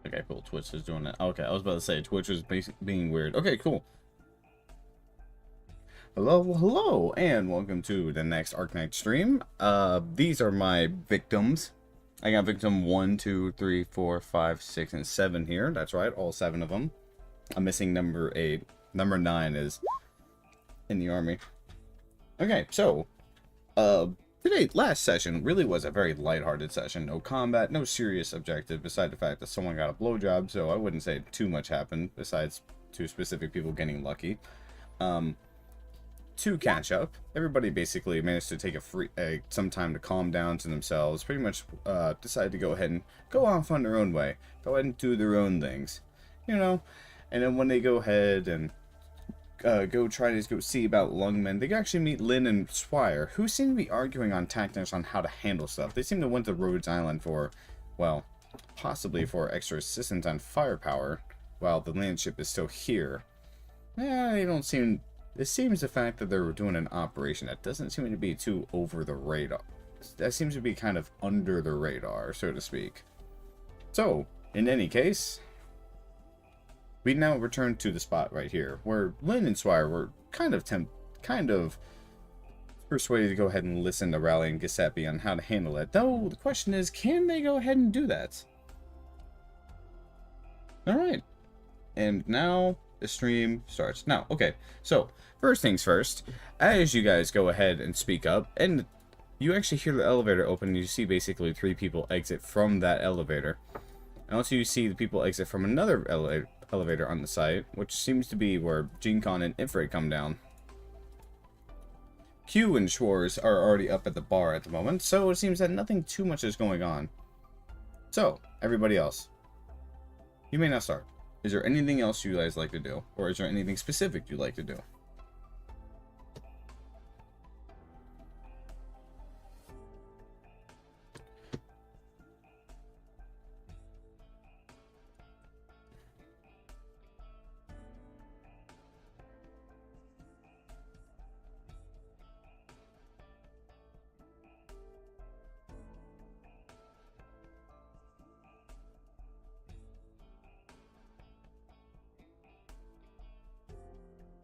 Okay, cool. Twitch is doing it. Okay, I was about to say Twitch is being weird. Okay, cool. Hello, and welcome to the next Arknights stream. These are my victims. I got victim 1, 2, 3, 4, 5, 6, and 7 here. That's right, all 7 of them. I'm missing number 8. Number 9 is in the army. Okay, so, last session really was a very lighthearted session. No combat, no serious objective, beside the fact that someone got a blowjob, so I wouldn't say too much happened, besides 2 specific people getting lucky. To catch up, everybody basically managed to take some time to calm down to themselves, pretty much decided to go ahead and go off on their own way, go ahead and do their own things, you know, and then when they go ahead and go see about Lungmen, they actually meet Lynn and Swire, who seem to be arguing on tactics on how to handle stuff. They seem to went to Rhodes Island for, well, possibly for extra assistance on firepower, while the Landship is still here. They don't seem... It seems the fact that they're doing an operation that doesn't seem to be too over the radar. That seems to be kind of under the radar, so to speak. So, in any case, we now return to the spot right here, where Lynn and Swire were kind of persuaded to go ahead and listen to Rally and Giuseppe on how to handle it. Though, the question is, can they go ahead and do that? Alright. And now the stream starts. Now, okay, so first things first, as you guys go ahead and speak up, and you actually hear the elevator open, and you see basically 3 people exit from that elevator. And also you see the people exit from another elevator on the site, which seems to be where Gene-Con and Ifrit come down. Q and Schwartz are already up at the bar at the moment, so it seems that nothing too much is going on. So, everybody else, you may now start. Is there anything else you guys like to do? Or is there anything specific you like to do?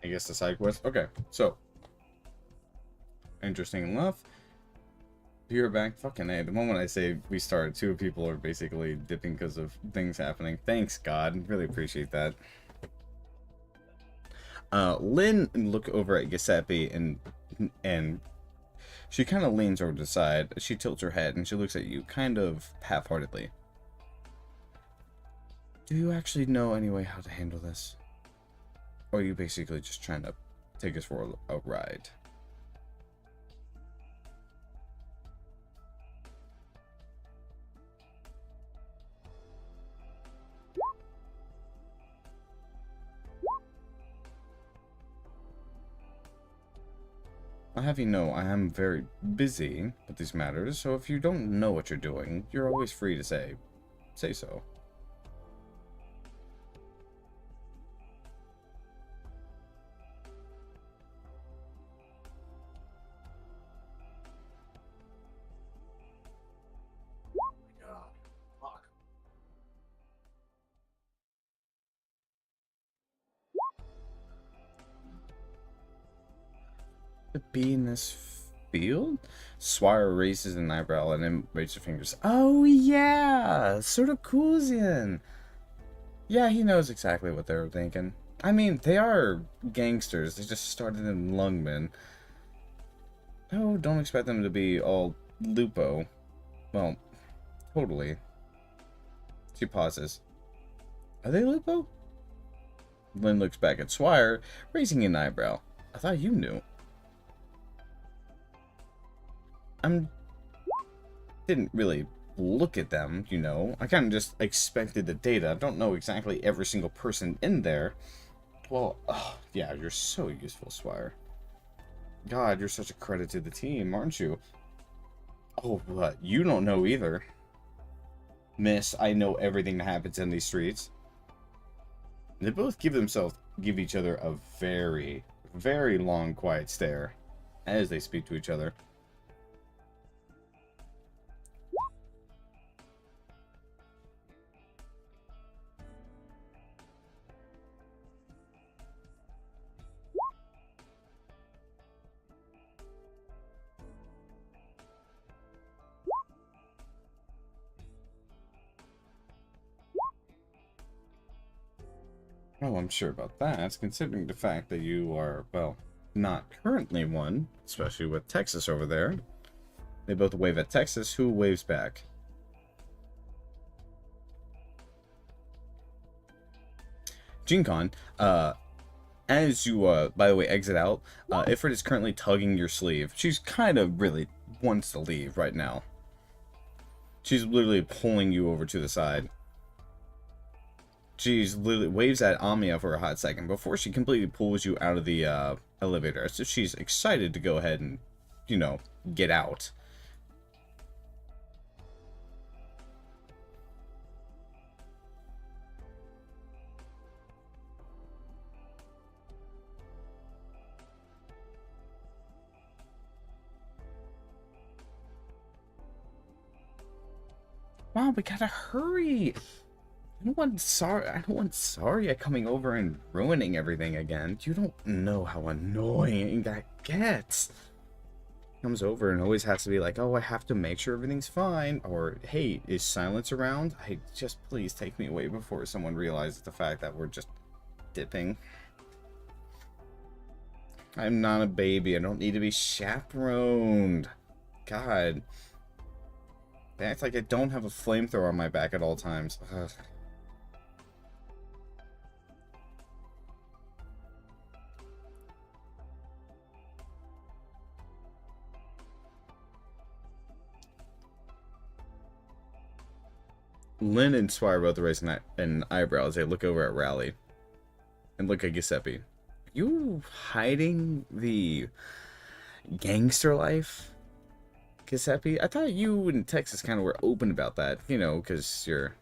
I guess the side quest. Okay, so interesting enough. You're back. Fucking A. The moment I say we start, 2 people are basically dipping because of things happening. Thanks, God. Really appreciate that. Lynn look over at Giuseppe and she kind of leans over to the side. She tilts her head and she looks at you kind of half-heartedly. Do you actually know any way how to handle this? Or are you basically just trying to take us for a ride? I'll have you know I am very busy with these matters, so if you don't know what you're doing, you're always free to say so. To be in this field? Swire raises an eyebrow and then raises her fingers. Oh yeah! Sort of Coolsian. Yeah, he knows exactly what they were thinking. I mean, they are gangsters. They just started in Lungmen. No, don't expect them to be all Lupo. Well, totally. She pauses. Are they Lupo? Lynn looks back at Swire, raising an eyebrow. I thought you knew. Didn't really look at them, you know. I kind of just expected the data. I don't know exactly every single person in there. Well, yeah, you're so useful, Swire. God, you're such a credit to the team, aren't you? Oh, but you don't know either. Miss, I know everything that happens in these streets. They both give each other a very, very long, quiet stare as they speak to each other. Oh, I'm sure about that, considering the fact that you are, well, not currently one, especially with Texas over there. They both wave at Texas. Who waves back? GeneCon, as you, by the way, exit out, Ifrit is currently tugging your sleeve. She's kind of really wants to leave right now. She's literally pulling you over to the side. She's literally waves at Amia for a hot second before she completely pulls you out of the elevator. So she's excited to go ahead and, you know, get out. Wow, we gotta hurry. I don't want Saria coming over and ruining everything again. You don't know how annoying that gets. Comes over and always has to be like, oh, I have to make sure everything's fine. Or, hey, is silence around? Just please take me away before someone realizes the fact that we're just dipping. I'm not a baby. I don't need to be chaperoned. God. They act like I don't have a flamethrower on my back at all times. Ugh. Lynn and Swire both raise an eyebrow as they look over at Rally. And look at Giuseppe. Are you hiding the gangster life, Giuseppe? I thought you and Texas kind of were open about that, you know, because you're...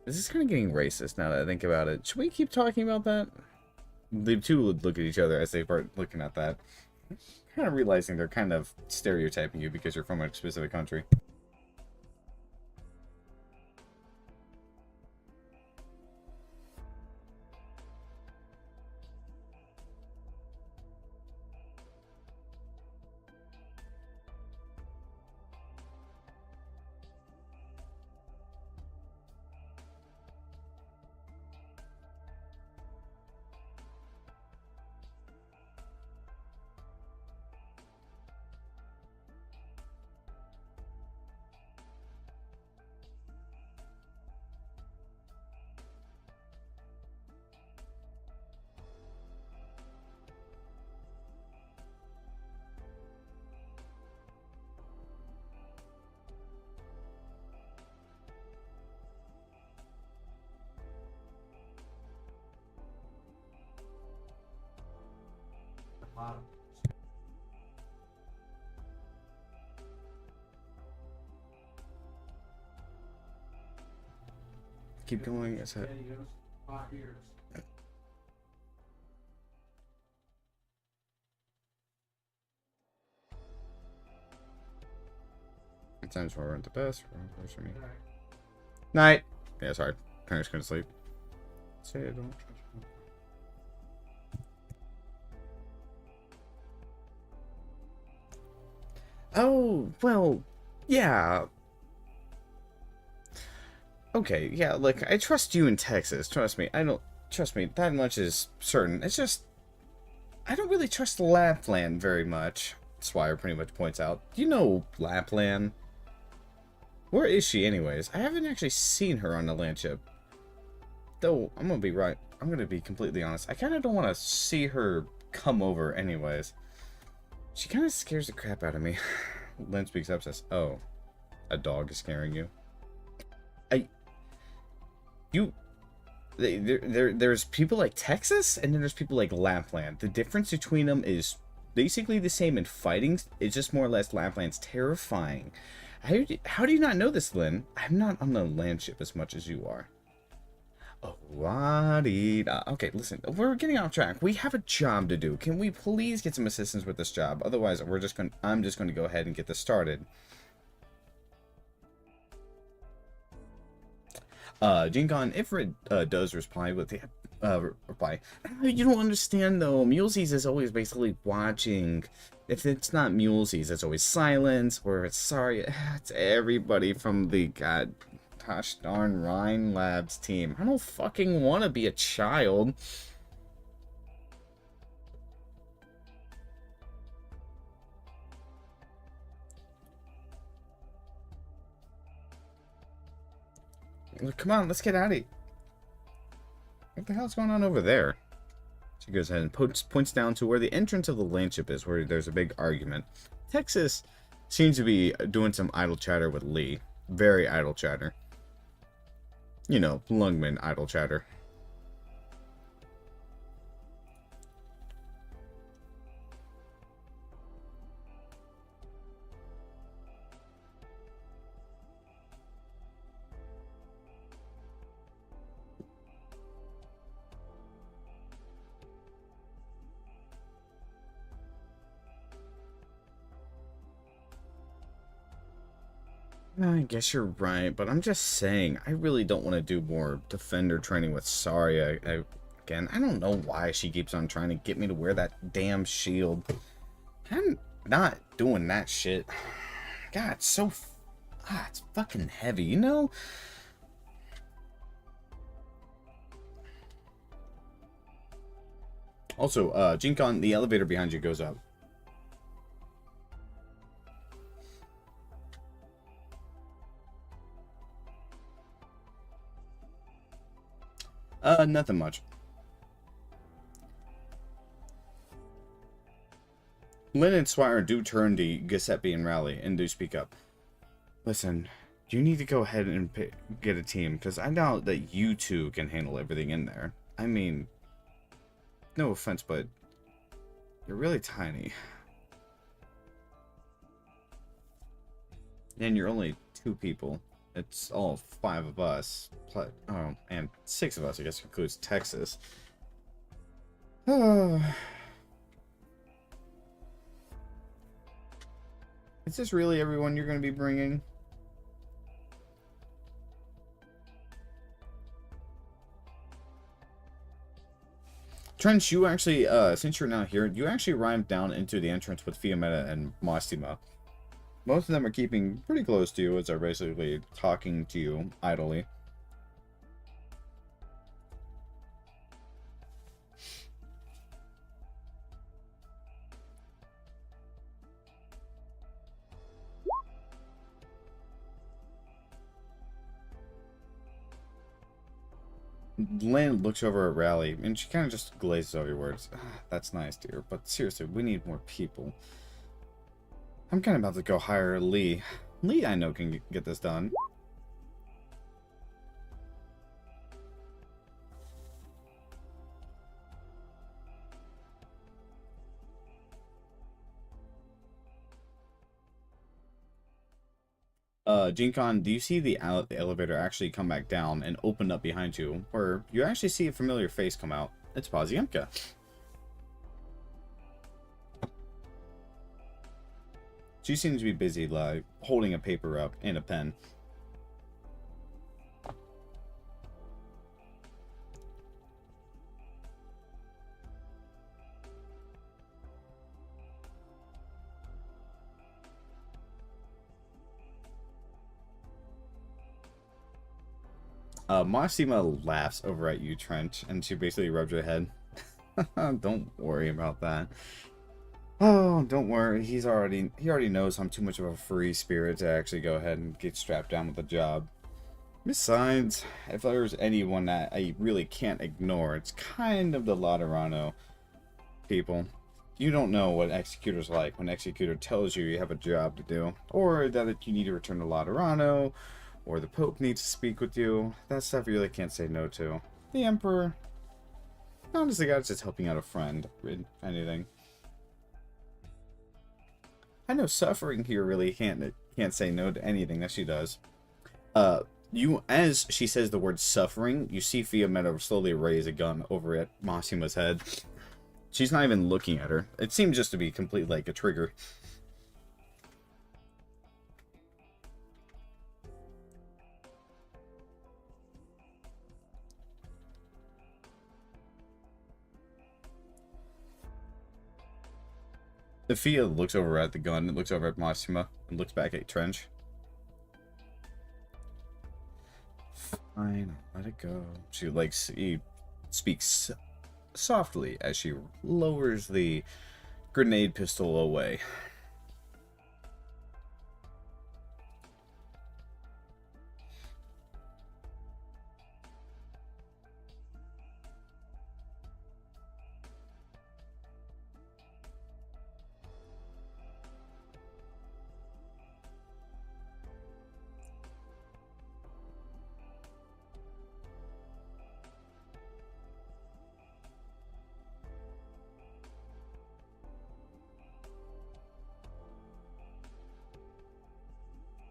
This is kind of getting racist now that I think about it. Should we keep talking about that? The two would look at each other as they start looking at that. Kind of realizing they're kind of stereotyping you because you're from a specific country. Keep going. Is that... Times where I aren't the best. For me. Night. Yeah, sorry. Parents couldn't sleep. Say it, don't. Oh, well, yeah. Okay, yeah, look, I trust you in Texas. Trust me. I don't... Trust me, that much is certain. It's just... I don't really trust Lapland very much. Swire pretty much points out. Do you know Lapland? Where is she, anyways? I haven't actually seen her on the Landship. Though, I'm gonna be right. I'm gonna be completely honest. I kind of don't want to see her come over, anyways. She kind of scares the crap out of me. Lynn speaks up, says, "Oh, a dog is scaring you." There's people like Texas, and then there's people like Lapland. The difference between them is basically the same in fighting. It's just more or less Lapland's terrifying. How do you not know this, Lynn? I'm not on the Landship as much as you are. Oh, la-dee-da. Okay, listen, we're getting off track. We have a job to do. Can we please get some assistance with this job? Otherwise, I'm just going to go ahead and get this started. GeneCon, Ifrit does reply with the reply. You don't understand though. Mulesies is always basically watching. If it's not Mulesies, it's always silence, or it's sorry. It's everybody from the god. Gosh darn Rhine Labs team. I don't fucking want to be a child. Look, come on, let's get out of here. What the hell's going on over there? She goes ahead and points down to where the entrance of the Landship is, where there's a big argument. Texas seems to be doing some idle chatter with Lee. Very idle chatter. You know, Lungmen idle chatter. I guess you're right, but I'm just saying, I really don't want to do more Defender training with Saria. Again, I don't know why she keeps on trying to get me to wear that damn shield. I'm not doing that shit. God, it's so... it's fucking heavy, you know? Also, Jinkon, the elevator behind you goes up. Nothing much. Lynn and Swire do turn to Giuseppe and Rally and do speak up. Listen, you need to go ahead and get a team, because I doubt that you two can handle everything in there. I mean, no offense, but you're really tiny. And you're only 2 people. It's all 5 of us. Oh, and 6 of us, I guess, includes Texas. Is this really everyone you're going to be bringing? Trench, you actually, since you're not here, you actually rhymed down into the entrance with Fiametta and Mostima. Most of them are keeping pretty close to you as they're basically talking to you idly. Lynn looks over at Rally, and she kind of just glazes over your words. That's nice, dear, but seriously, we need more people. I'm kind of about to go hire Lee. Lee, I know, can get this done. Jinkon, do you see the elevator actually come back down and open up behind you, where you actually see a familiar face come out? It's Poziemka. She seems to be busy, like, holding a paper up and a pen. Mostima laughs over at you, Trent, and she basically rubs her head. Don't worry about that. Oh, don't worry. He already knows I'm too much of a free spirit to actually go ahead and get strapped down with the job. Besides, if there's anyone that I really can't ignore, it's kind of the Laterano people. You don't know what Executor's like when Executor tells you you have a job to do, or that you need to return to Laterano, or the Pope needs to speak with you. That stuff you really can't say no to. The Emperor, honestly, God's just helping out a friend, if anything. I know Suffering here really can't say no to anything that she does. As she says the word Suffering, you see Fiametta slowly raise a gun over at Mosima's head. She's not even looking at her. It seems just to be complete like a trigger. Sophia looks over at the gun, looks over at Mostima, and looks back at Trench. Fine, let it go. She speaks softly as she lowers the grenade pistol away.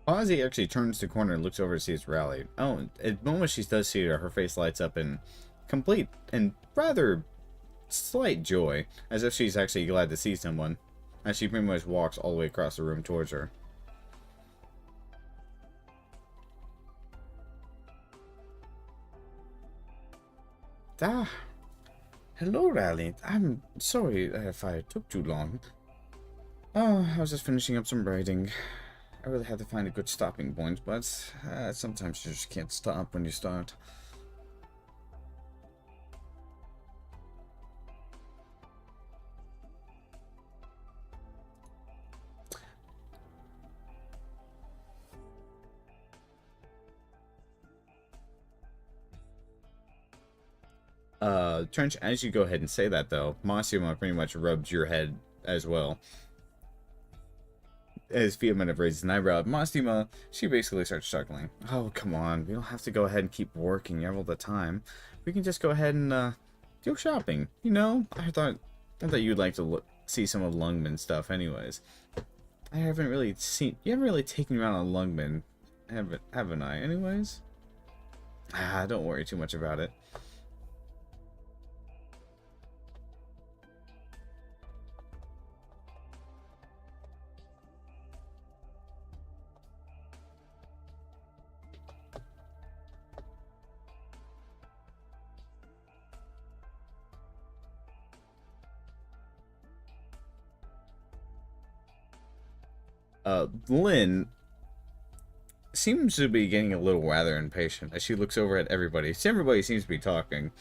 Ozzy actually turns the corner and looks over to see it's rallied. Oh, at the moment she does see her face lights up in complete and rather slight joy, as if she's actually glad to see someone, as she pretty much walks all the way across the room towards her. Ah, hello, Rally. I'm sorry if I took too long. Oh, I was just finishing up some writing. I really had to find a good stopping point, but sometimes you just can't stop when you start. Trench, as you go ahead and say that, though, Massimo pretty much rubs your head as well. As Fiametta raises an eyebrow at Massimo, she basically starts chuckling. Oh, come on. We don't have to go ahead and keep working all the time. We can just go ahead and, go shopping. You know? I thought you'd like to see some of Lungmen stuff anyways. I haven't really seen... You haven't really taken me around on Lungmen, haven't I, anyways? Ah, don't worry too much about it. Lynn seems to be getting a little rather impatient as she looks over at everybody. Everybody seems to be talking.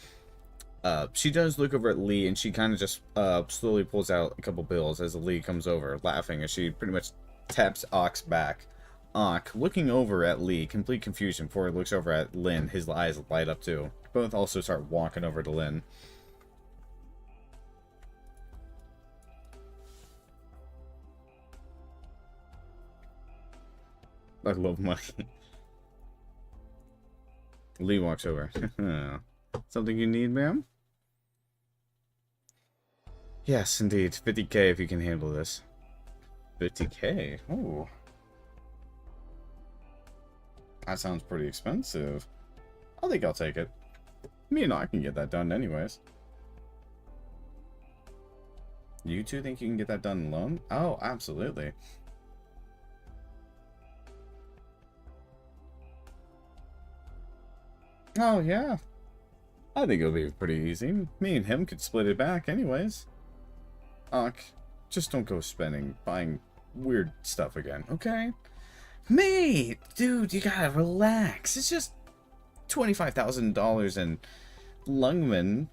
She does look over at Lee, and she kind of just slowly pulls out a couple bills as Lee comes over, laughing as she pretty much taps Ock's back. Ock, looking over at Lee, complete confusion before he looks over at Lynn, his eyes light up too. Both also start walking over to Lynn. I love money. Lee walks over. Something you need, ma'am? Yes, indeed. 50K if you can handle this. 50K? Oh. That sounds pretty expensive. I think I'll take it. Me and I can get that done anyways. You two think you can get that done alone? Oh, absolutely. Oh, yeah. I think it'll be pretty easy. Me and him could split it back anyways. Just don't go buying weird stuff again, okay? Mate! Dude, you gotta relax. It's just $25,000 in Lungmen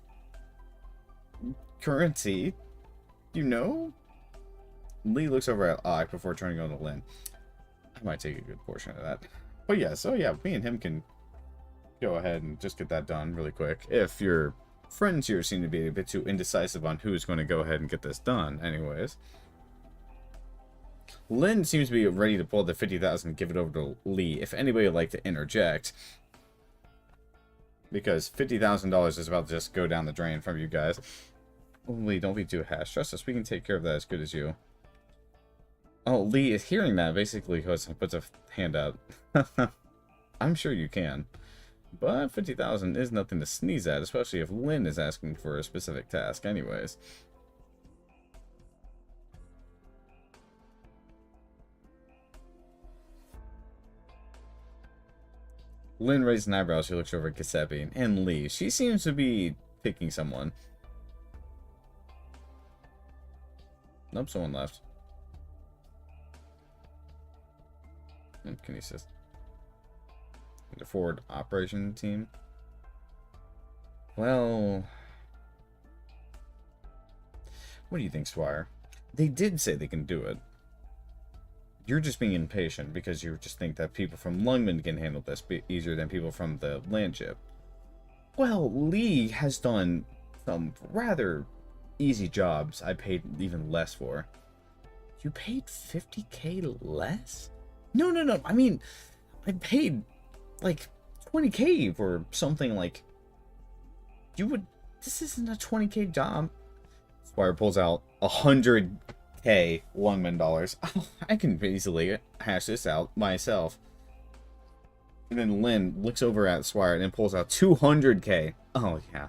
currency. You know? Lee looks over at Ock before turning on to Lynn. I might take a good portion of that. But yeah, so yeah, me and him can go ahead and just get that done really quick. If your friends here seem to be a bit too indecisive on who's going to go ahead and get this done anyways. Lynn seems to be ready to pull the 50,000 and give it over to Lee, if anybody would like to interject. Because $50,000 is about to just go down the drain from you guys. Oh, Lee, don't be too hash. Trust us, we can take care of that as good as you. Oh, Lee is hearing that, basically puts a hand out. I'm sure you can. But 50,000 is nothing to sneeze at, especially if Lynn is asking for a specific task anyways. Lynn raised an eyebrow. She looks over at Giuseppe and Lee. She seems to be picking someone. Nope, someone left. And Kinesis. The forward operation team. Well, what do you think, Squire? They did say they can do it. You're just being impatient because you just think that people from Lungmen can handle this easier than people from the Landship. Well, Lee has done some rather easy jobs I paid even less for. You paid 50k less? No, no, no. I mean, I paid like 20k for something like... You would... This isn't a 20k job. Squire pulls out 100k Lungmen dollars. I can easily hash this out myself. And then Lynn looks over at Squire and then pulls out 200k. Oh, yeah.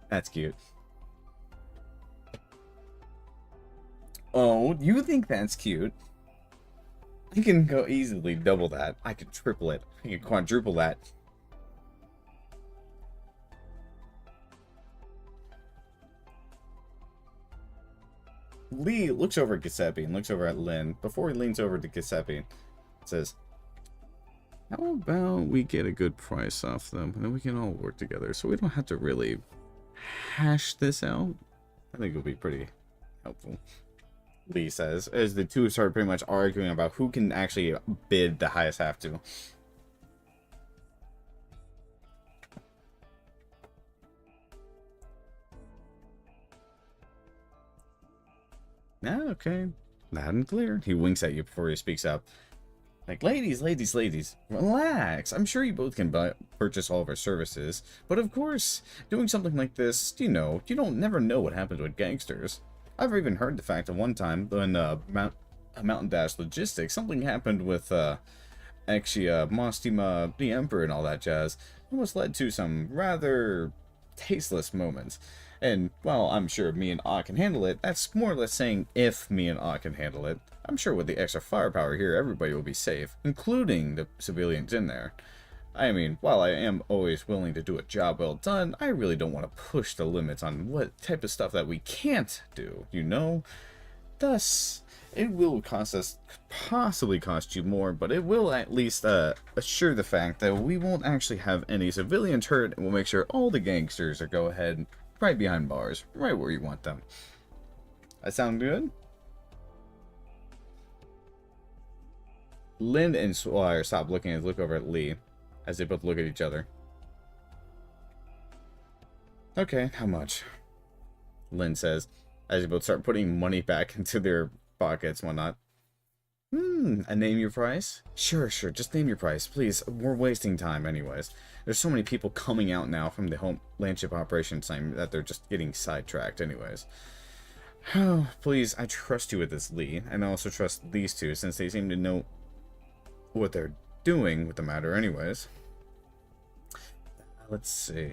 That's cute. Oh, you think that's cute? I can go easily double that. I can triple it. I can quadruple that. Lee looks over at Giuseppe and looks over at Lynn. Before he leans over to Giuseppe, says, how about we get a good price off them, and then we can all work together, so we don't have to really hash this out? I think it'll be pretty helpful. Lee says, as the two start pretty much arguing about who can actually bid the highest half to. Okay. Loud and clear. He winks at you before he speaks up. Like, ladies, relax. I'm sure you both can purchase all of our services. But of course, doing something like this, you don't never know what happens with gangsters. I've even heard the fact that one time, when Mountain Dash Logistics, something happened with, Mostima, the Emperor, and all that jazz. It almost led to some rather tasteless moments. And, well, I'm sure me and Ah can handle it. That's more or less saying if me and Ah can handle it. I'm sure with the extra firepower here, everybody will be safe, including the civilians in there. I mean, while I am always willing to do a job well done, I really don't want to push the limits on what type of stuff that we can't do, Thus, it will cost us, possibly cost you more, but it will at least assure the fact that we won't actually have any civilians hurt, and we'll make sure all the gangsters are go ahead right behind bars, right where you want them. That sound good? Lynn and Squire stop looking and look over at Lee, as they both look at each other. Okay, how much? Lynn says, as they both start putting money back into their pockets and whatnot. And name your price? Sure, just name your price, please. We're wasting time anyways. There's so many people coming out now from the home Landship operations time that they're just getting sidetracked anyways. Oh, please, I trust you with this, Lee. And I also trust these two, since they seem to know what they're doing with the matter anyways. Let's see.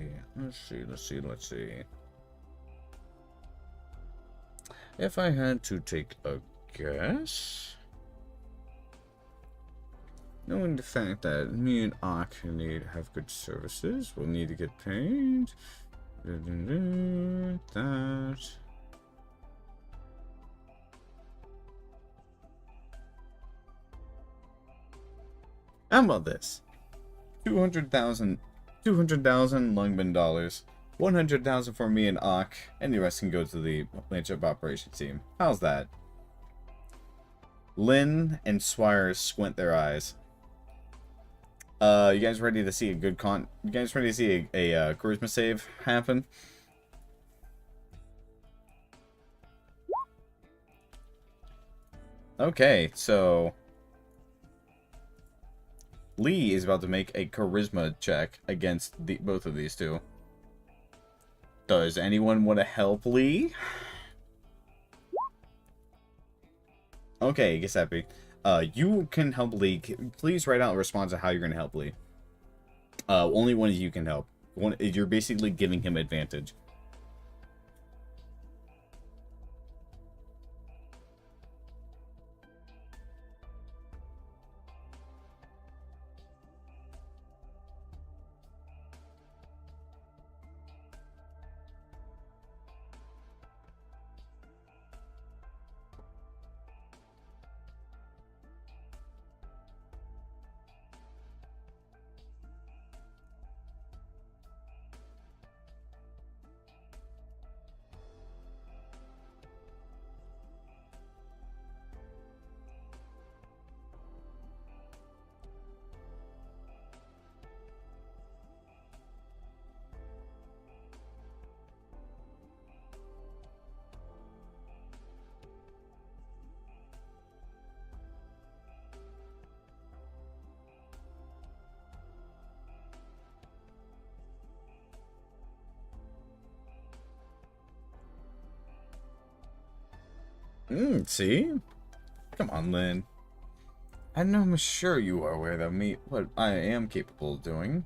If I had to take a guess, knowing the fact that me and Arknights have good services, we'll need to get paid. That. How about this? 200,000 Lungmen dollars. 100,000 for me and Ak, and the rest can go to the Landship operations team. How's that? Lynn and Swire squint their eyes. You guys ready to see a good You guys ready to see a charisma save happen? Okay, so Lee is about to make a charisma check against both of these two. Does anyone want to help Lee? Okay, Giuseppe. You can help Lee. Please write out a response to how you're going to help Lee. Only one of you can help. You're basically giving him advantage. See? Come on, Lynn. I'm sure you are aware of me, what I am capable of doing.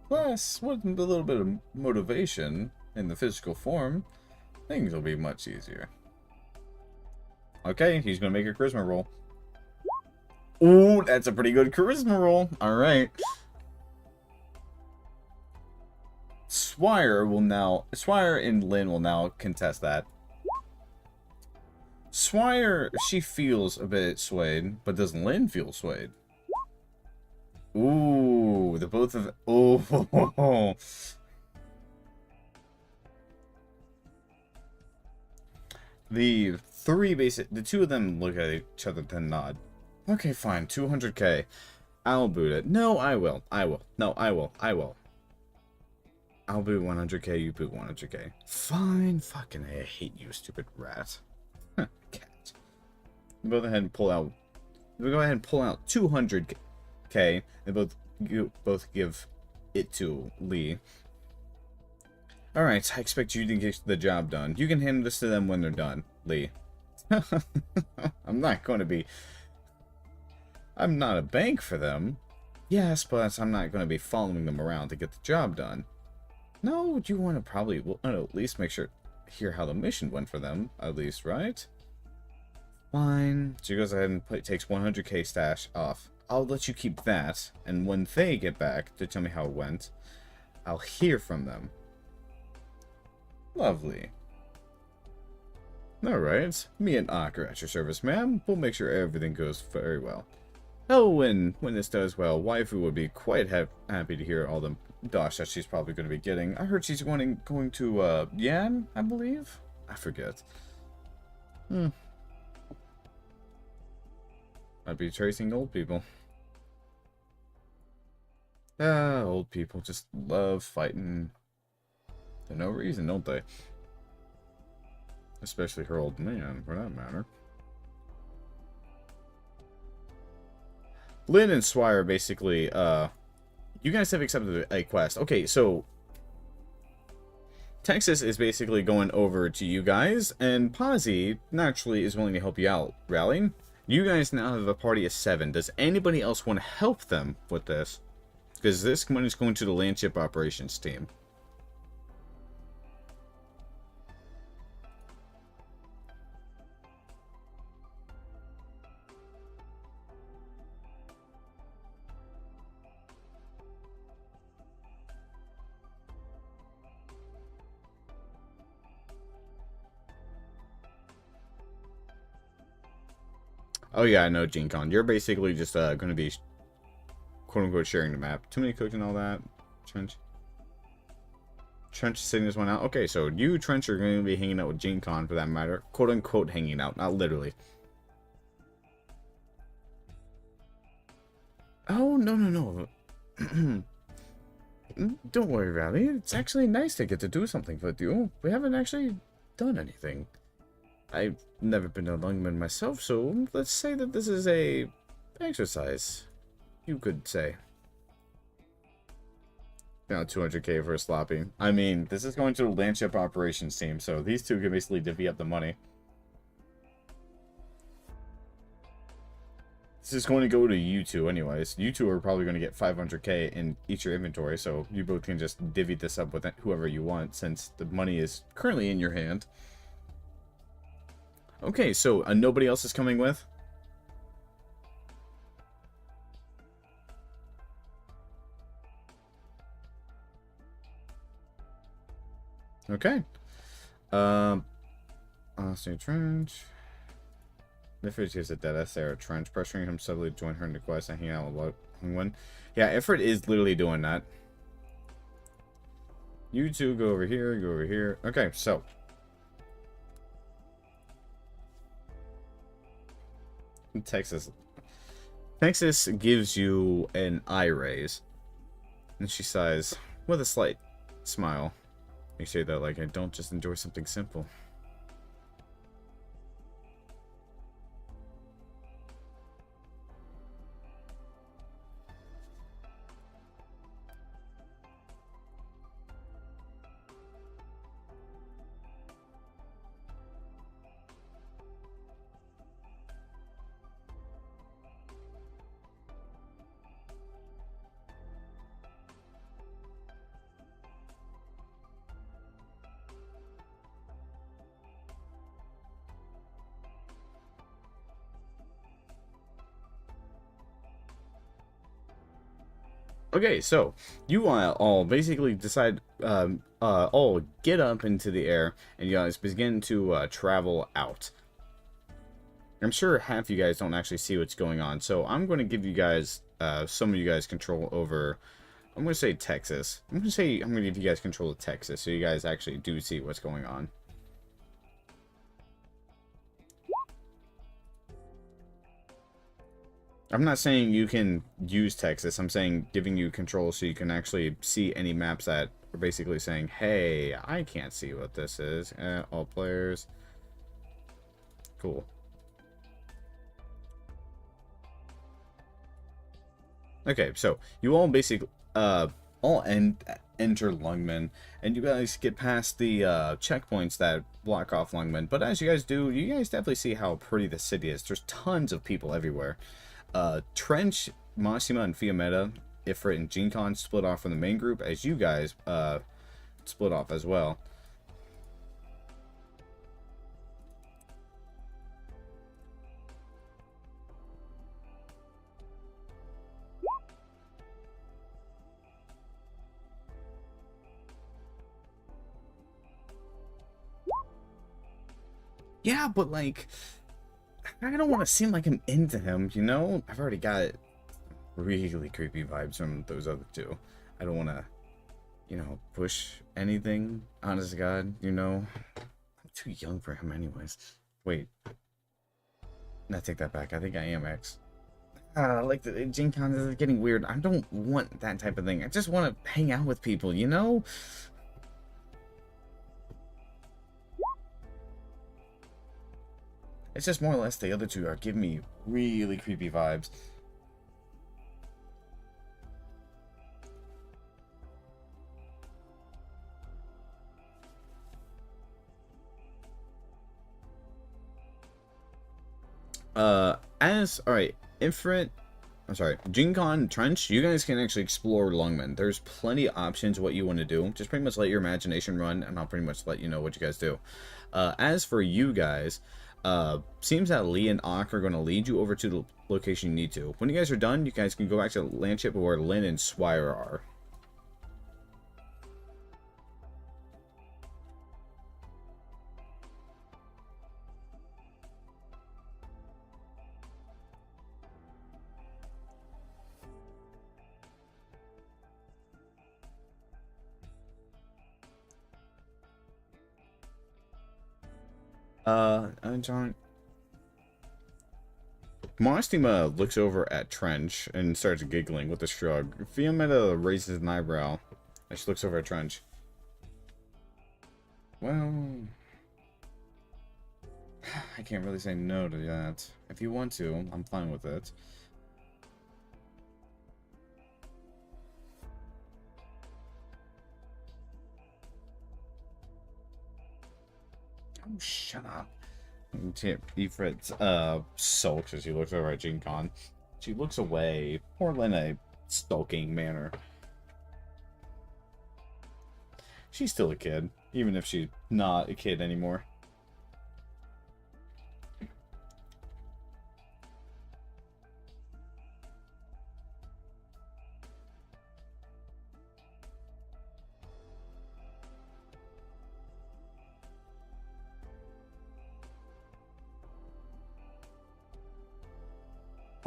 Plus, with a little bit of motivation in the physical form, things will be much easier. Okay, he's gonna make a charisma roll. Ooh, that's a pretty good charisma roll. Alright. Swire and Lynn will now contest that. Swire, she feels a bit swayed, but does Lynn feel swayed? Ooh, the both of... Oh, the two of them look at each other then nod. Okay, fine, 200k. I'll boot it. No, I will. No, I will. I'll boot 100k, you boot 100k. Fine, fucking I hate you, stupid rat. Huh, cat. We'll go ahead and pull out 200k, and both give it to Lee. Alright, I expect you to get the job done. You can hand this to them when they're done, Lee. I'm not a bank for them. Yes, but I'm not going to be following them around to get the job done. No, you want to probably at least hear how the mission went for them, at least, right? Fine. She goes ahead and takes 100k stash off. I'll let you keep that, and when they get back to tell me how it went, I'll hear from them. Lovely. Alright, me and Ak are at your service, ma'am. We'll make sure everything goes very well. Oh, and when this does well, waifu would be quite happy to hear all the dosh that she's probably going to be getting. I heard she's going to, Yan, I believe? I forget. I'd be tracing old people. Old people just love fighting for no reason, don't they? Especially her old man, for that matter. Lynn and Swire basically, you guys have accepted a quest. Okay, so Texas is basically going over to you guys, and Posy naturally is willing to help you out, rallying. You guys now have a party of 7. Does anybody else want to help them with this? Because this money is going to the Landship operations team. Oh yeah, I know, Gene Con. You're basically just going to be quote-unquote sharing the map. Too many cooks and all that. Trench sitting this one out. Okay, so you, Trench, are going to be hanging out with Gene Con for that matter. Quote-unquote hanging out, not literally. Oh, no. Don't worry, Rally. It's actually nice to get to do something with you. We haven't actually done anything. I've never been to Lungmen myself, so let's say that this is a exercise, you could say. Now 200k for a sloppy. I mean, this is going to the Landship operations team, so these two can basically divvy up the money. This is going to go to you two anyways. You two are probably going to get 500k in each your inventory, so you both can just divvy this up with whoever you want, since the money is currently in your hand. Okay, so nobody else is coming with? Okay. Austin Trench. Ifrit gives a dead ass there. Trench pressuring him subtly to join her in the quest and hang out with Lungmen. Yeah, Ifrit is literally doing that. You two go over here, go over here. Okay, so. Texas gives you an eye raise. And she sighs with a slight smile. You say that like I don't just enjoy something simple. Okay, so you all basically decide, all get up into the air, and you guys begin to travel out. I'm sure half you guys don't actually see what's going on, so I'm going to give you guys, some of you guys control over, I'm going to say Texas. I'm going to give you guys control of Texas, so you guys actually do see what's going on. I'm not saying you can use Texas. I'm saying giving you control so you can actually see any maps that are basically saying, hey, I can't see what this is. All players. Cool. Okay, so you all basically enter Lungmen, and you guys get past the checkpoints that block off Lungmen. But as you guys do, you guys definitely see how pretty the city is. There's tons of people everywhere. Trench, Mossima, and Fiametta, Ifrit, and GeneCon split off from the main group, as you guys split off as well. Yeah, but like, I don't want to seem like I'm into him, you know? I've already got really creepy vibes from those other two. I don't want to, you know, push anything. Honest to God, you know? I'm too young for him anyways. Wait. No, take that back. I think I am X. Like, the Gen Con is getting weird. I don't want that type of thing. I just want to hang out with people, you know? It's just more or less the other two are giving me really creepy vibes. Alright, Infinite, I'm sorry, GeneCon Trench, you guys can actually explore Lungmen. There's plenty of options what you want to do. Just pretty much let your imagination run, and I'll pretty much let you know what you guys do. As for you guys, seems that Lee and Ak are going to lead you over to the location you need to. When you guys are done, you guys can go back to Landship where Lynn and Swire are. John. Monostima looks over at Trench and starts giggling with a shrug. Fiametta raises an eyebrow and she looks over at Trench. Well, I can't really say no to that. If you want to, I'm fine with it. Oh, shut up. Ifrit sulks as she looks over at GeneCon. She looks away, more in a sulking manner. She's still a kid, even if she's not a kid anymore.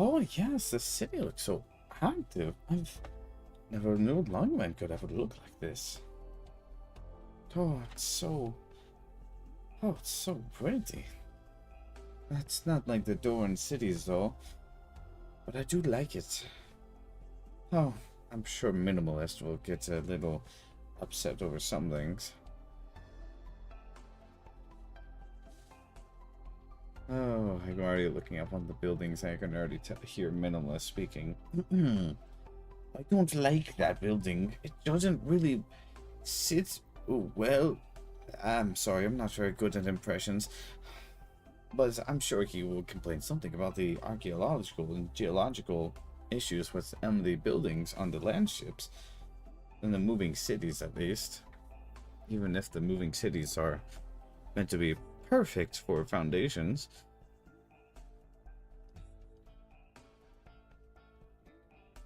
Oh yes, the city looks so active. I've never knew Lungmen could ever look like this. Oh, it's so pretty. That's not like the Doran cities though, but I do like it. Oh, I'm sure Minimalist will get a little upset over some things. Oh, I'm already looking up on the buildings. I can already hear Minimalist speaking. I don't like that building. It doesn't really sit well. I'm sorry, I'm not very good at impressions. But I'm sure he will complain something about the archaeological and geological issues with the buildings on the landships. And the moving cities, at least. Even if the moving cities are meant to be perfect for foundations.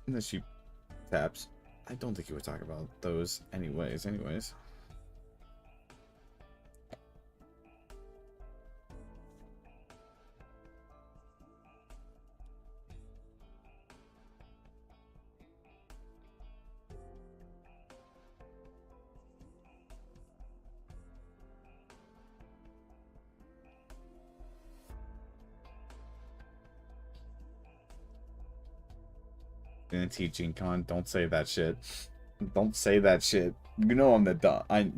And then she taps. I don't think you would talk about those anyways. Anti-Gen Con, don't say that shit. Don't say that shit. You know I'm the I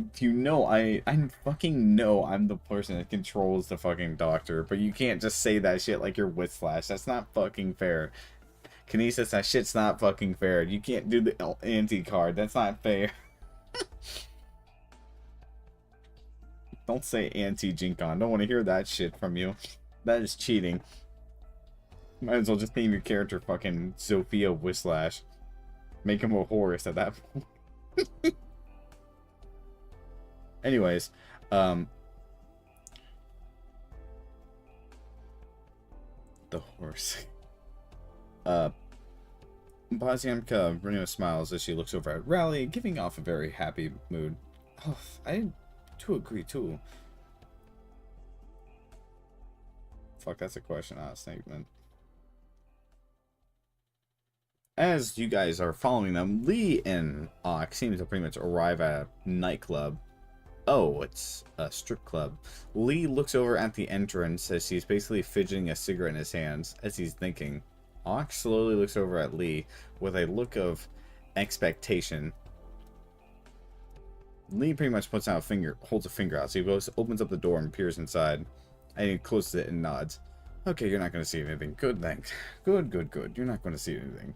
fucking know I'm the person that controls the fucking doctor, but you can't just say that shit like you're Whiplash. That's not fucking fair. Kinesis, that shit's not fucking fair. You can't do the anti-card. That's not fair. Don't say anti-Gen Con. Don't want to hear that shit from you. That is cheating. Might as well just name your character fucking Sophia Whislash. Make him a horse at that point. Anyways, the horse. Baziamka Reno smiles as she looks over at Rally, giving off a very happy mood. Oh, I do agree too. Fuck, that's a question, not a statement. As you guys are following them, Lee and Ock seem to pretty much arrive at a nightclub. Oh, it's a strip club. Lee looks over at the entrance as he's basically fidgeting a cigarette in his hands as he's thinking. Ock slowly looks over at Lee with a look of expectation. Lee pretty much puts out a finger, holds a finger out, so he goes, opens up the door and peers inside. And he closes it and nods. Okay, you're not going to see anything. Good, thanks. Good. You're not going to see anything.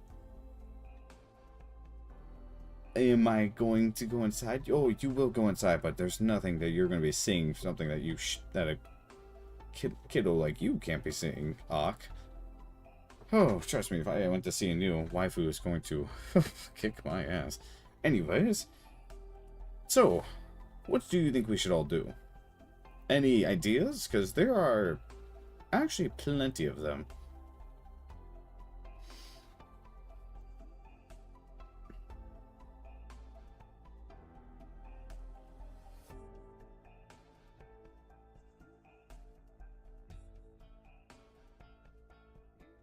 Am I going to go inside? Oh, you will go inside, but there's nothing that you're going to be seeing. Something that that a kiddo like you can't be seeing, Ock. Oh, trust me, if I went to see a new waifu is going to kick my ass. Anyways, so, what do you think we should all do? Any ideas? Because there are actually plenty of them.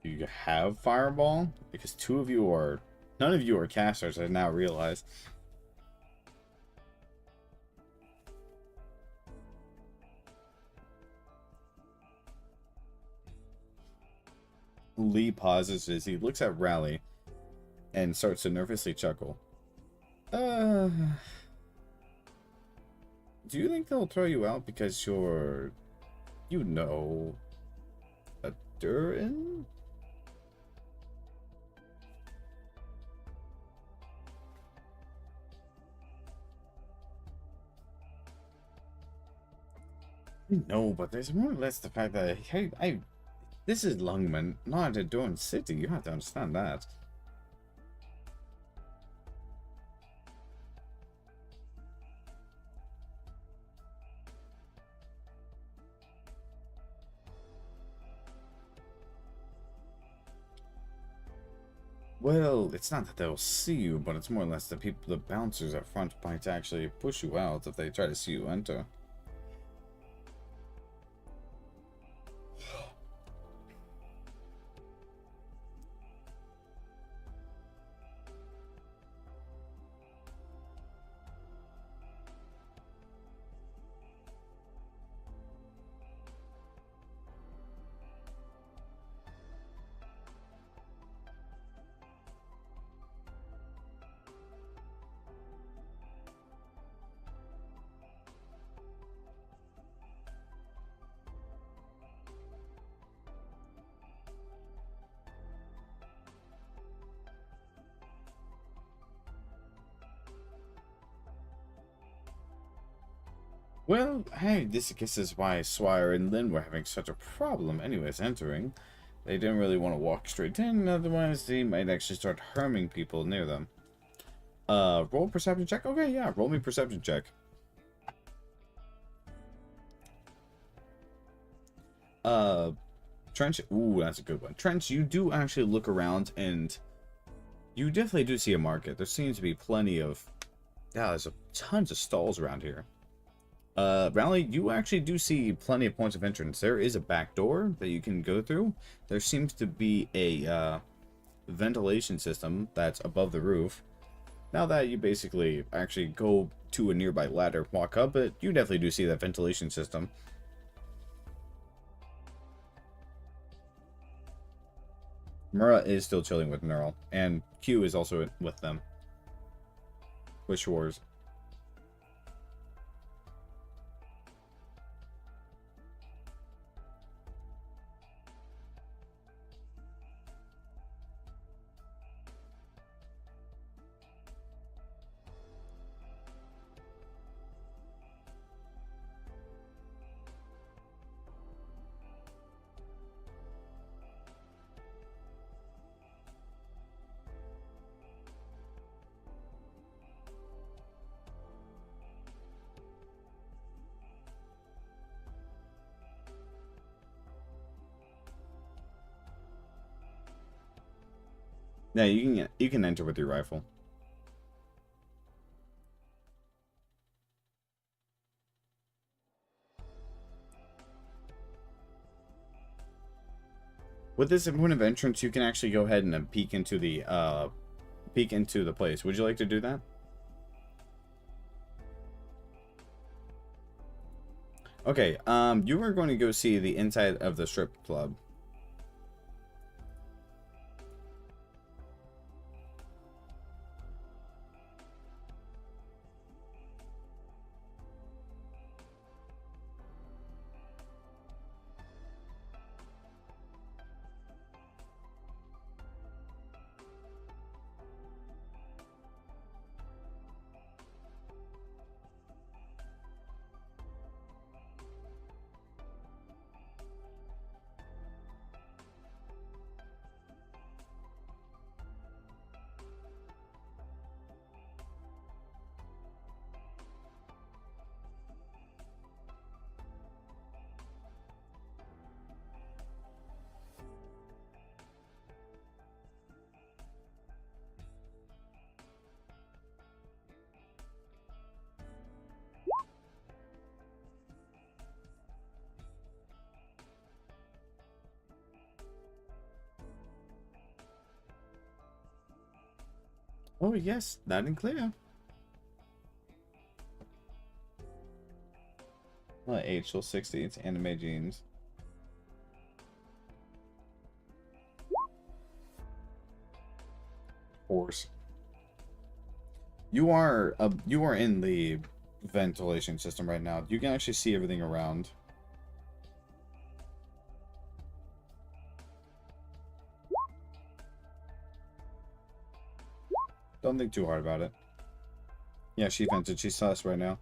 Do you have Fireball? Because none of you are casters, I now realize. Lee pauses as he looks at Rally and starts to nervously chuckle. Do you think they'll throw you out because you're, a Durin? No, but there's more or less the fact that, hey, this is Lungmen, not a Dorn city. You have to understand that. Well, it's not that they'll see you, but it's more or less the bouncers up front might actually push you out if they try to see you enter. Well, hey, this I guess is why Swire and Lynn were having such a problem anyways entering. They didn't really want to walk straight in, otherwise they might actually start harming people near them. Roll perception check? Okay, yeah, roll me perception check. Trench, ooh, that's a good one. Trench, you do actually look around and You definitely do see a market. There seems to be plenty of... Yeah, there's tons of stalls around here. Rally, you actually do see plenty of points of entrance. There is a back door that you can go through. There seems to be a ventilation system that's above the roof. Now that you basically actually go to a nearby ladder, walk up it, you definitely do see that ventilation system. Mura is still chilling with Neural, and Q is also with them. With Schwarz. Yeah, you can enter with your rifle. With this point of entrance, you can actually go ahead and peek into the place. Would you like to do that? Okay, you are going to go see the inside of the strip club. Oh yes, loud and clear. Age till 60, it's anime genes. Horse. You are in the ventilation system right now. You can actually see everything around. Don't think too hard about it. Yeah, she vented. She's sus right now.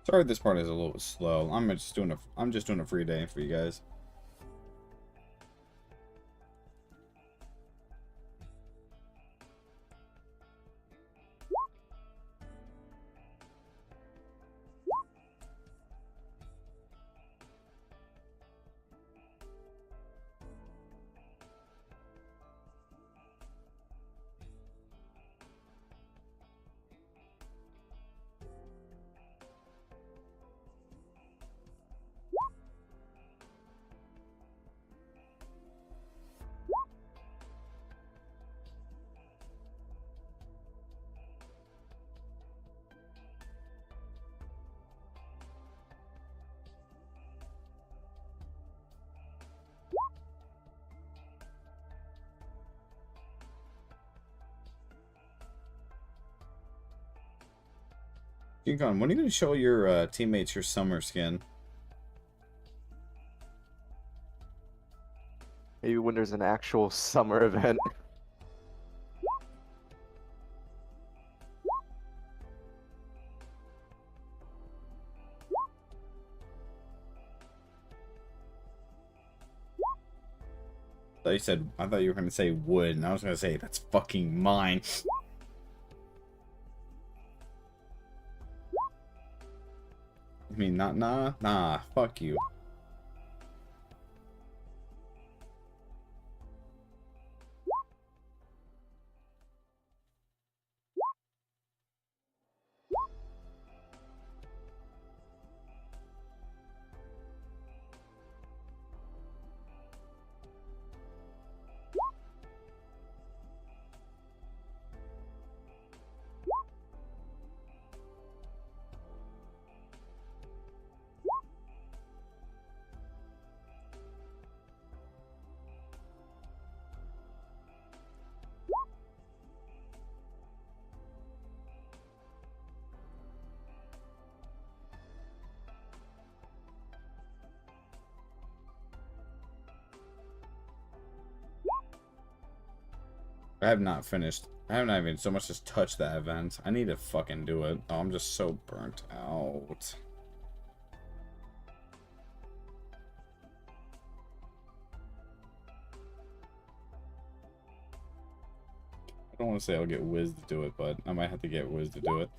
Sorry, this part is a little bit slow. I'm just doing a free day for you guys. King Kong, when are you going to show your teammates your summer skin? Maybe when there's an actual summer event. I thought you were going to say wood, and I was going to say, that's fucking mine. I mean, not nah, nah, fuck you. I have not finished. I haven't even so much as touched that event. I need to fucking do it. Oh, I'm just so burnt out. I don't want to say I'll get Wiz to do it, but I might have to get Wiz to do it.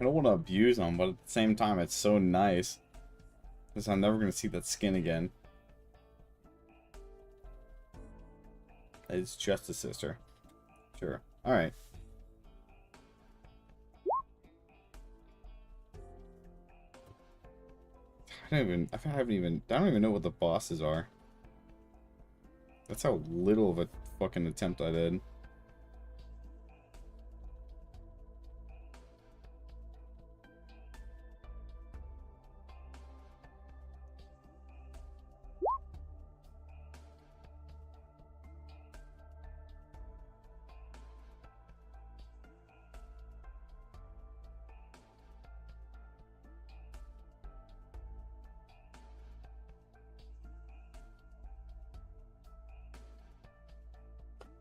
I don't want to abuse them, but at the same time, it's so nice. Because I'm never going to see that skin again. It's just a sister. Sure. Alright. I don't even know what the bosses are. That's how little of a fucking attempt I did.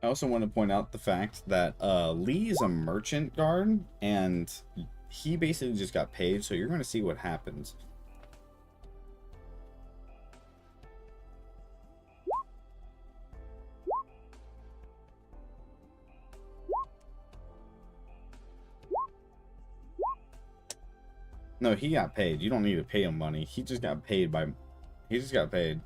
I also want to point out the fact that Lee is a merchant guard, and he basically just got paid, so you're going to see what happens. No, he got paid. You don't need to pay him money. He just got paid by... He just got paid.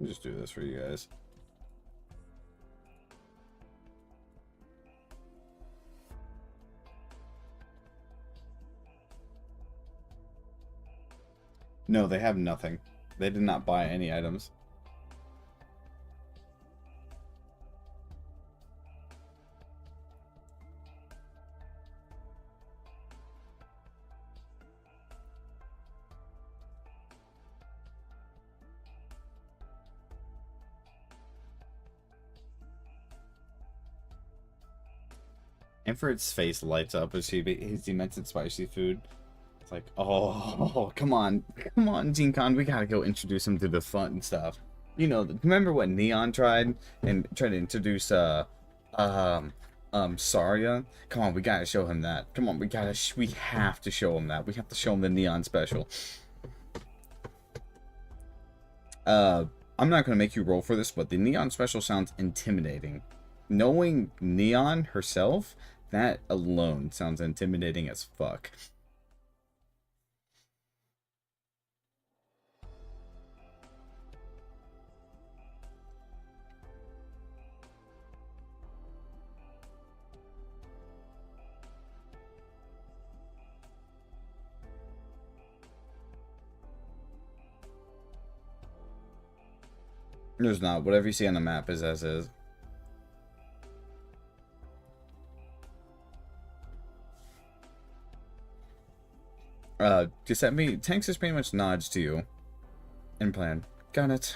I'll just do this for you guys. No, they have nothing. They did not buy any items. And for its face lights up as he mentioned spicy food. It's like, oh, come on, Gene Con, we gotta go introduce him to the fun stuff. You know, remember what Neon tried to introduce Saria? Come on, we gotta show him that. Come on, we have to show him that. We have to show him the Neon special. I'm not gonna make you roll for this, but the Neon special sounds intimidating. Knowing Neon herself, that alone sounds intimidating as fuck. There's not. Whatever you see on the map is as is. Giuseppe, Tanks is pretty much nods to you. In plan. Got it.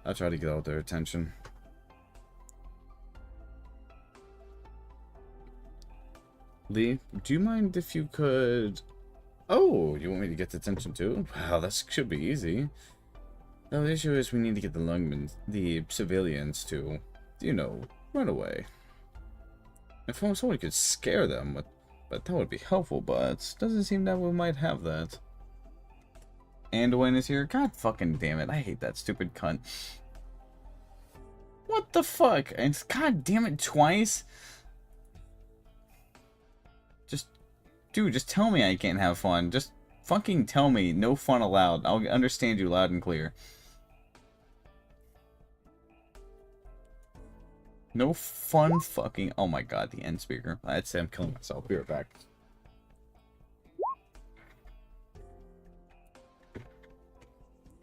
I'll try to get all their attention. Lee, do you mind if you could... Oh, you want me to get the attention too? Wow, that should be easy. No, the issue is we need to get the Lungmen, the civilians, to, you know, run away. If only someone could scare them, but that would be helpful, but doesn't seem that we might have that. Anduin is here? God fucking damn it, I hate that stupid cunt. What the fuck? It's god damn it twice? Dude, just tell me I can't have fun. Just fucking tell me, no fun allowed. I'll understand you loud and clear. No fun fucking... Oh my god, the end speaker. I'd say I'm killing myself. Be right back.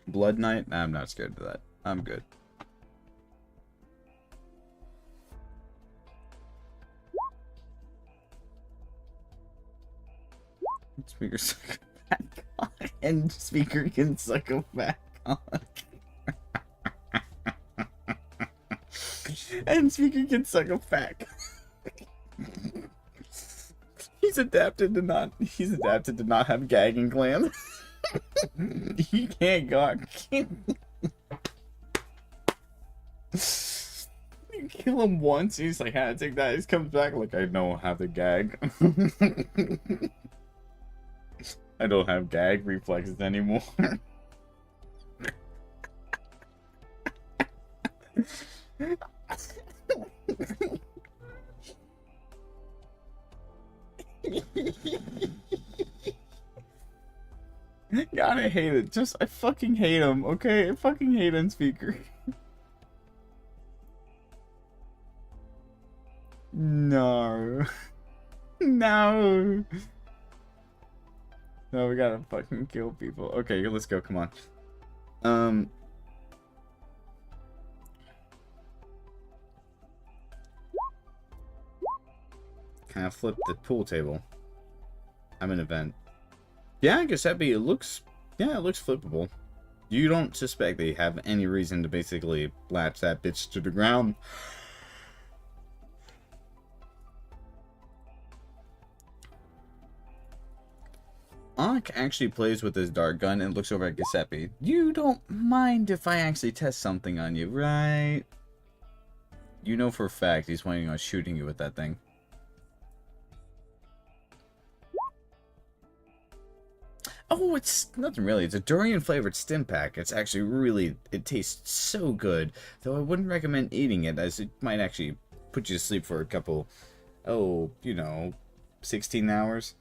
Blood Knight? Nah, I'm not scared of that. I'm good. Speaker suck a fat cock. And speaker can suck a fat cock. And speaker can suck a fat cock. He's adapted to not have gagging glands. He can't gawk. You kill him once, he's like, how to take that? He comes back like, I don't have the gag. I don't have gag reflexes anymore. God, I hate it. I fucking hate him, okay? I fucking hate him, speaker. No. No. No, we gotta fucking kill people. Okay, let's go, come on. Can I flip the pool table? I'm an event. Yeah, I guess it looks flippable. You don't suspect they have any reason to basically latch that bitch to the ground. Ankh actually plays with his dart gun and looks over at Giuseppe. You don't mind if I actually test something on you, right? You know for a fact he's planning on shooting you with that thing. Oh, it's nothing really. It's a durian flavored stim pack. It's actually really, it tastes so good. Though I wouldn't recommend eating it, as it might actually put you to sleep for a couple, oh, you know, 16 hours.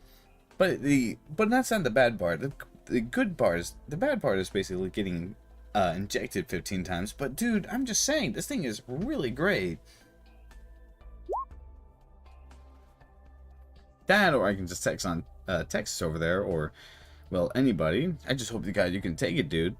But that's not the bad part. The good part is, the bad part is basically getting injected 15 times. But dude, I'm just saying, this thing is really great. That, or I can just text on Texas over there, or, well, anybody. I just hope you can take it, dude.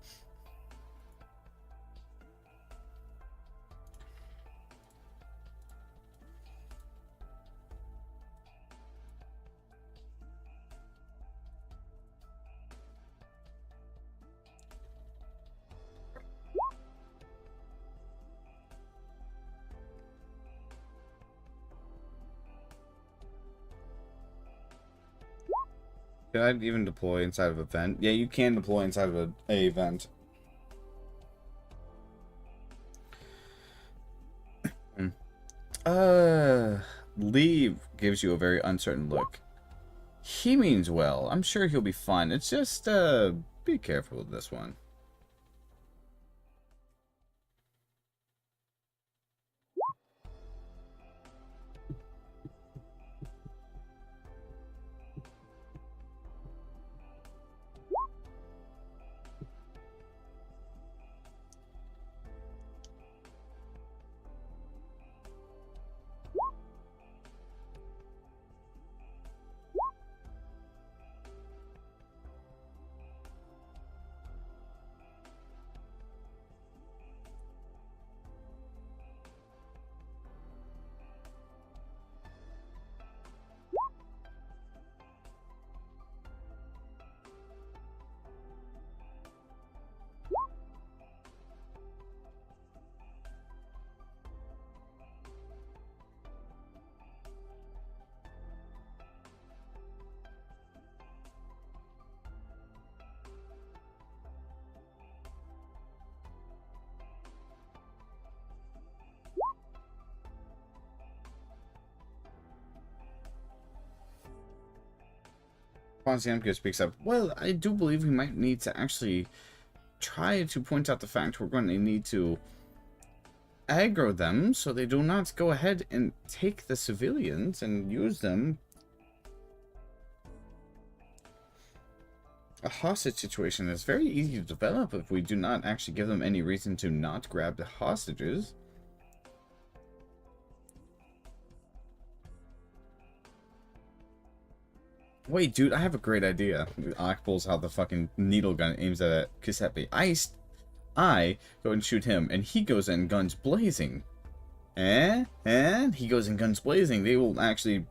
Can I even deploy inside of a vent? Yeah, you can deploy inside of a vent. Leave gives you a very uncertain look. He means well. I'm sure he'll be fine. It's just, be careful with this one. Ponziemko speaks up. Well, I do believe we might need to actually try to point out the fact we're going to need to aggro them so they do not go ahead and take the civilians and use them. A hostage situation is very easy to develop if we do not actually give them any reason to not grab the hostages. Wait, dude, I have a great idea. Ak pulls out the fucking needle gun and aims at it. Giuseppe. I go and shoot him, and he goes in guns blazing. And he goes in guns blazing. They won't actually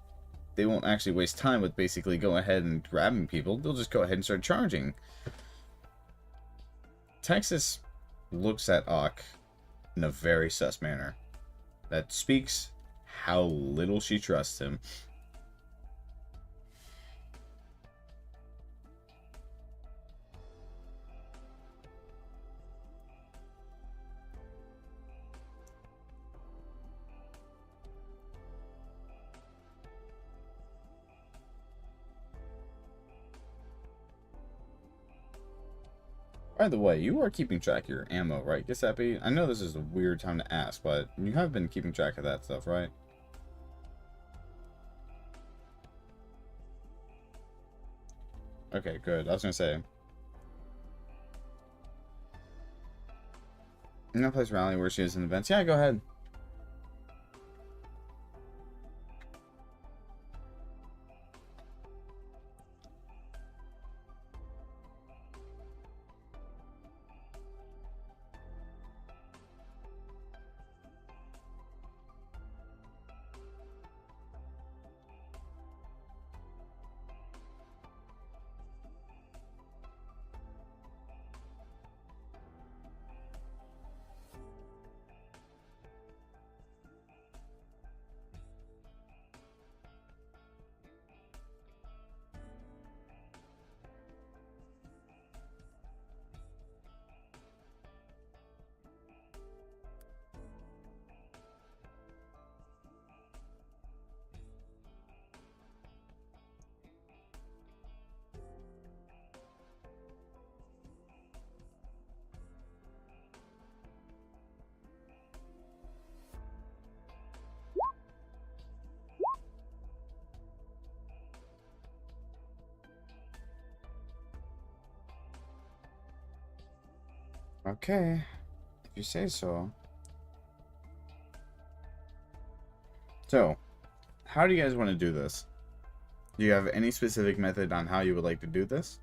waste time with basically going ahead and grabbing people. They'll just go ahead and start charging. Texas looks at Ak in a very sus manner. That speaks how little she trusts him. By the way, you are keeping track of your ammo, right, Giuseppe? I know this is a weird time to ask, but you have been keeping track of that stuff, right? Okay, good. I was gonna say. No place rally where she is in events. Yeah, go ahead. Okay, if you say so. So, how do you guys want to do this? Do you have any specific method on how you would like to do this?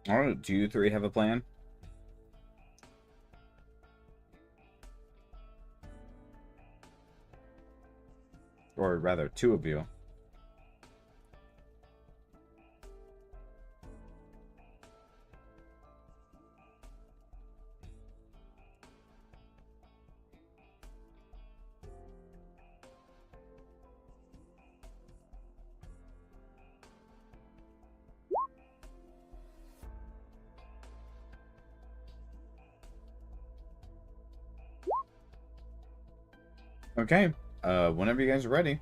Alright, do you three have a plan? Or rather, two of you. Okay, whenever you guys are ready.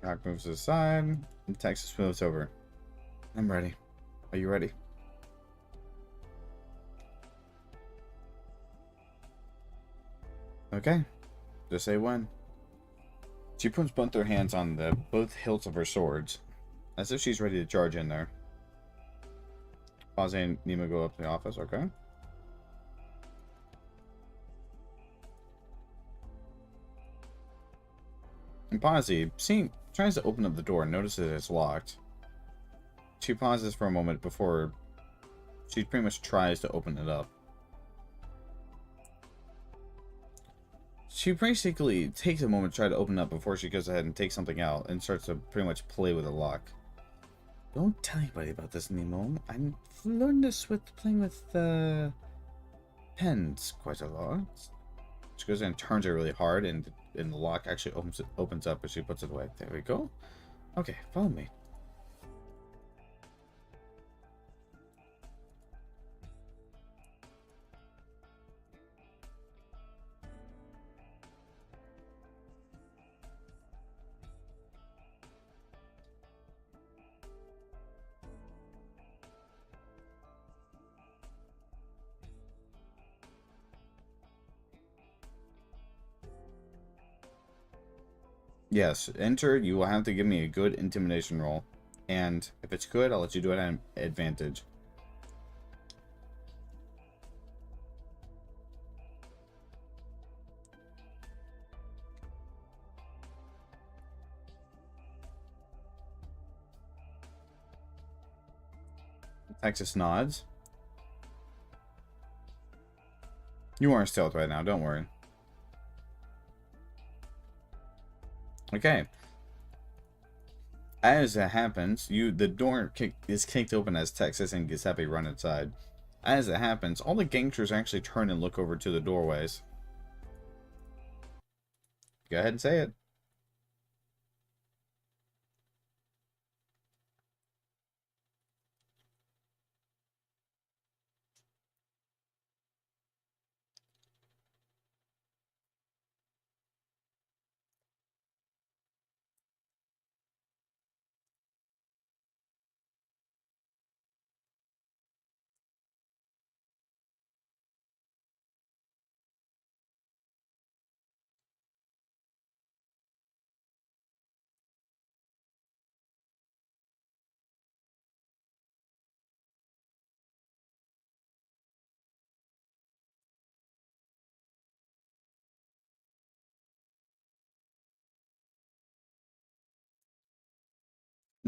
Rock moves to the side, and Texas moves over. I'm ready. Are you ready? Okay, just say when. She puts both her hands on the both hilts of her swords, as if she's ready to charge in there. Pause and Nemo go up to the office, okay? And Pazzi, seeing, tries to open up the door and notices it's locked. She pauses for a moment before she pretty much tries to open it up. She basically takes a moment to try to open up before she goes ahead and takes something out and starts to pretty much play with the lock. Don't tell anybody about this, Nemo. I've learned this with playing with pens quite a lot. She goes in and turns it really hard, and the lock actually opens up as she puts it away. There we go. Okay, follow me. Yes, enter. You will have to give me a good intimidation roll. And if it's good, I'll let you do it at an advantage. Texas nods. You aren't stealth right now, don't worry. Okay. As it happens, the door is kicked open as Texas and Giuseppe run inside. As it happens, all the gangsters actually turn and look over to the doorways. Go ahead and say it.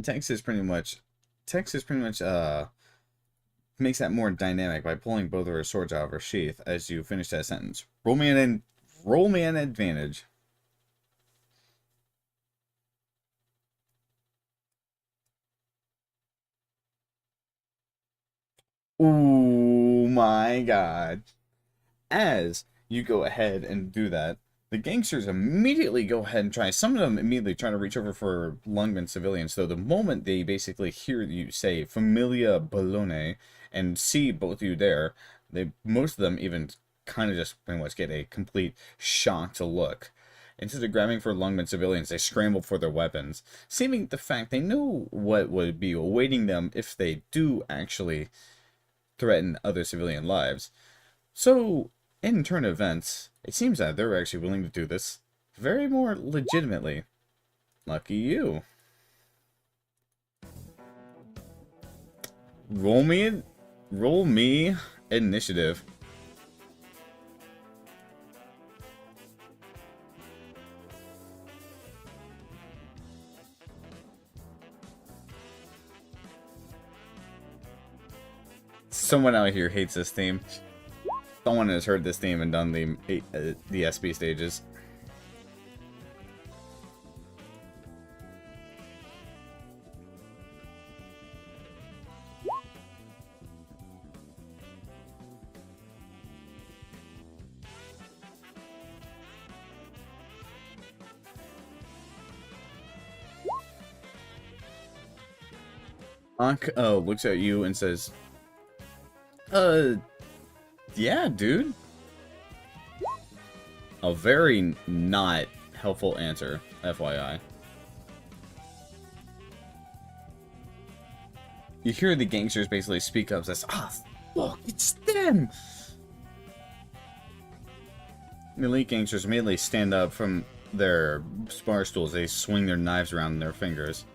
Texas pretty much makes that more dynamic by pulling both of her swords out of her sheath as you finish that sentence. Roll me an advantage. Oh my god. As you go ahead and do that, the gangsters immediately go ahead and try. Some of them immediately try to reach over for Lungmen civilians. So the moment they basically hear you say "Familia Bologna" and see both of you there, most of them even kind of just pretty much get a complete shocked look. Instead of grabbing for Lungmen civilians, they scramble for their weapons, seeming the fact they know what would be awaiting them if they do actually threaten other civilian lives. So in turn events, it seems that they're actually willing to do this very more legitimately. Lucky you. Roll me initiative. Someone out here hates this theme. Someone has heard this theme and done the SB stages. Ank looks at you and says, yeah, dude. A very not helpful answer, FYI. You hear the gangsters basically speak up, says, "Ah, fuck, it's them!" The elite gangsters immediately stand up from their spar stools. They swing their knives around in their fingers.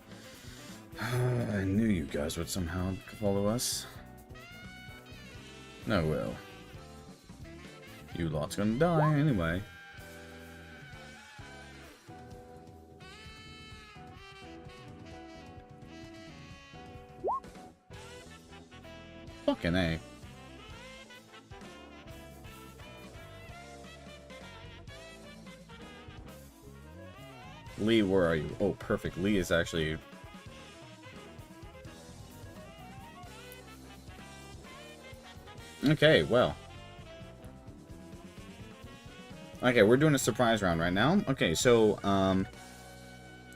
I knew you guys would somehow follow us. No, well. You lot's gonna die anyway. Fucking A. Lee, where are you? Oh, perfect. Lee is actually... Okay, well. Okay, we're doing a surprise round right now. Okay, so,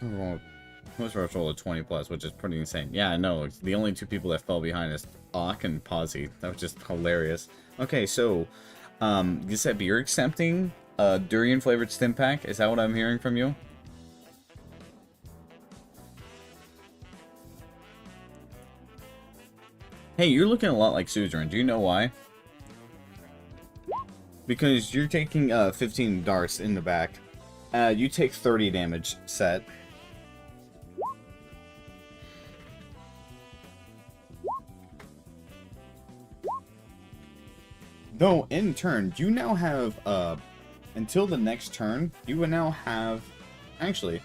most of us rolled a 20 plus, which is pretty insane. Yeah, I know. The only two people that fell behind is Ak and Posy. That was just hilarious. Okay, so, Giuseppe, you're accepting a durian-flavored stim pack? Is that what I'm hearing from you? Hey, you're looking a lot like Suzerain. Do you know why? Because you're taking 15 darts in the back. You take 30 damage set. Though, in turn, you now have, until the next turn, you will now have, actually,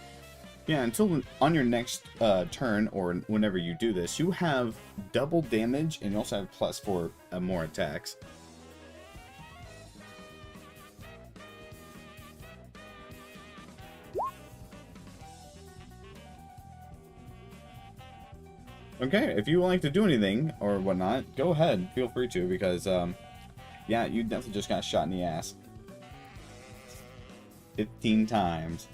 yeah, until on your next turn, or whenever you do this, you have double damage, and you also have +4 more attacks. Okay, if you would like to do anything, or whatnot, go ahead, feel free to, because, yeah, you definitely just got shot in the ass. 15 times.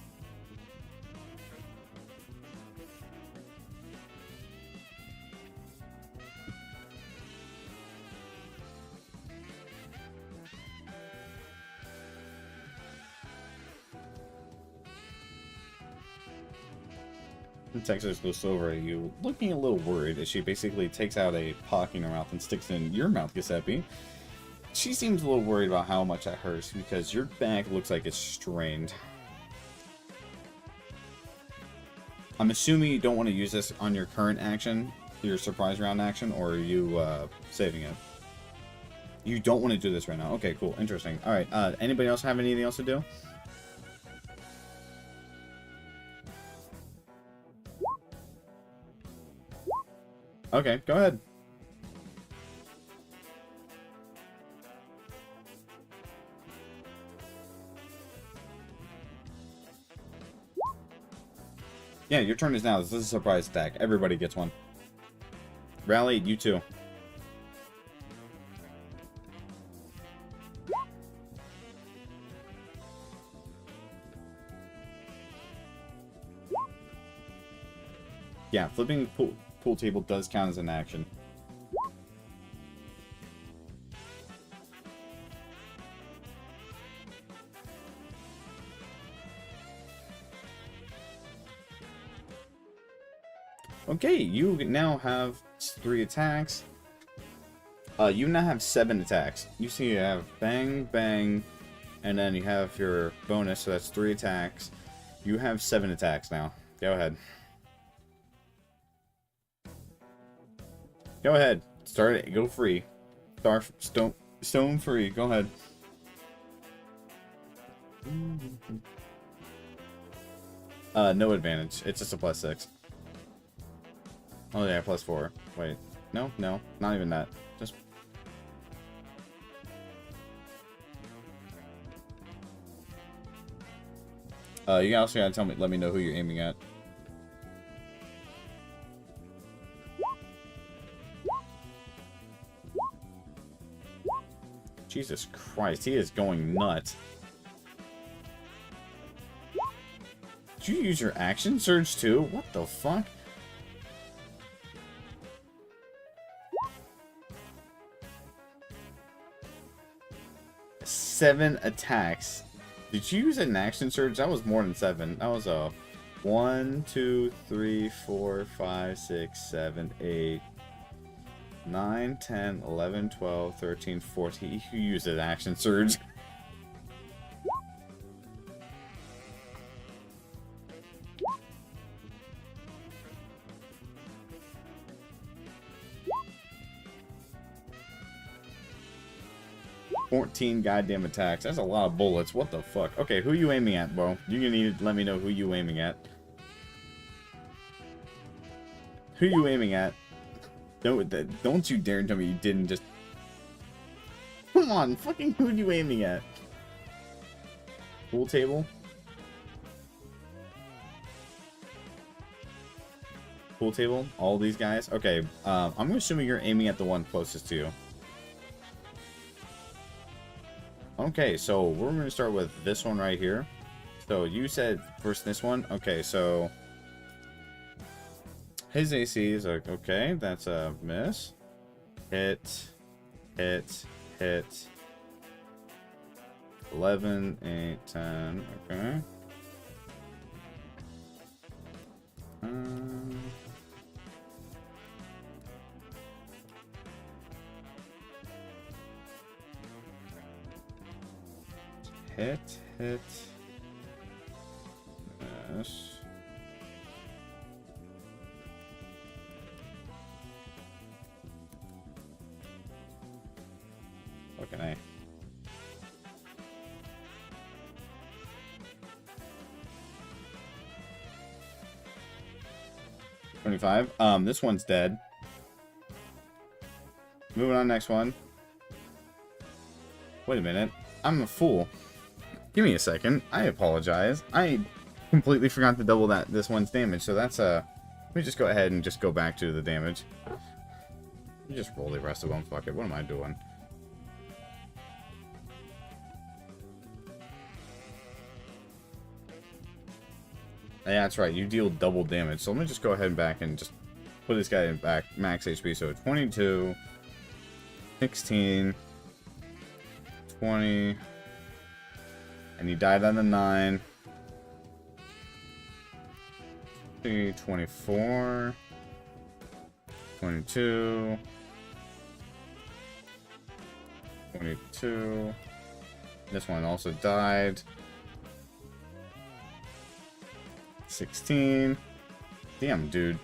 Texas looks over at you, looking a little worried as she basically takes out a pack in her mouth and sticks it in your mouth, Giuseppe. She seems a little worried about how much that hurts because your back looks like it's strained. I'm assuming you don't want to use this on your current action, your surprise round action, or are you saving it? You don't want to do this right now. Okay, cool. Interesting. Alright, anybody else have anything else to do? Okay, go ahead. Yeah, your turn is now. This is a surprise attack. Everybody gets one. Rally, you too. Yeah, flipping pool table does count as an action. Okay, you now have 3 attacks. You now have 7 attacks. You see you have bang, bang, and then you have your bonus, so that's 3 attacks. You have 7 attacks now. Go ahead. Go ahead. Start it. Go free. Stone free. Go ahead. No advantage. It's just a +6. Oh yeah, +4. Wait. No, not even that. Just. You also gotta let me know who you're aiming at. Jesus Christ, he is going nuts. Did you use your action surge too? What the fuck? Seven attacks. Did you use an action surge? That was more than 7. That was a 1, 2, 3, 4, 5, 6, 7, 8, 9, 10, 11, 12, 13, 14. You used an action surge. Goddamn attacks. That's a lot of bullets. What the fuck? Okay, who you aiming at, bro? You're gonna need to let me know who you aiming at. Who you aiming at? Don't you dare tell me you didn't just... Come on, fucking who you aiming at? Pool table? Pool table? All these guys? Okay, I'm assuming you're aiming at the one closest to you. Okay, so we're going to start with this one right here. So you said first this one. Okay, so his AC is like, okay, that's a miss. Hit, hit, hit. 11, 8, 10, okay. Hit. Yes. Okay. 25. This one's dead. Moving on, next one. Wait a minute. I'm a fool. Give me a second. I apologize. I completely forgot to double this one's damage, so that's let me just go ahead and just go back to the damage. You just roll the rest of them. Fuck it. What am I doing? Yeah, that's right. You deal double damage. So let me just go ahead and back and just put this guy in back max HP. So 22, 16, 20, and he died on the 9. 24, 22, 22. This one also died. 16. Damn, dude.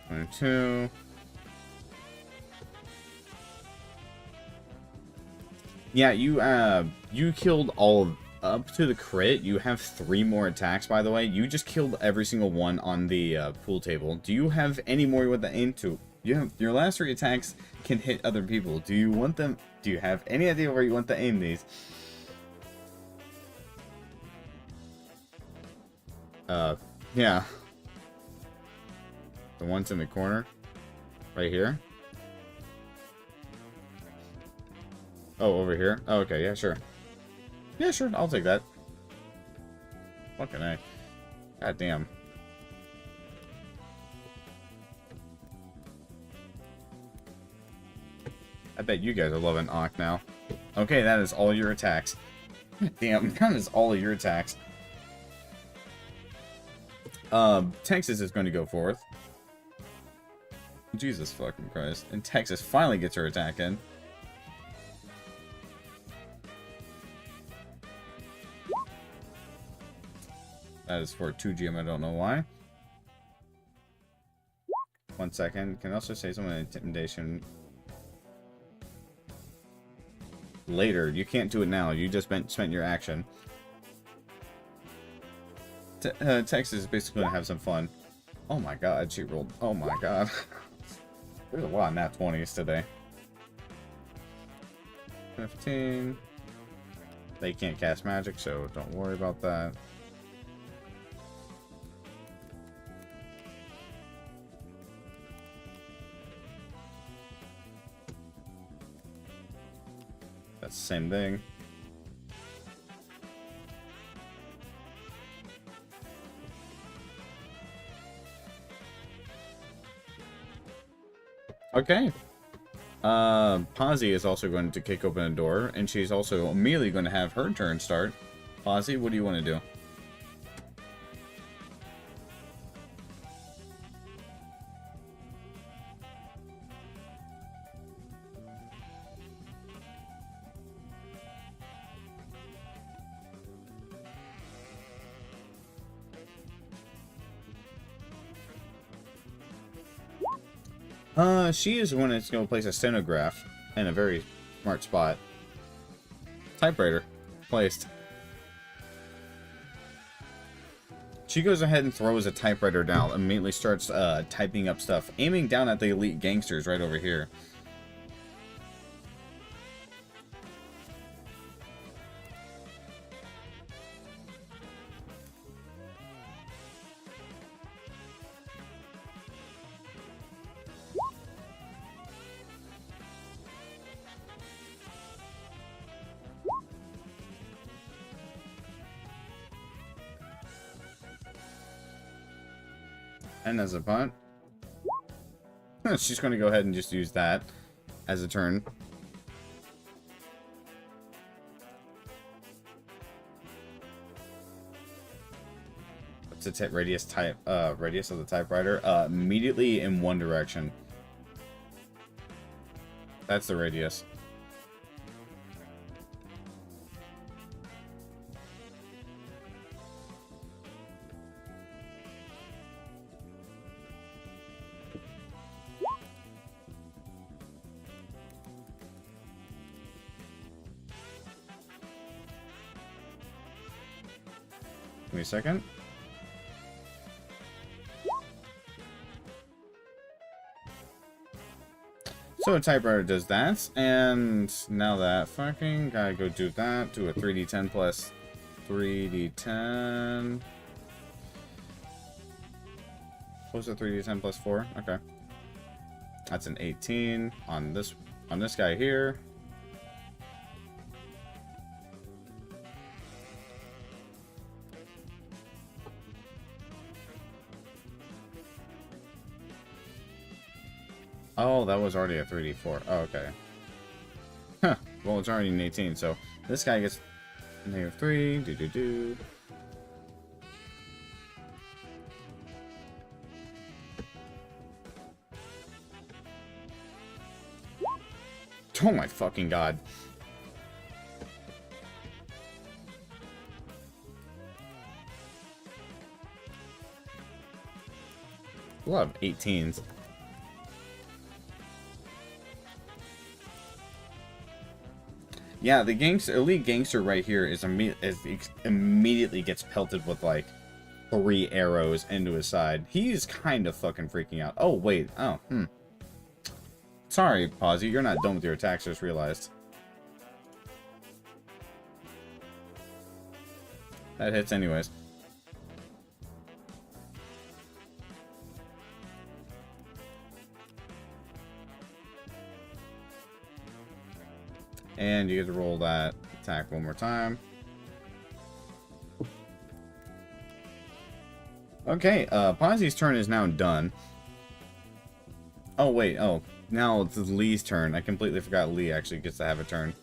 22. Yeah, you killed all up to the crit. You have 3 more attacks, by the way. You just killed every single one on the pool table. Do you have any more you want to aim to? You have your last 3 attacks can hit other people. Do you want them? Do you have any idea where you want to aim these? Yeah. The ones in the corner? Right here? Oh, over here? Oh, okay, yeah, sure. Yeah, sure, I'll take that. Fucking A. God damn. I bet you guys are loving Ark now. Okay, that is all your attacks. Damn, that is all of your attacks. Texas is going to go forth. Jesus fucking Christ. And Texas finally gets her attack in. That is for 2GM, I don't know why. 1 second. Can also say something intimidation. Later. You can't do it now. You just spent your action. Texas is basically going to have some fun. Oh my god, she rolled. Oh my god. There's a lot of nat 20s today. 15. They can't cast magic, so don't worry about that. That's the same thing. Okay. Posy is also going to kick open a door, and she's also immediately going to have her turn start. Posy, what do you want to do? She is one that's going to place a stenograph in a very smart spot. Typewriter. Placed. She goes ahead and throws a typewriter down, immediately starts typing up stuff, aiming down at the elite gangsters right over here. And as a punt, she's going to go ahead and just use that as a turn. What's the radius of the typewriter? Immediately in one direction. That's the radius. Give me a second. So a typewriter does that, and now that fucking gotta go do that. Do a 3d10 plus 3d10. What was it? 3d10 plus 4? Okay. That's an 18 on this guy here. Oh, that was already a 3d4. Oh, okay. Huh. Well, it's already an 18, so this guy gets -3. Do. Oh my fucking god. A lot of 18s. Yeah, the elite gangster right here is immediately gets pelted with like 3 arrows into his side. He's kind of fucking freaking out. Oh wait, Sorry, Posy, you're not done with your attacks. Just realized that hits anyways. And you get to roll that attack one more time. Okay, Posy's turn is now done. Oh, wait, oh. Now it's Lee's turn. I completely forgot Lee actually gets to have a turn.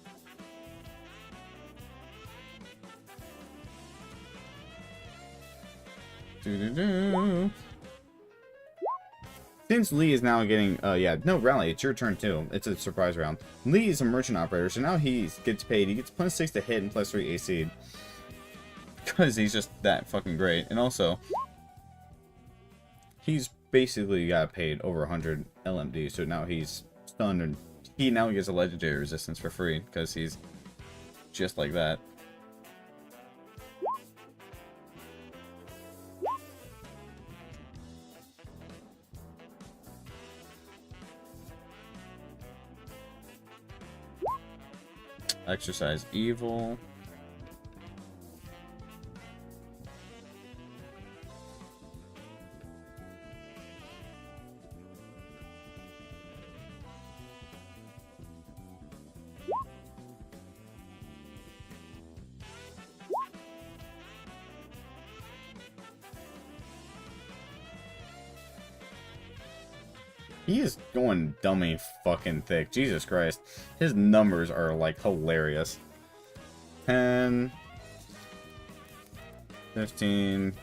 Since Lee is now getting, yeah, no, Rally, it's your turn too. It's a surprise round. Lee is a merchant operator, so now he gets paid. He gets +6 to hit and +3 AC. Because he's just that fucking great. And also, he's basically got paid over 100 LMD, so now he's stunned, and he now gets a legendary resistance for free, because he's just like that. Exercise evil. He is going dummy fucking thick. Jesus Christ. His numbers are like hilarious. 10, 15,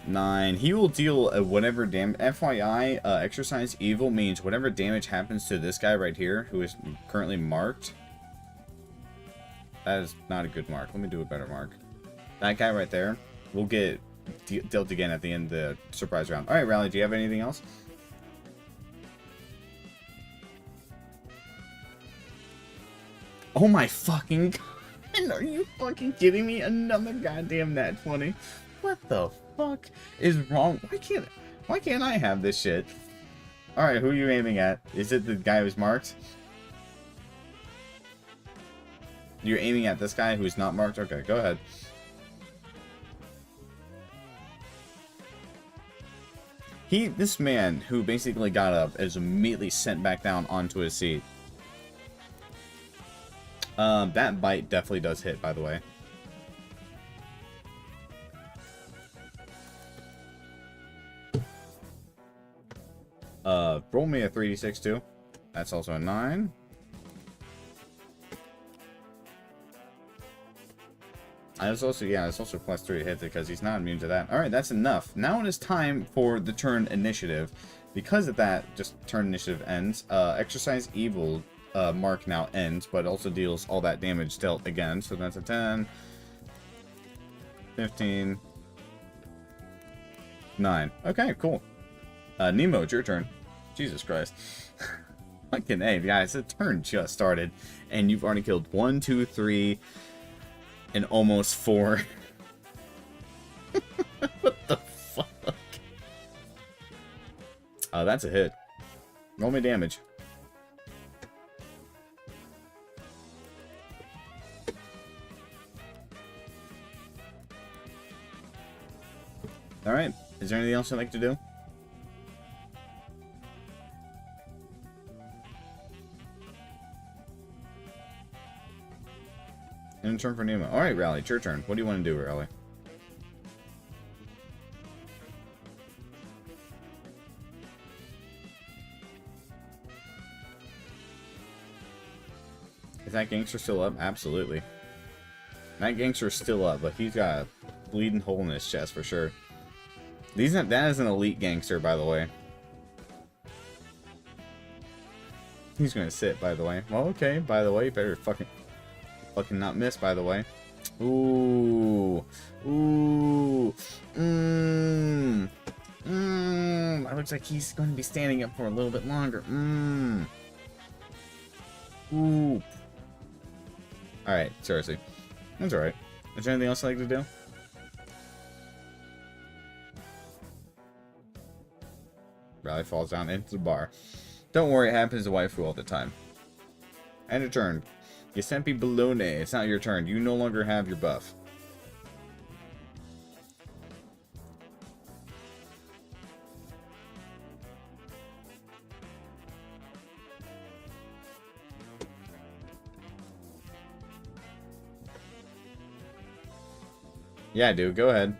9. He will deal whatever damage. FYI, exercise evil means whatever damage happens to this guy right here, who is currently marked. That is not a good mark. Let me do a better mark. That guy right there will get dealt again at the end of the surprise round. Alright, Rally, do you have anything else? Oh my fucking god, are you fucking kidding me? Another goddamn nat 20. What the fuck is wrong? Why can't I have this shit? Alright, who are you aiming at? Is it the guy who's marked? You're aiming at this guy who's not marked? Okay, go ahead. This man who basically got up is immediately sent back down onto his seat. That bite definitely does hit, by the way. Roll me a 3d6 too. That's also a 9. It's also, yeah, it's also +3 to hit because he's not immune to that. Alright, that's enough. Now it is time for the turn initiative. Because of that, just turn initiative ends. Exercise evil mark now ends, but also deals all that damage dealt again. So that's a 10, 15, 9. Okay, cool. Nemo, it's your turn. Jesus Christ. Fucking A, guys, the turn just started, and you've already killed 1, 2, 3, and almost 4. What the fuck? That's a hit. Roll me damage. Alright, is there anything else I'd like to do? And turn for Nemo. Alright, Rally, it's your turn. What do you want to do, Rally? Is that gangster still up? Absolutely. That gangster's still up, but he's got a bleeding hole in his chest for sure. That is an elite gangster, by the way. He's gonna sit, by the way. Well, okay, by the way, you better fucking not miss, by the way. Ooh. Ooh. That looks like he's going to be standing up for a little bit longer. Ooh. Alright, seriously. That's alright. Is there anything else I'd like to do? Rally falls down into the bar. Don't worry, it happens to waifu all the time. And a turn. Giuseppe Balone, it's not your turn. You no longer have your buff. Yeah, dude, go ahead.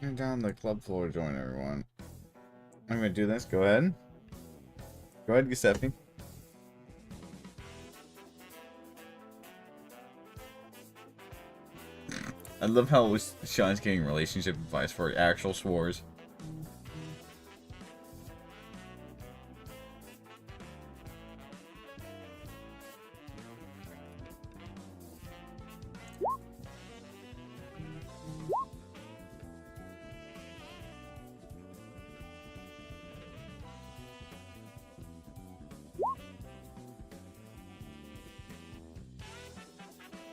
And down the club floor, join everyone. I'm gonna do this. Go ahead. Go ahead, Giuseppe. I love how Sean's getting relationship advice for actual swores.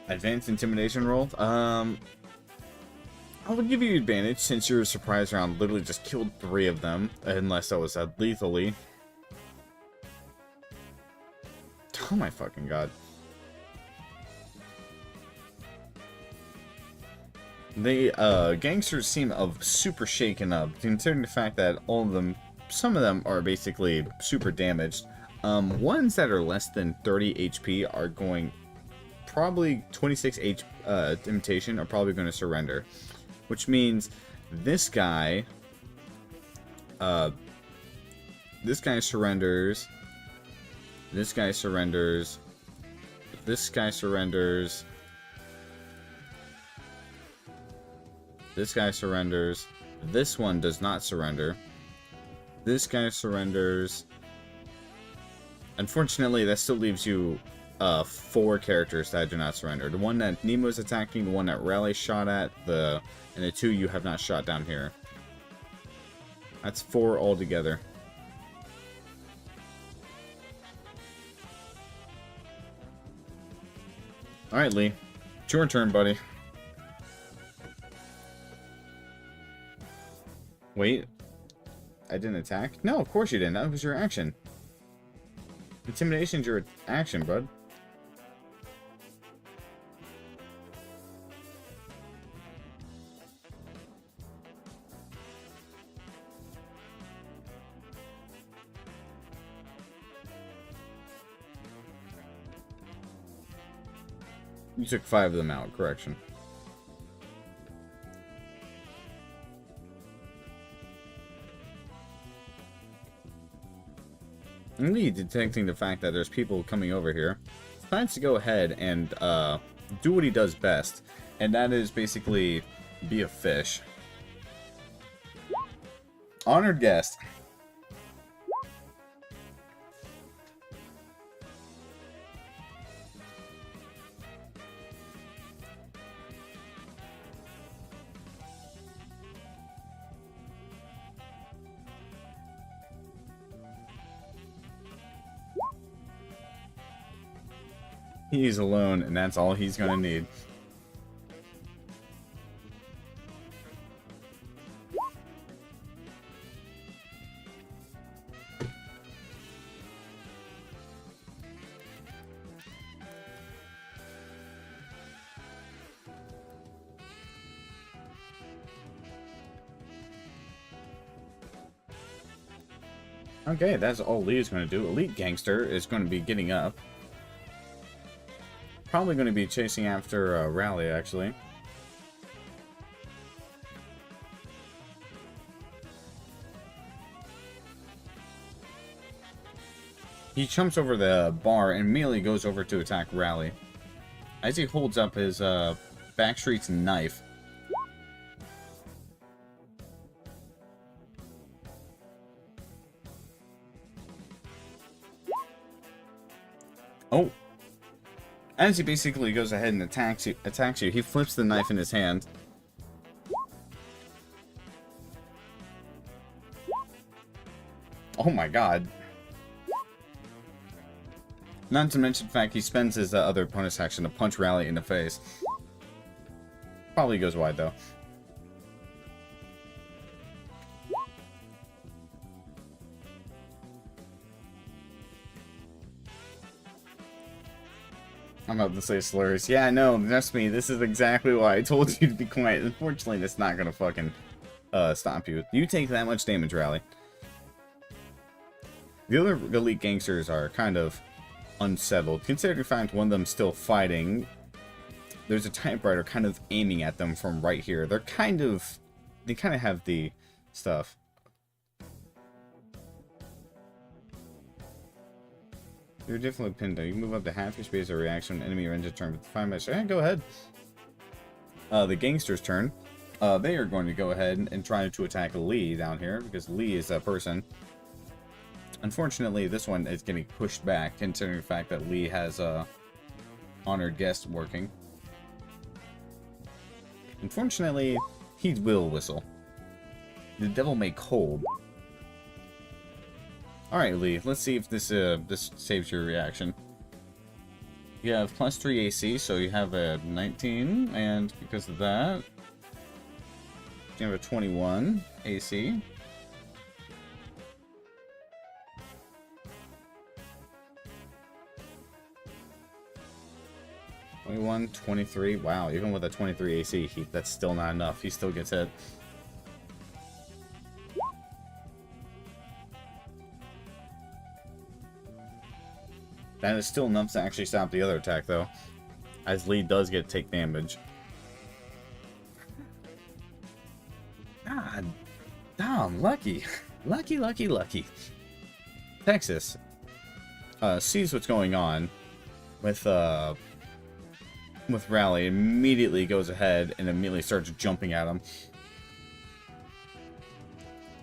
Advanced intimidation roll. I would give you advantage since your surprise round literally just killed 3 of them, unless that was lethally. Oh my fucking god. The gangsters seem super shaken up, considering the fact that all of them, some of them are basically super damaged. Ones that are less than 30 HP are going, probably 26 imitation are probably going to surrender. Which means this guy surrenders. This guy surrenders. This guy surrenders. This guy surrenders. This one does not surrender. This guy surrenders. Unfortunately, that still leaves you 4 characters that do not surrender. The one that Nemo's attacking, the one that Raleigh shot at, and the 2 you have not shot down here. That's 4 altogether. Alright, Lee. It's your turn, buddy. Wait. I didn't attack? No, of course you didn't. That was your action. Intimidation's your action, bud. You took 5 of them out, correction. Lee, detecting the fact that there's people coming over here, decides to go ahead and do what he does best, and that is basically be a fish. Honored guest. He's alone, and that's all he's gonna need. Okay, that's all Lee is going to do. Elite Gangster is going to be getting up. Probably going to be chasing after Raleigh, actually. He jumps over the bar and immediately goes over to attack Raleigh. As he holds up his Backstreet's knife. Oh! As he basically goes ahead and attacks you, he flips the knife in his hand. Oh my god. Not to mention the fact he spends his other bonus action to punch Raleigh in the face. Probably goes wide though. I'm about to say slurs. Yeah, I know. Trust me. This is exactly why I told you to be quiet. Unfortunately, that's not gonna fucking stop you. You take that much damage, Raleigh. The other elite gangsters are kind of unsettled, considering the fact one of them's still fighting. There's a typewriter kind of aiming at them from right here. They're kind of they kind of have the stuff. You're definitely pinned down. You can move up to half your space or reaction when enemy or ends a turn with 5 minutes. Yeah, go ahead. The Gangsters' turn. They are going to go ahead and try to attack Lee down here, because Lee is a person. Unfortunately, this one is getting pushed back, considering the fact that Lee has a honored guest working. Unfortunately, he will whistle. The devil may cold. Alright, Lee, let's see if this this saves your reaction. You have +3 AC, so you have a 19, and because of that, you have a 21 AC. +21, 23. Wow, even with a 23 AC, that's still not enough. He still gets hit. That is still enough to actually stop the other attack, though. As Lee does take damage. God damn, lucky. Lucky, lucky, lucky. Texas sees what's going on with Rally, immediately goes ahead and immediately starts jumping at him.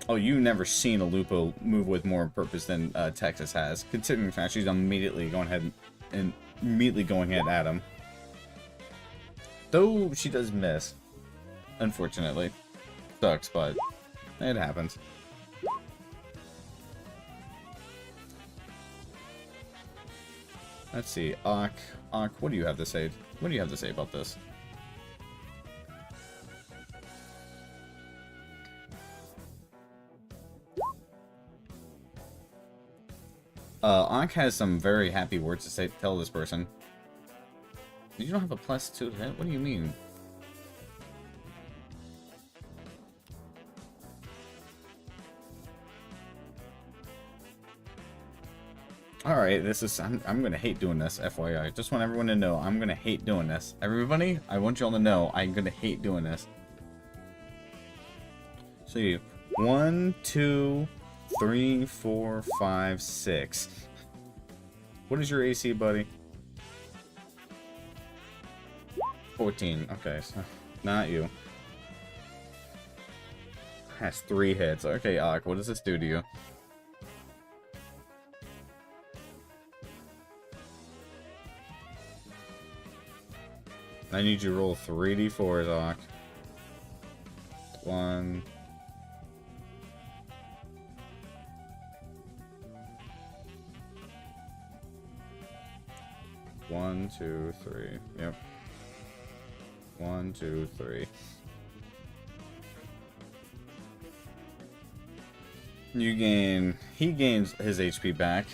Oh, you've never seen a Lupo move with more purpose than Texas has, considering the fact she's immediately going ahead and immediately going ahead at him. Though she does miss, unfortunately. Sucks, but it happens. Let's see, Ak, what do you have to say? What do you have to say about this? Ak has some very happy words to say. Tell this person. You don't have a +2 to hit? What do you mean? Alright, this is... I'm gonna hate doing this, FYI. Just want everyone to know, I'm gonna hate doing this. Everybody, I want y'all to know, I'm gonna hate doing this. So you... 1, 2, 3, 4, 5, 6. What is your AC, buddy? 14. Okay, so not you. Has 3 hits. Okay, Ak, what does this do to you? I need you to roll 3d4s, Ak. 1. 1, 2, 3. Yep. 1, 2, 3. You gain... He gains his HP back,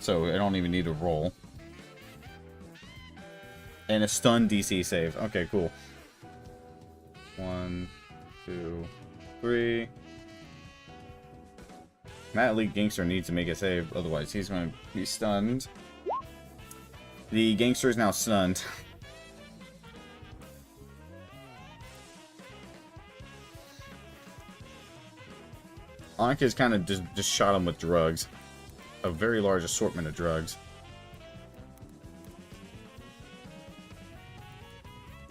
so I don't even need to roll. And a stun DC save. Okay, cool. 1, 2, 3. Matt Elite Gangster needs to make a save, otherwise he's going to be stunned. The Gangster is now stunned. Anka's kind of just shot him with drugs. A very large assortment of drugs.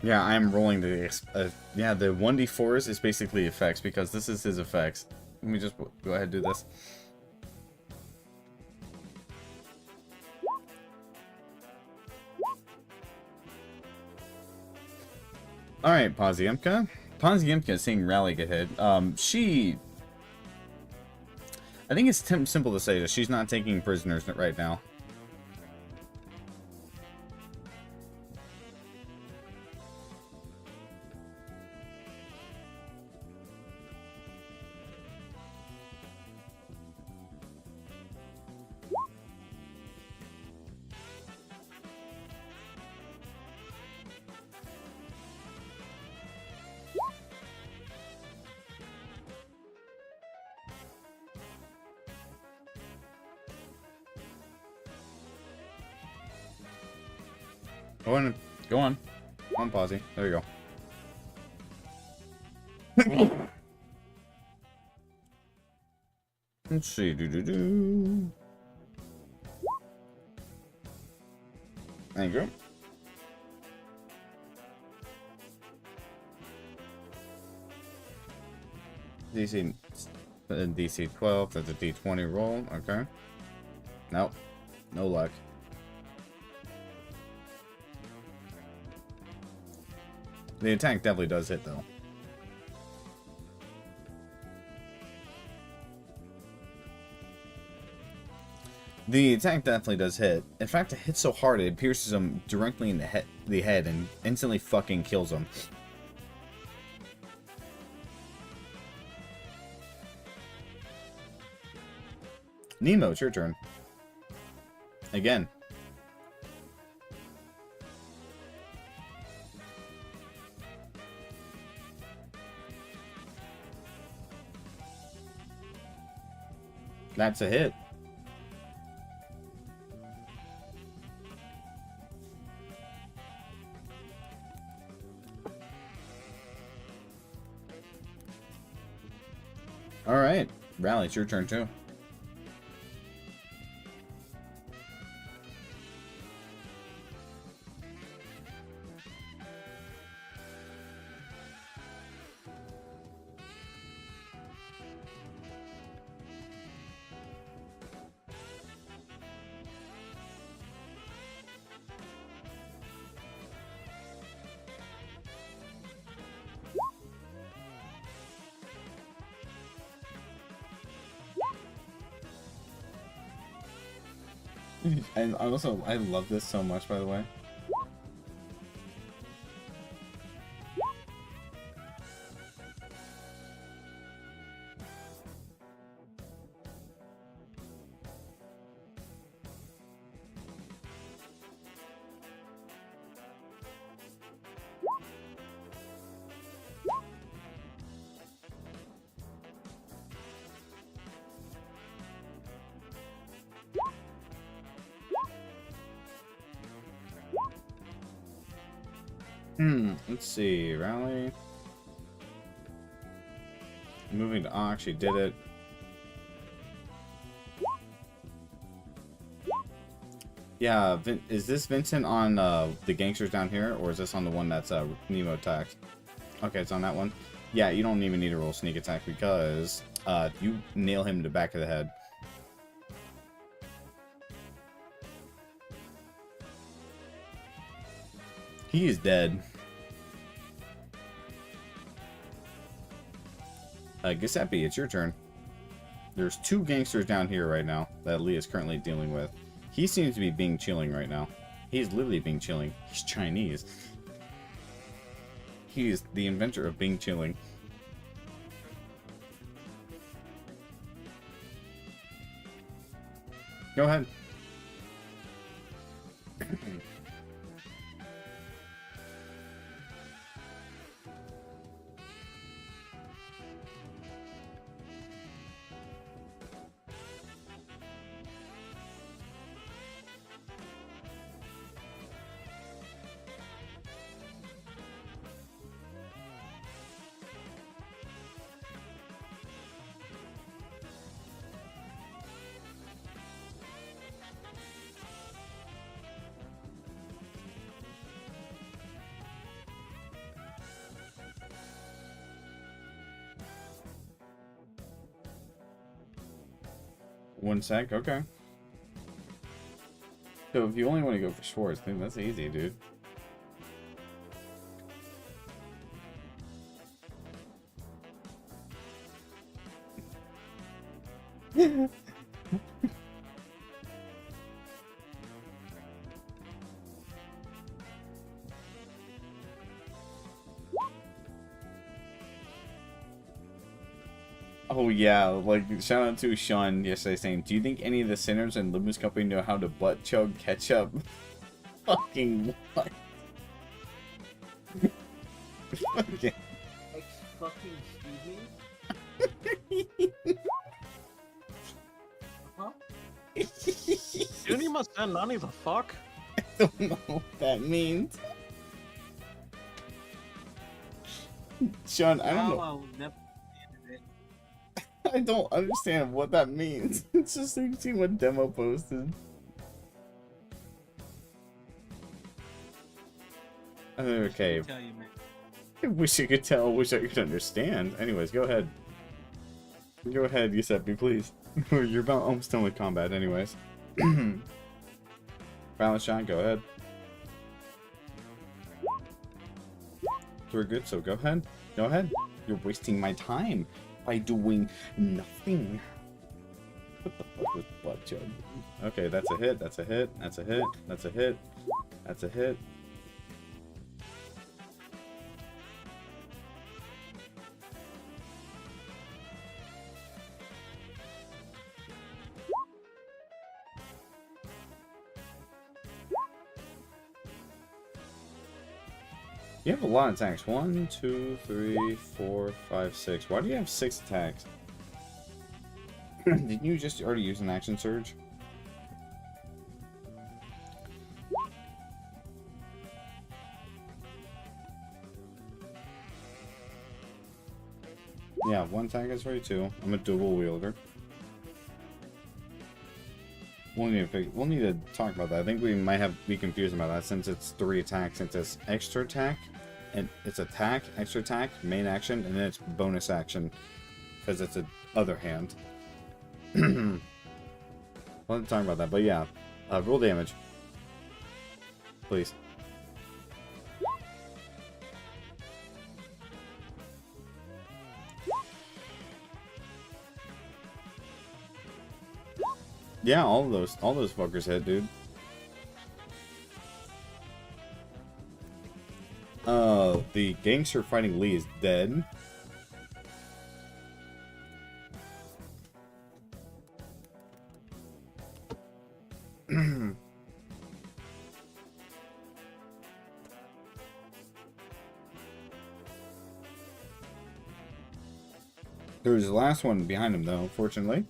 Yeah, I'm rolling the... yeah, the 1d4s is basically effects, because this is his effects. Let me just go ahead and do this. Alright, Poziemka. Poziemka is seeing Rally get hit. She... I think it's simple to say that she's not taking prisoners right now. Go on. Go on, Posy. There you go. Let's see. Do. There you go. DC 12. That's a D20 roll. Okay. Nope. No luck. The attack definitely does hit, though. The attack definitely does hit. In fact, it hits so hard it pierces him directly in the head and instantly fucking kills him. Nemo, it's your turn. Again. That's a hit. Alright. Rally, it's your turn too. And also, I love this so much, by the way. Let's see. Rally. Moving to actually did it. Yeah, is this Vincent on the Gangsters down here, or is this on the one that's Nemo attacked? Okay, it's on that one. Yeah, you don't even need to roll sneak attack because you nail him in the back of the head. He is dead. Giuseppe, it's your turn. There's 2 gangsters down here right now that Lee is currently dealing with. He seems to be being chilling right now. He's literally being chilling. He's Chinese. He is the inventor of being chilling. Go ahead. One sec, okay. So if you only want to go for Schwartz, then that's easy, dude. Oh yeah, like shout out to Sean yesterday saying, do you think any of the sinners in Lungmen's company know how to butt chug ketchup? Fucking what? Okay. Fucking excuse me? Huh? Nani the fuck? I don't know what that means. Sean, I don't know. I'll never I don't understand what that means. It's just like seeing what demo posted. Okay. Tell you, man. I wish you could tell, wish I could understand. Anyways, go ahead. Go ahead, Giuseppe, please. You're about almost done with combat, anyways. Balance shot, go ahead. We're good, so go ahead. Go ahead. You're wasting my time by doing nothing. What the fuck was butt chug? Okay, that's a hit, that's a hit, that's a hit, that's a hit, that's a hit. You have a lot of attacks. 1, 2, 3, 4, 5, 6. Why do you have 6 attacks? Didn't you just already use an action surge? Yeah, 1 attack is right too. I'm a dual wielder. We'll need to talk about that. I think we might be confused about that since it's 3 attacks. Since it's extra attack, and it's attack, extra attack, main action, and then it's bonus action because it's a other hand. We'll talk about that, but yeah, roll damage, please. Yeah, all those fuckers hit, dude. The gangster fighting Lee is dead. There's the last one behind him, though, unfortunately.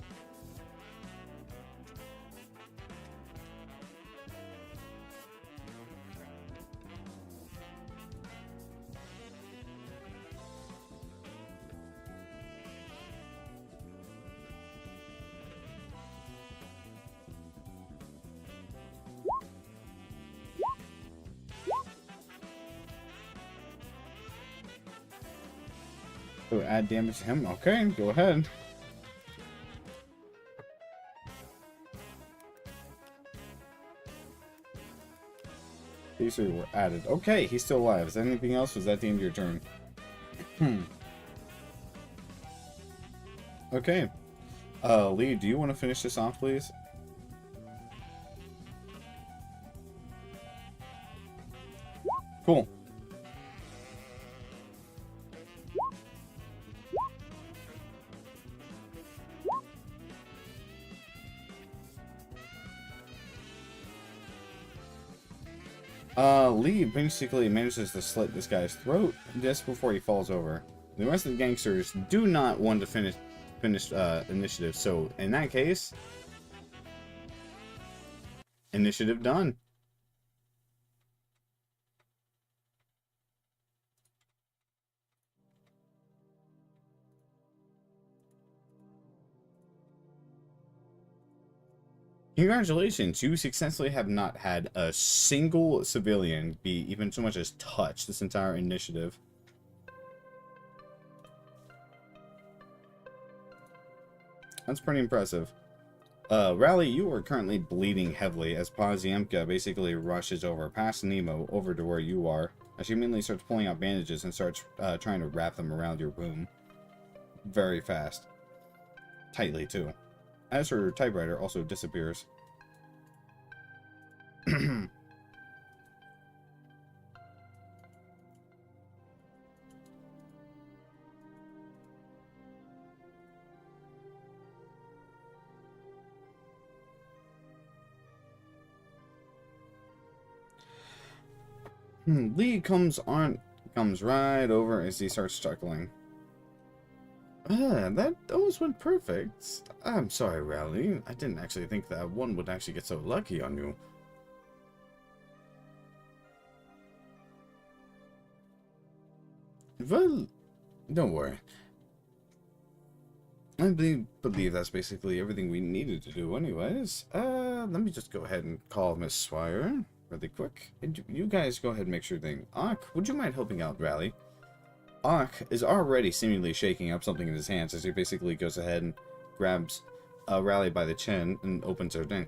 So add damage to him. Okay, go ahead. These 3 were added. Okay, he's still alive. Is there anything else? Was that the end of your turn? Okay. Lee, do you want to finish this off, please? Cool. Lee basically manages to slit this guy's throat just before he falls over. The rest of the gangsters do not want to finish initiative, so in that case, initiative done. Congratulations, you successfully have not had a single civilian be even so much as touched this entire initiative. That's pretty impressive. Rally, you are currently bleeding heavily as Poziemka basically rushes over past Nemo over to where you are. As she immediately starts pulling out bandages and starts trying to wrap them around your wound. Very fast. Tightly, too. As her typewriter also disappears. Lee comes right over as he starts chuckling. That almost went perfect. I'm sorry, Rally. I didn't actually think that one would actually get so lucky on you. Well, don't worry. I believe that's basically everything we needed to do anyways. Let me just go ahead and call Miss Swire really quick. And you guys go ahead and make sure thing. Ak, would you mind helping out Rally? Ak is already seemingly shaking up something in his hands as he basically goes ahead and grabs Rally by the chin and opens her thing.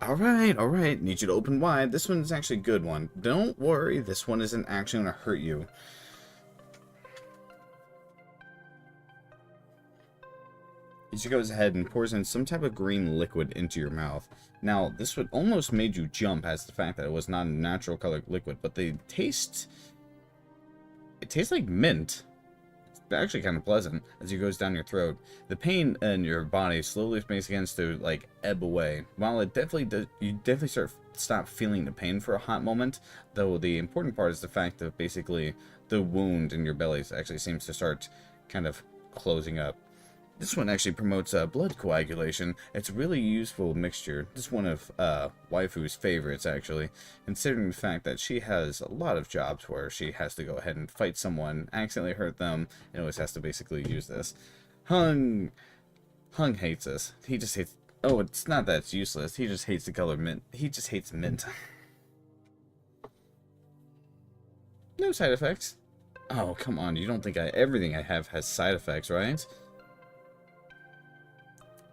Alright, need you to open wide. This one's actually a good one. Don't worry, this one isn't actually gonna hurt you. She goes ahead and pours in some type of green liquid into your mouth. Now, this would almost made you jump as the fact that it was not a natural colored liquid, but it tastes like mint. It's actually kind of pleasant as it goes down your throat. The pain in your body slowly begins to like ebb away. While it definitely does, you definitely stop feeling the pain for a hot moment. Though the important part is the fact that basically the wound in your belly actually seems to start kind of closing up. This one actually promotes blood coagulation. It's a really useful mixture. This is one of waifu's favorites, actually, considering the fact that she has a lot of jobs where she has to go ahead and fight someone, accidentally hurt them, and always has to basically use this. Hung hates this. He just hates... Oh, it's not that it's useless. He just hates the color mint. He just hates mint. No side effects. Oh, come on. You don't think everything I have has side effects, right?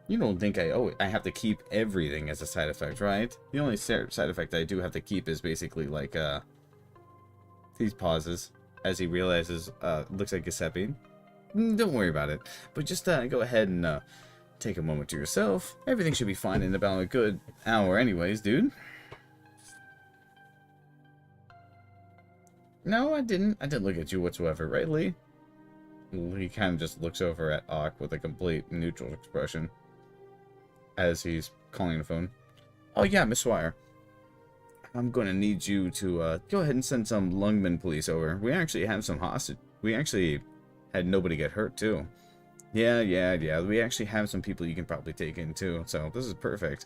You don't think I have to keep everything as a side effect, right? The only side effect I do have to keep is basically like, he pauses as he realizes, looks like Giuseppe. Don't worry about it. But just, go ahead and, take a moment to yourself. Everything should be fine in about a good hour anyways, dude. No, I didn't look at you whatsoever, right, Lee? He kind of just looks over at Ak with a complete neutral expression as he's calling the phone. Oh yeah, Miss Swire. I'm going to need you to go ahead and send some Lungmen police over. We actually have some hostage. We actually had nobody get hurt too. Yeah. We actually have some people you can probably take in too. So this is perfect.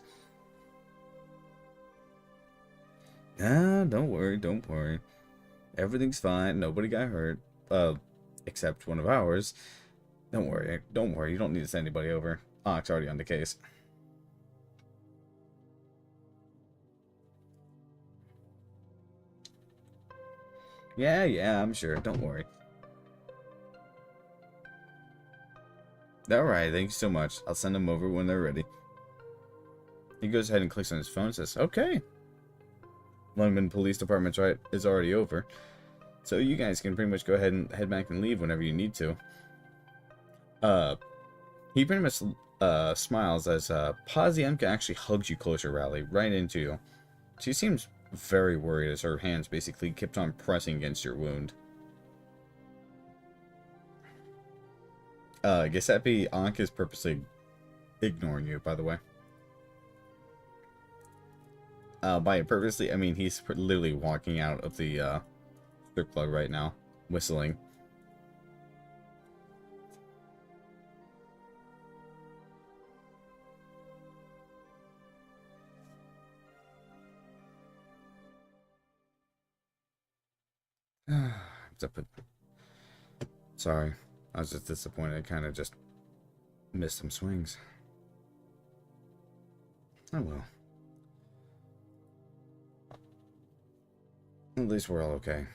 Ah, don't worry. Everything's fine. Nobody got hurt. Except one of ours. Don't worry. You don't need to send anybody over. Ak's already on the case. Yeah, I'm sure. Don't worry. Alright, thank you so much. I'll send them over when they're ready. He goes ahead and clicks on his phone and says, okay. Lungmen Police Department's is already over. So you guys can pretty much go ahead and head back and leave whenever you need to. He pretty much smiles as Poziemka actually hugs you closer, Rally, right into you. She seems very worried as her hands basically kept on pressing against your wound. Giuseppe, Ankh is purposely ignoring you, by the way. By purposely, I mean he's literally walking out of the strip club right now, whistling. Sorry, I was just disappointed. I kind of just missed some swings. Oh well. At least we're all okay.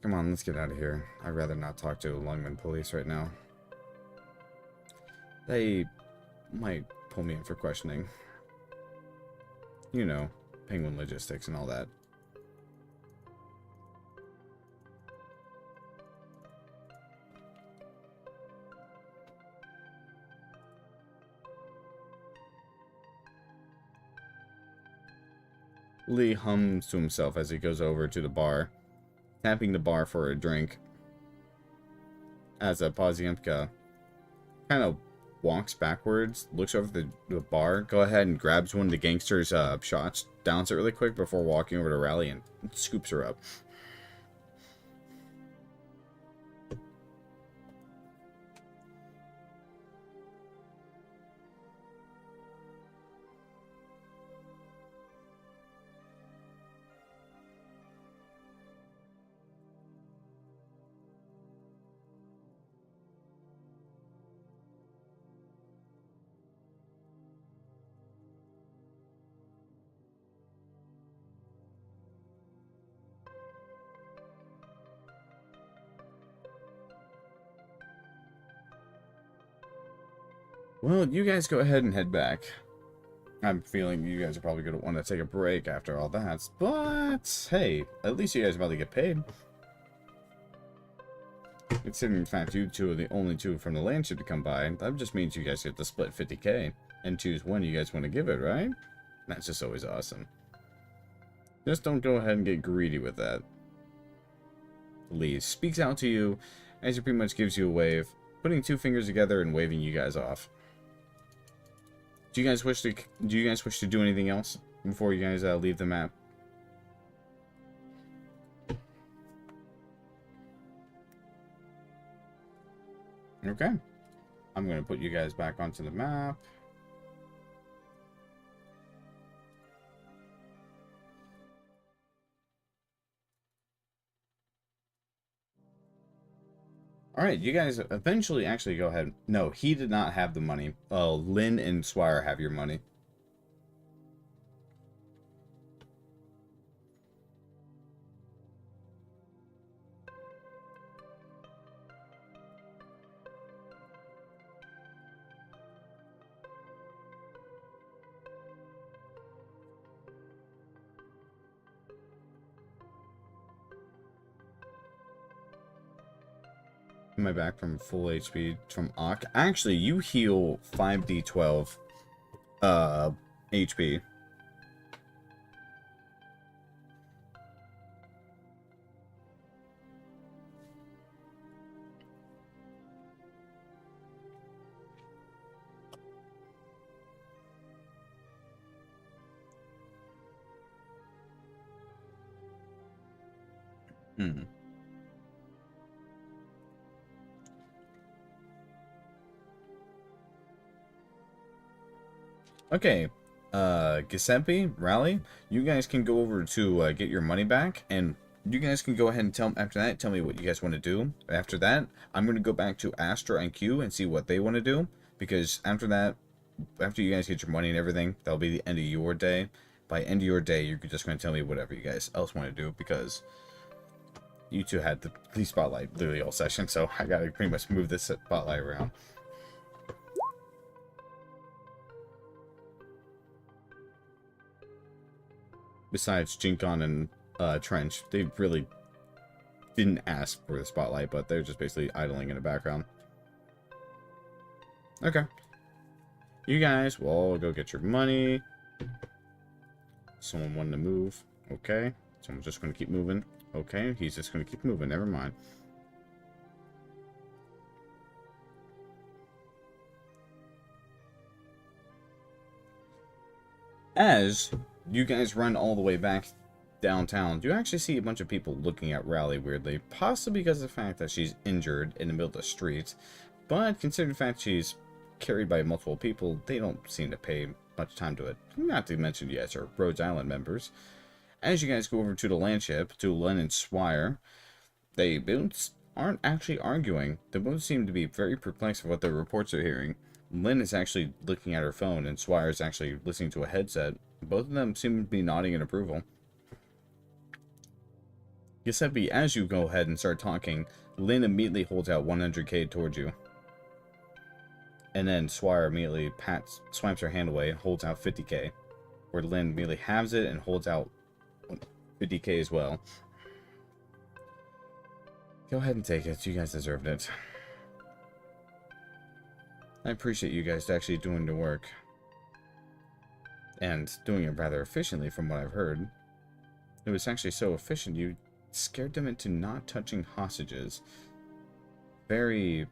Come on, let's get out of here. I'd rather not talk to Lungmen police right now. They might pull me in for questioning. You know, penguin logistics and all that. Lee hums to himself as he goes over to the bar, tapping the bar for a drink. As Poziemka kind of walks backwards, looks over the bar, go ahead and grabs one of the gangsters' shots, downs it really quick before walking over to Rally and scoops her up. Well, you guys go ahead and head back. I'm feeling you guys are probably going to want to take a break after all that. But, hey, at least you guys are about to get paid. Considering the fact you two are the only two from the Landship to come by, that just means you guys get to split 50k and choose when you guys want to give it, right? That's just always awesome. Just don't go ahead and get greedy with that. Lee speaks out to you as he pretty much gives you a wave, putting two fingers together and waving you guys off. Do you guys wish to do anything else before you guys leave the map? Okay. I'm going to put you guys back onto the map. Alright, you guys eventually actually go ahead. No, he did not have the money. Lynn and Swire have your money. Am I back from full HP from Ark? Actually, you heal 5d12 HP. Okay, Giuseppe, Rally, you guys can go over to get your money back, and you guys can go ahead and tell me what you guys want to do. After that, I'm going to go back to Astra and Q and see what they want to do, because after that, after you guys get your money and everything, that'll be the end of your day. By end of your day, you're just going to tell me whatever you guys else want to do, because you two had the spotlight literally all session, so I got to pretty much move this spotlight around. Besides Jinkon and Trench, they really didn't ask for the spotlight, but they're just basically idling in the background. Okay. You guys will all go get your money. Someone wanted to move. Okay. Someone's just going to keep moving. Okay. He's just going to keep moving. Never mind. As you guys run all the way back downtown, you actually see a bunch of people looking at Rally weirdly, possibly because of the fact that she's injured in the middle of the street, but considering the fact she's carried by multiple people, they don't seem to pay much time to it. Not to mention you guys are Rhodes Island members. As you guys go over to the Landship, to Len and Swire, they both aren't actually arguing. They both seem to be very perplexed with what their reports are hearing. Lynn is actually looking at her phone, and Swire is actually listening to a headset. Both of them seem to be nodding in approval. Giuseppe, as you go ahead and start talking, Lynn immediately holds out 100k towards you. And then Swire immediately swipes her hand away and holds out 50k. Where Lynn immediately halves it and holds out 50k as well. Go ahead and take it. You guys deserved it. I appreciate you guys actually doing the work. And doing it rather efficiently from what I've heard. It was actually so efficient you scared them into not touching hostages. Very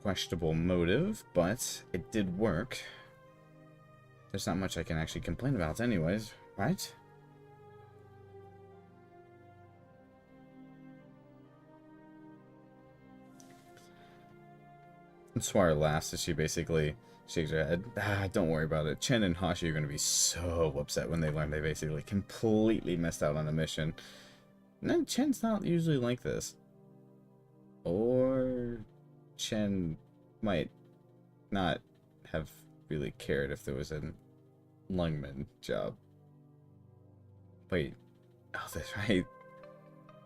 questionable motive, but it did work. There's not much I can actually complain about anyways, right? And Swire laughs as she basically shakes her head. Don't worry about it. Chen and Hashi are going to be so upset when they learn they basically completely missed out on a mission. No, Chen's not usually like this. Or Chen might not have really cared if there was a Lungmen job. Wait. Oh, that's right.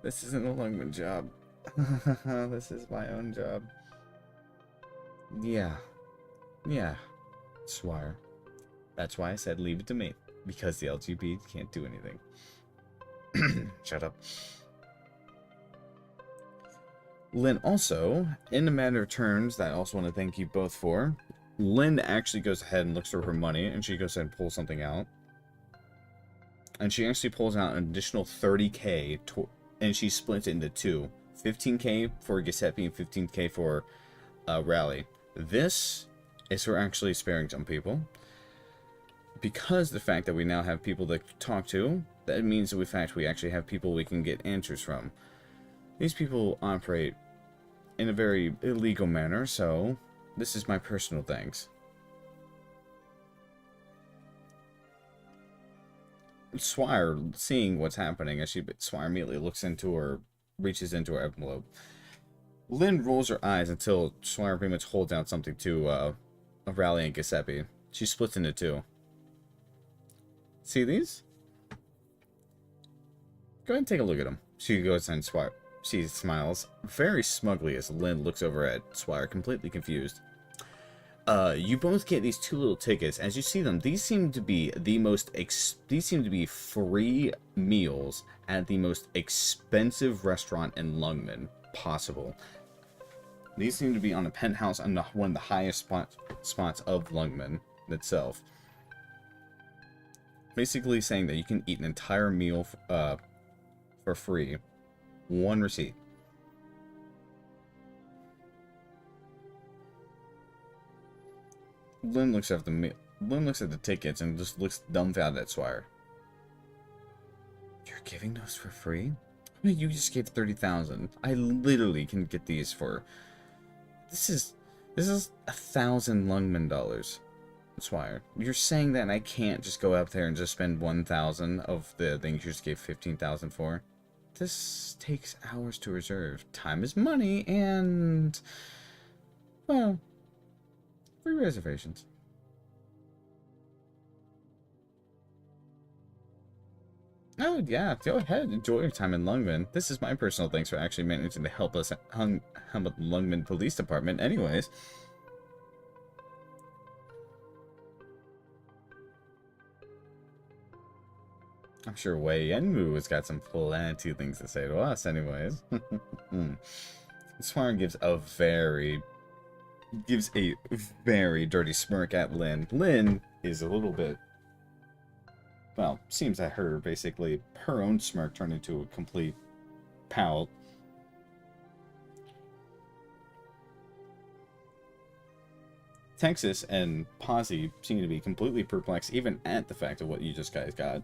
This isn't a Lungmen job. This is my own job. Yeah. Yeah, Swire. That's why I said leave it to me. Because the LGBT can't do anything. Shut up. Lynn also, in a matter of terms that I also want to thank you both for, Lynn actually goes ahead and looks through her money, and she goes ahead and pulls something out. And she actually pulls out an additional 30k, and she splits it into two. 15k for Giuseppe and 15k for Rally. This is for actually sparing some people. Because the fact that we now have people to talk to, that means that in fact we actually have people we can get answers from. These people operate in a very illegal manner, so this is my personal thanks. Swire, seeing what's happening, as Swire immediately looks into her, reaches into her envelope. Lynn rolls her eyes until Swire pretty much holds out something to Rally and Giuseppe. She splits into two. See these? Go ahead and take a look at them. She goes and Swire. She smiles very smugly as Lynn looks over at Swire, completely confused. You both get these two little tickets. As you see them, these seem to be the most these seem to be free meals at the most expensive restaurant in Lungmen possible. These seem to be on a penthouse on one of the highest spots of Lungmen itself. Basically saying that you can eat an entire meal for free. One receipt. Lynn looks at the tickets and just looks dumbfounded at Swire. You're giving those for free? I mean, you just gave 30,000. I literally can get these for. This is $1,000 Lungmen dollars. Swire, you're saying that I can't just go up there and just spend 1,000 of the things you just gave 15,000 for? This takes hours to reserve. Time is money, and well, free reservations. Oh yeah, go ahead, enjoy your time in Lungmen. This is my personal thanks for actually managing to help us help the Lungmen Police Department. Anyways. I'm sure Wei Yenwu has got some plenty of things to say to us, anyways. Swire gives a very dirty smirk at Lynn. Lynn is a little bit, well, seems that her own smirk turned into a complete pout. Texas and Posse seem to be completely perplexed, even at the fact of what you just guys got.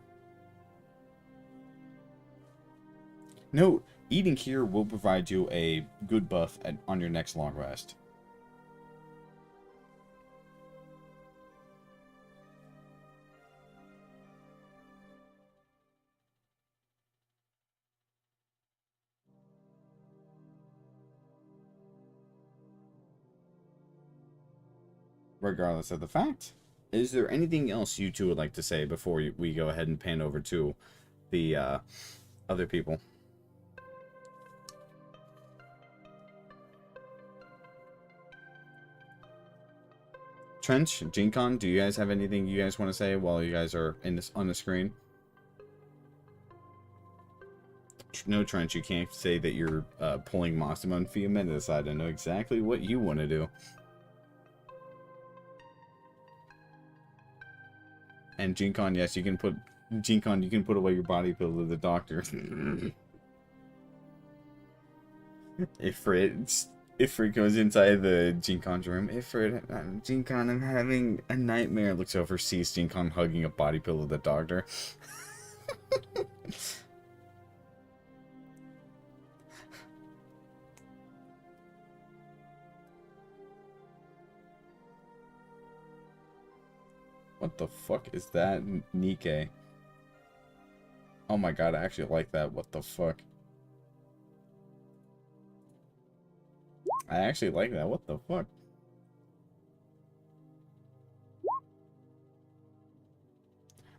Note, eating here will provide you a good buff on your next long rest. Regardless of the fact, is there anything else you two would like to say before we go ahead and pan over to the other people? Trench, Jinkon, do you guys have anything you guys want to say while you guys are on the screen? No, Trench, you can't say that you're pulling Massimo and Fiametta aside. I know exactly what you want to do. And Jinkon, yes, you can put away your body pill to the doctor. Ifrit goes inside the Jinkon's room. Ifrit, Jinkon, I'm having a nightmare. Looks over, sees Jinkon hugging a body pill to the doctor. What the fuck is that, Nikkei? Oh my god, I actually like that. What the fuck? I actually like that. What the fuck?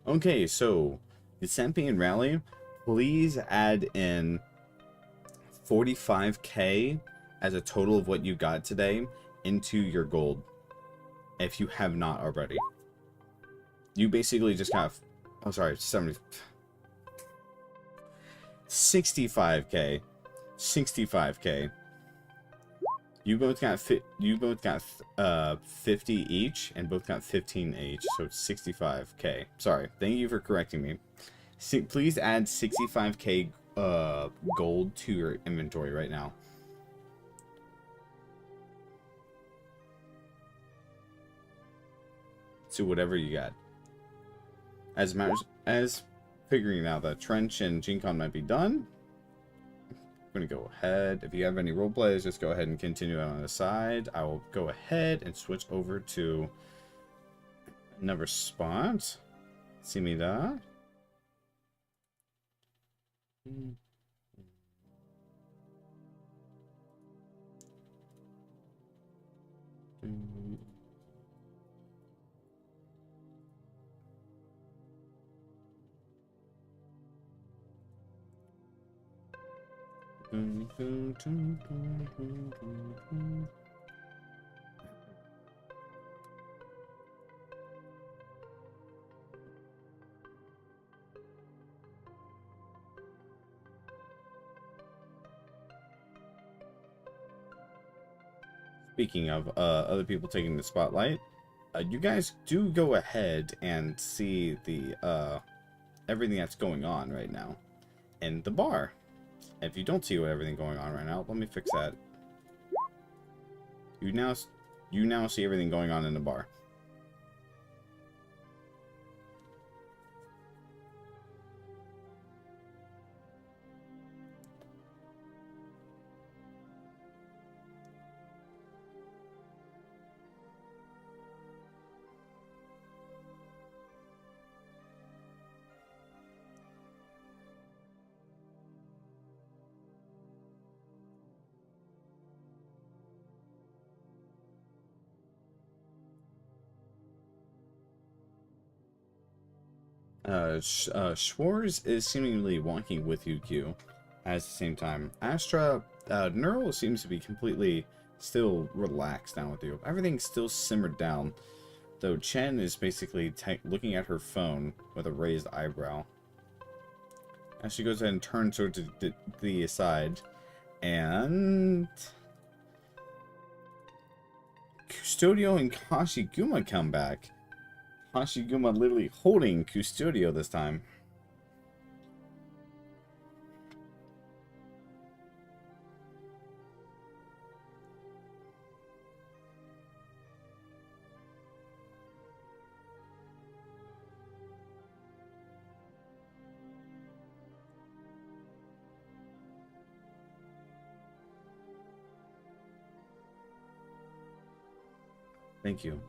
Okay, so Giuseppe and Rally, please add in 45k as a total of what you got today into your gold. if you have not already. You basically just got, oh sorry, 65k. 65k. You both got 50 each, and both got 15 each, so it's 65k. Sorry, thank you for correcting me. Please add 65k gold to your inventory right now. To whatever you got. As figuring out that Trench and Gincon might be done, I'm gonna go ahead. If you have any role plays, just go ahead and continue on the side. I will go ahead and switch over to another spot. See me there. Speaking of other people taking the spotlight, you guys do go ahead and see the everything that's going on right now in the bar. And if you don't see everything going on right now, let me fix that. You now see everything going on in the bar. Schwarz is seemingly walking with you, Q. At the same time, Astra, Neural seems to be completely still relaxed now with you. Everything's still simmered down, though Chen is basically looking at her phone with a raised eyebrow. As she goes ahead and turns her to the side, and Custodio and Hashiguma come back. Hashiguma literally holding Custodio this time. Thank you.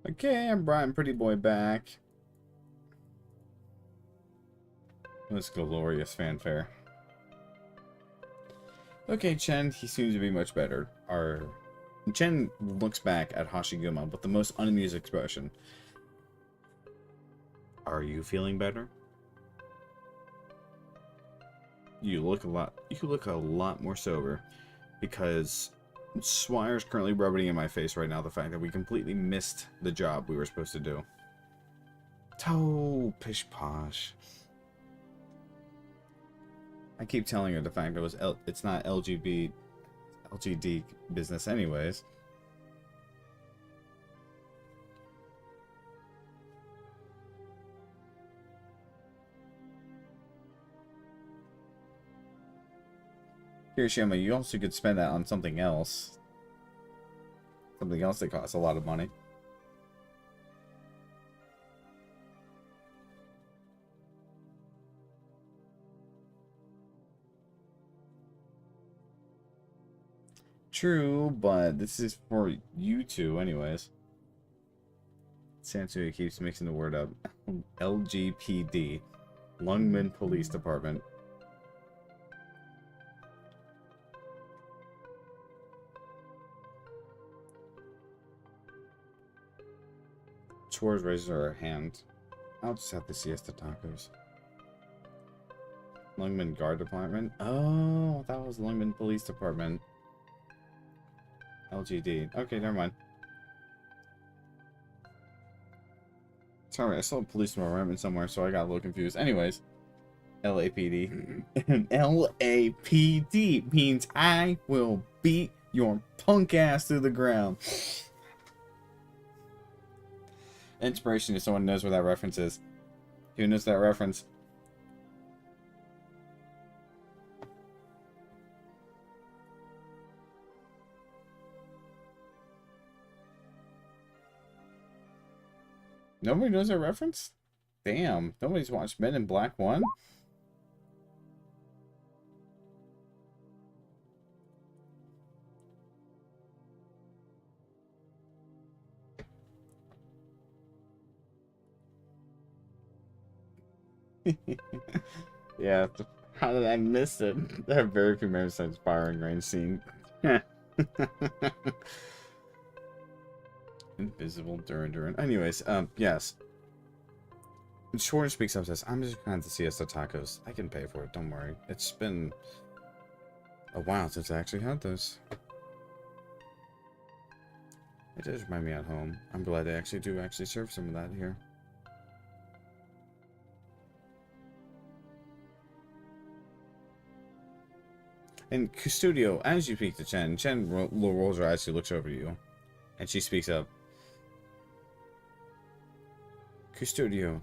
Okay, I'm Brian Pretty Boy back. This glorious fanfare. Okay, Chen, he seems to be much better. Chen looks back at Hashiguma with the most unamused expression. Are you feeling better? You look a lot more sober, because Swire's currently rubbing in my face right now the fact that we completely missed the job we were supposed to do. Oh, pish posh. I keep telling her the fact that it's not LGD business anyways. Kirishima, you also could spend that on something else. Something else that costs a lot of money. True, but this is for you two anyways. Sansui keeps mixing the word up. LGPD. Lungmen Police Department. Schwartz raises her hand. I'll just have the siesta tacos. Lungmen Guard Department? Oh, that was Lungmen Police Department. LGD. Okay, never mind. Sorry, I saw a police department somewhere, so I got a little confused. Anyways, LAPD. LAPD means I will beat your punk ass to the ground. Inspiration if someone knows where that reference is. Who knows that reference? Nobody knows that reference? Damn, nobody's watched Men in Black 1? Yeah, how did I miss it? There are very few members since firing range scene. Invisible Duran. Anyways, yes. Schwartz speaks up and says, I'm just gonna have to see us the tacos. I can pay for it, don't worry. It's been a while since I actually had those. It does remind me at home. I'm glad they actually do serve some of that here. And Custodio, as you speak to Chen, rolls her eyes, she looks over to you. And she speaks up. Custodio,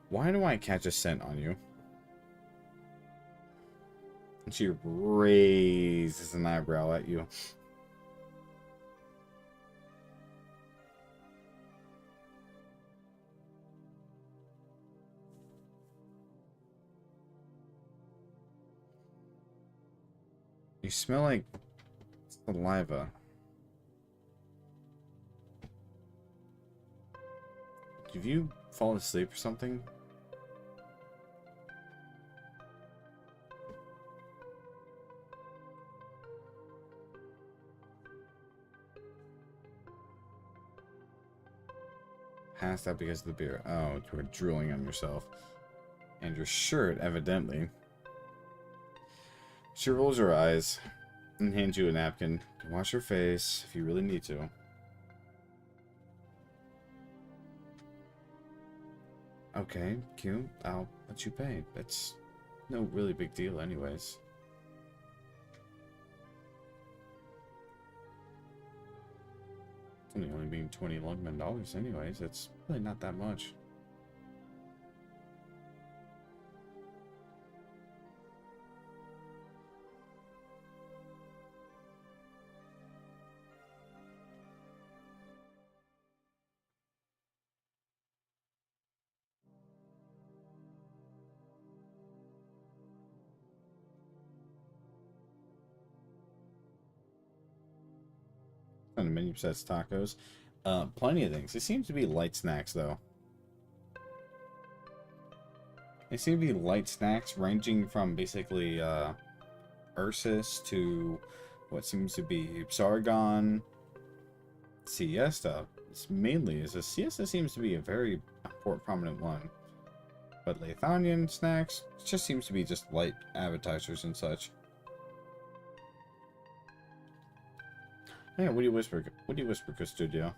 why do I catch a scent on you? And she raises an eyebrow at you. You smell like saliva. Have you fallen asleep or something? Passed out because of the beer. Oh, you were drooling on yourself. And your shirt, evidently. She rolls her eyes and hands you a napkin. You can wash your face if you really need to. Okay, cute. I'll let you pay. It's no really big deal anyways. It's only being 20 Lungmen dollars anyways. It's really not that much. On the menu says tacos. Plenty of things. It seems to be light snacks, though. They seem to be light snacks, ranging from basically Ursus to what seems to be Sargon. Siesta. It's mainly is a siesta seems to be a very prominent one. But Lathonian snacks just seems to be just light appetizers and such. Yeah, what do you whisper? What do you whisper, Custodio?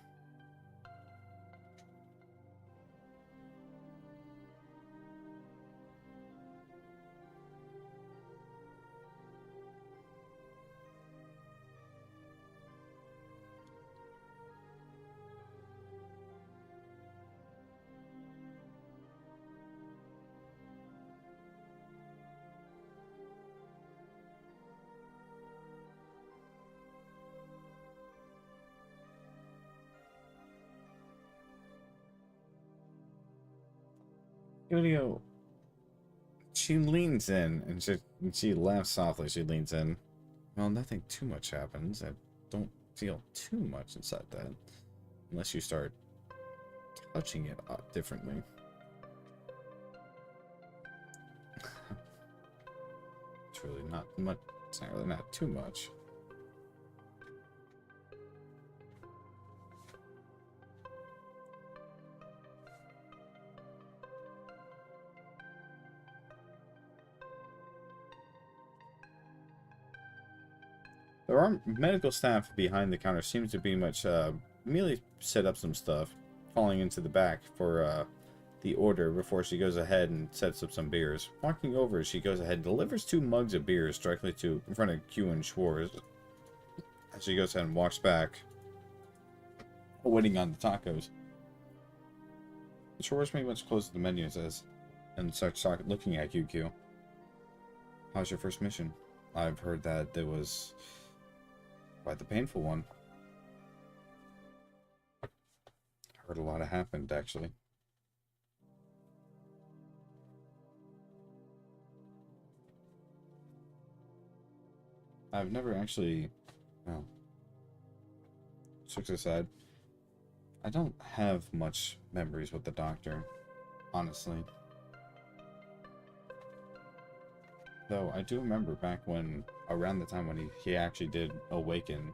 Custodio. She leans in and she laughs softly. She leans in. Well, nothing too much happens. I don't feel too much inside that. Unless you start touching it up differently. It's really not much. It's not really not too much. There are medical staff behind the counter seems to be much immediately set up some stuff, falling into the back for the order before she goes ahead and sets up some beers. Walking over, she goes ahead and delivers 2 mugs of beers directly to in front of Q and Schwartz. As she goes ahead and walks back, waiting on the tacos. Schwartz pretty much closes the menu and says, and starts looking at QQ. How's your first mission? I've heard that there was quite the painful one. Heard a lot of happened, actually. I've never actually... Oh. Switch aside. I don't have much memories with the doctor, honestly. Though, I do remember back when, around the time when he actually did awaken,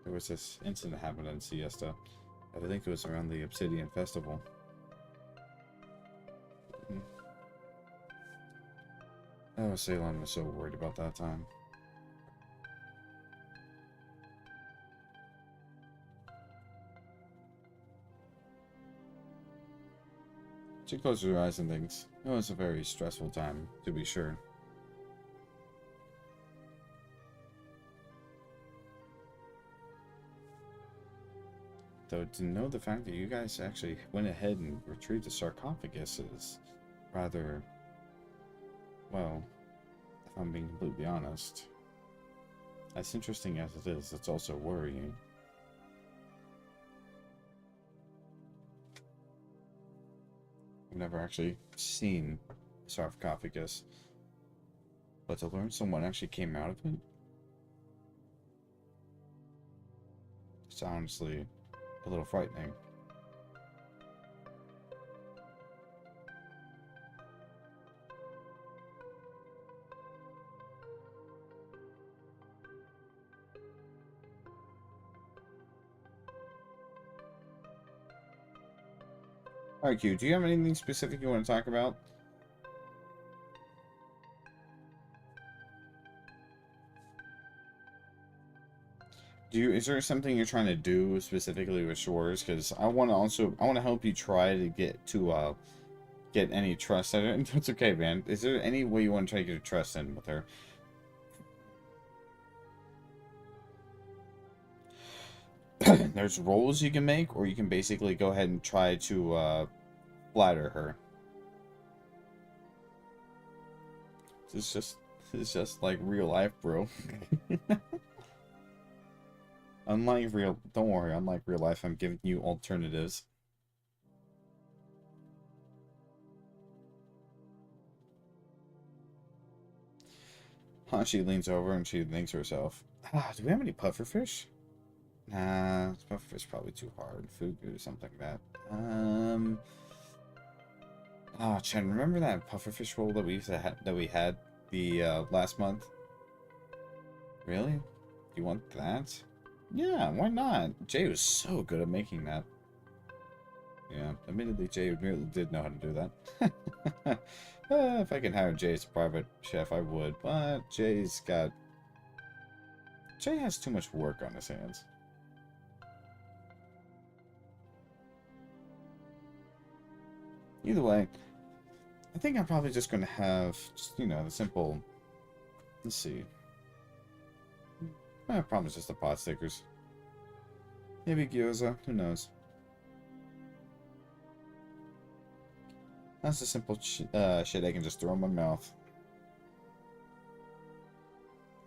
there was this incident that happened in Siesta. I think it was around the Obsidian Festival. Oh, Ceylon was so worried about that time. She closes her eyes and thinks, it was a very stressful time, to be sure. Though to know the fact that you guys actually went ahead and retrieved the sarcophagus is rather, well, if I'm being completely honest, as interesting as it is, it's also worrying. I've never actually seen a sarcophagus, but to learn someone actually came out of it, it's honestly a little frightening. Alright, Q, do you have anything specific you want to talk about? Is there something you're trying to do specifically with Shores? Because I want to help you try to get any trust in it. It's okay, man. Is there any way you want to try to get a trust in with her? There's roles you can make, or you can basically go ahead and try to flatter her. It's just like real life, bro. Don't worry, unlike real life, I'm giving you alternatives. She leans over and she thinks to herself, do we have any pufferfish? Nah, pufferfish probably too hard. Food or something like that. Chen, remember that pufferfish roll that we used to had the last month? Really? You want that? Yeah, why not? Jay was so good at making that. Yeah, admittedly, Jay really did know how to do that. If I could hire Jay as a private chef, I would, but Jay has too much work on his hands. Either way, I think I'm probably just going to have, the simple, let's see. Probably just the pot stickers. Maybe gyoza, who knows. That's the simple shit I can just throw in my mouth.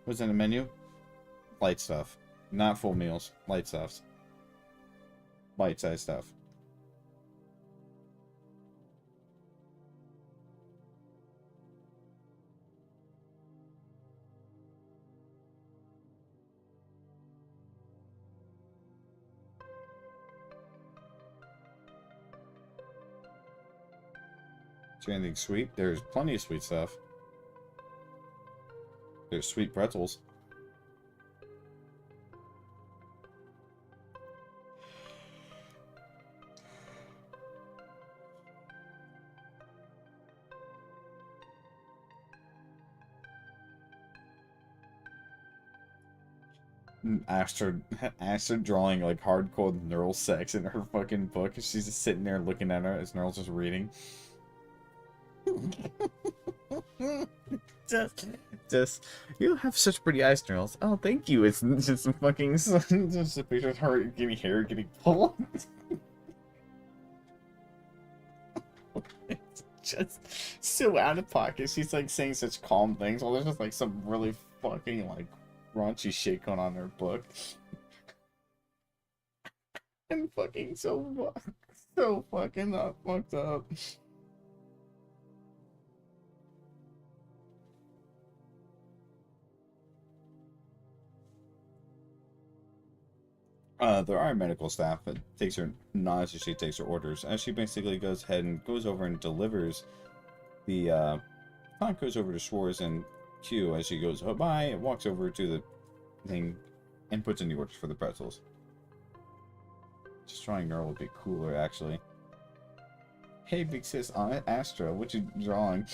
What's in the menu? Light stuff. Not full meals. Light stuffs. Light-sized stuff. Is there anything sweet? There's plenty of sweet stuff. There's sweet pretzels. Astra drawing like hardcore neural sex in her fucking book. And she's just sitting there looking at her as Neural's just reading. just, you have such pretty eyes, Neurals. Oh, thank you. It's just some fucking, just a picture of her getting hair getting pulled. It's just so out of pocket. She's like saying such calm things while there's just like some really fucking like raunchy shit going on in her book. And fucking so fucking fucked up. There are medical staff that takes her nods as she takes her orders. As she basically goes ahead and goes over and delivers the Conk goes over to Schwartz and Q as she goes by and walks over to the thing and puts in the orders for the pretzels. Just trying Neural would be cooler, actually. Hey, big sis, Astra, what you drawing?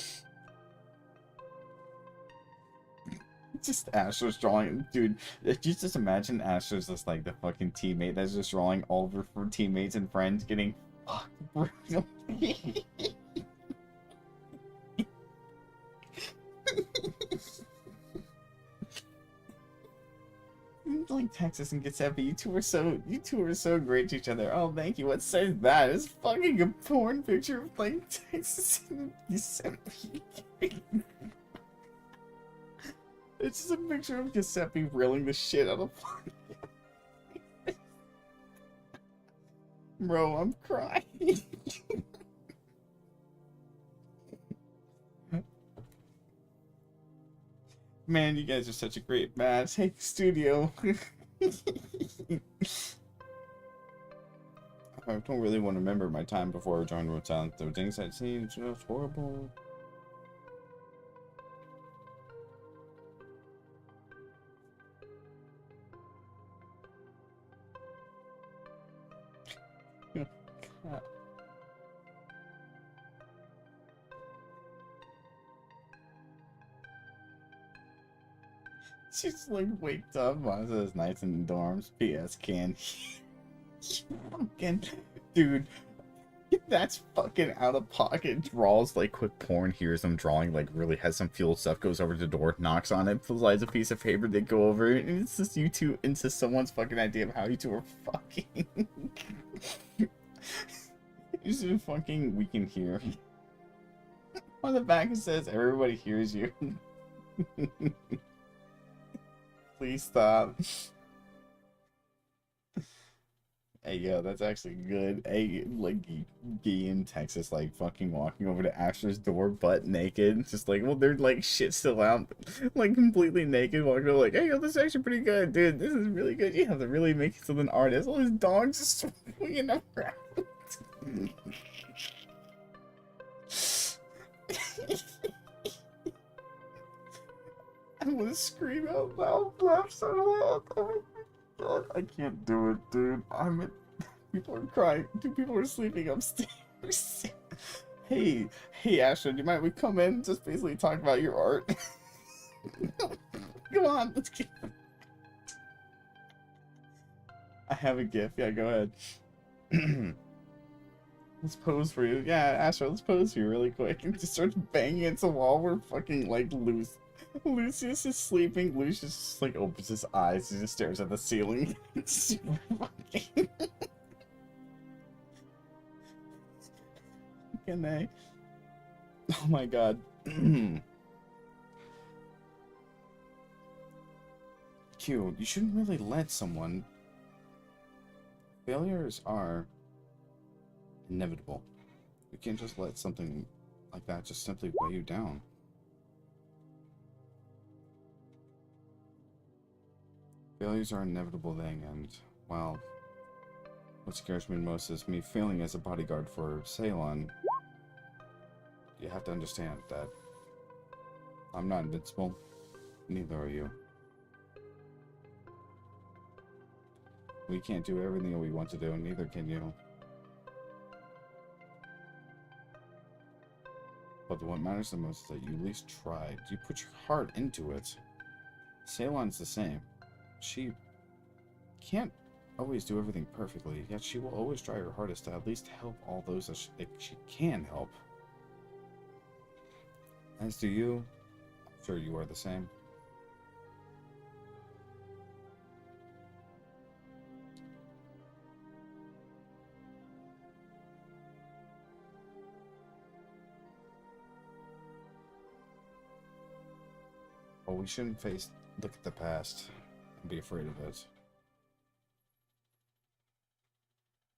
Just Astra's drawing, dude. If you just imagine Astra's just like the fucking teammate that's just drawing all of her teammates and friends getting fucked brutally. Like Texas and Giuseppe, you two are so great to each other. Oh, thank you. What says that? It's fucking a porn picture of like Texas and Giuseppe. It's just a picture of Giuseppe reeling the shit out of Bro, I'm crying. Man, you guys are such a great match. Hey, studio. I don't really want to remember my time before I joined Road Talent. The things I'd seen just horrible. She's like waked up. Mine says nights in the dorms. P.S. Can fucking dude, that's fucking out of pocket. Draws like quick porn. Hears them drawing. Like really has some fuel stuff. Goes over to the door, knocks on it, slides a piece of paper. They go over it, and it's just you two. It's just someone's fucking idea of how you two are fucking. You should fucking. We can hear. On the back it says everybody hears you. Please stop. Hey, yo, that's actually good. Hey, like, Gee in Texas, like, fucking walking over to Asher's door butt naked. Just like, well, they're, like, shit still out. Like, completely naked, walking over, like, hey, yo, this is actually pretty good, dude. This is really good. You have to really make it to an artist. All these dogs just swinging around. I want to scream out loud, laugh so loud. Oh my god, I can't do it, dude. People are crying. Dude, people are sleeping upstairs. Hey, Ashley, do you mind we come in and just basically talk about your art? Come on, let's get. I have a gift. Yeah, go ahead. Let's pose for you. Yeah, Astra, let's pose for you really quick. And just starts banging into the wall. We're fucking like loose. Lucius is sleeping. Lucius just like opens his eyes. He just stares at the ceiling. It's super fucking. Can I? Oh my god. Q, you shouldn't really let someone. Failures are inevitable. You can't just let something like that just simply weigh you down. Failures are an inevitable thing, and, well, what scares me most is me failing as a bodyguard for Ceylon. You have to understand that I'm not invincible, neither are you. We can't do everything that we want to do, and neither can you. But what matters the most is that you at least tried. You put your heart into it. Ceylon's the same. She can't always do everything perfectly, yet she will always try her hardest to at least help all those that she can help. As do you. I'm sure you are the same. Well, we shouldn't look at the past and be afraid of it.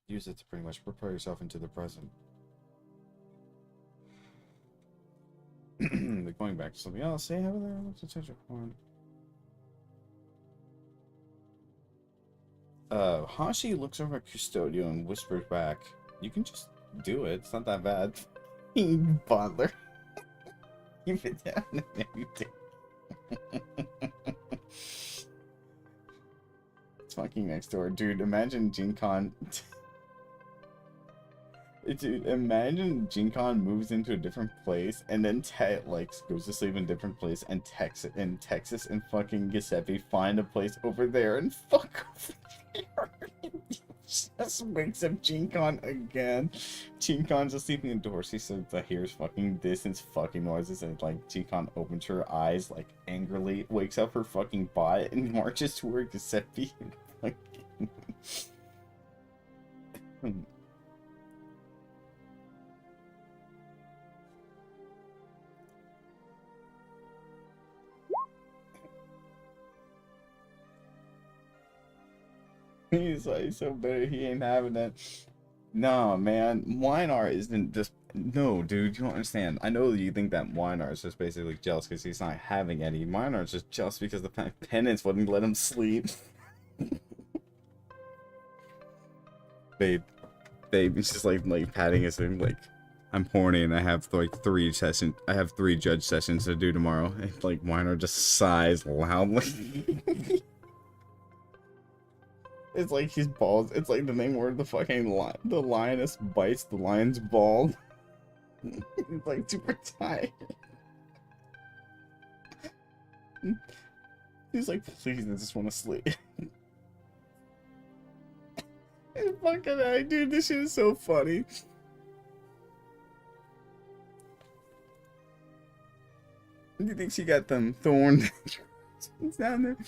Use it to pretty much prepare yourself into the present. Going back to something else, say hello there, what's the treasure horn? Hashi looks over at Custodio and whispers back, "You can just do it, it's not that bad." Butler. Keep it down and everything. It's fucking next door. Dude, imagine Jinkon. Dude, imagine Jinkon moves into a different place and then like goes to sleep in a different place and Texas and fucking Giuseppe find a place over there and fuck over there. Just wakes up Jinkon again. Jinkon's asleep indoors. He says that hears fucking distance fucking noises and like Jinkon opens her eyes like angrily, wakes up her fucking bot and marches toward Giuseppe and fucking he's like, so better he ain't having that. Nah, man, Weinar isn't just. No, dude, you don't understand. I know that you think that Weinar is just basically jealous because he's not having any. Weinar is just jealous because the penance wouldn't let him sleep. Babe, he's just like patting his thing, like, I'm horny and I have like 3 sessions. I have 3 judge sessions to do tomorrow. And like Weinar just sighs loudly. It's like his balls. It's like the thing where the fucking the lioness bites the lion's ball. He's like super tired. He's like, please, I just want to sleep. And fucking I, dude, this shit is so funny. Do you think she got them thorn down there?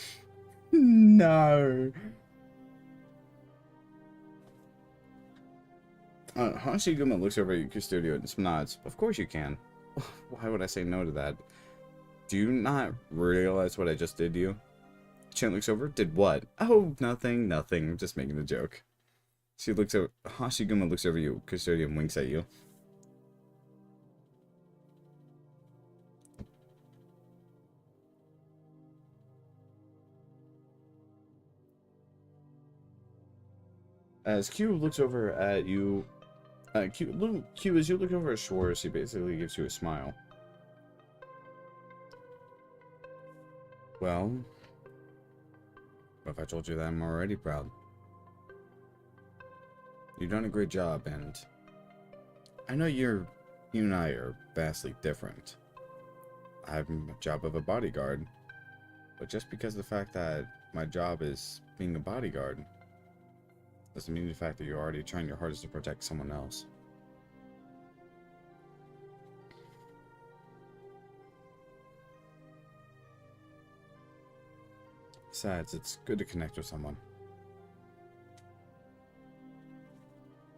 No. Hashiguma looks over at Custodio and nods. Of course you can. Why would I say no to that? Do you not realize what I just did to you? Chin looks over. Did what? Oh, nothing. I'm just making a joke. She looks over. Hashiguma looks over you. Custodio winks at you. As Q looks over at you, Q, as you look over at Schwartz, he basically gives you a smile. Well, what if I told you that I'm already proud? You've done a great job, and I know you and I are vastly different. I have a job of a bodyguard, but just because of the fact that my job is being a bodyguard doesn't mean the fact that you're already trying your hardest to protect someone else. Besides, it's good to connect with someone.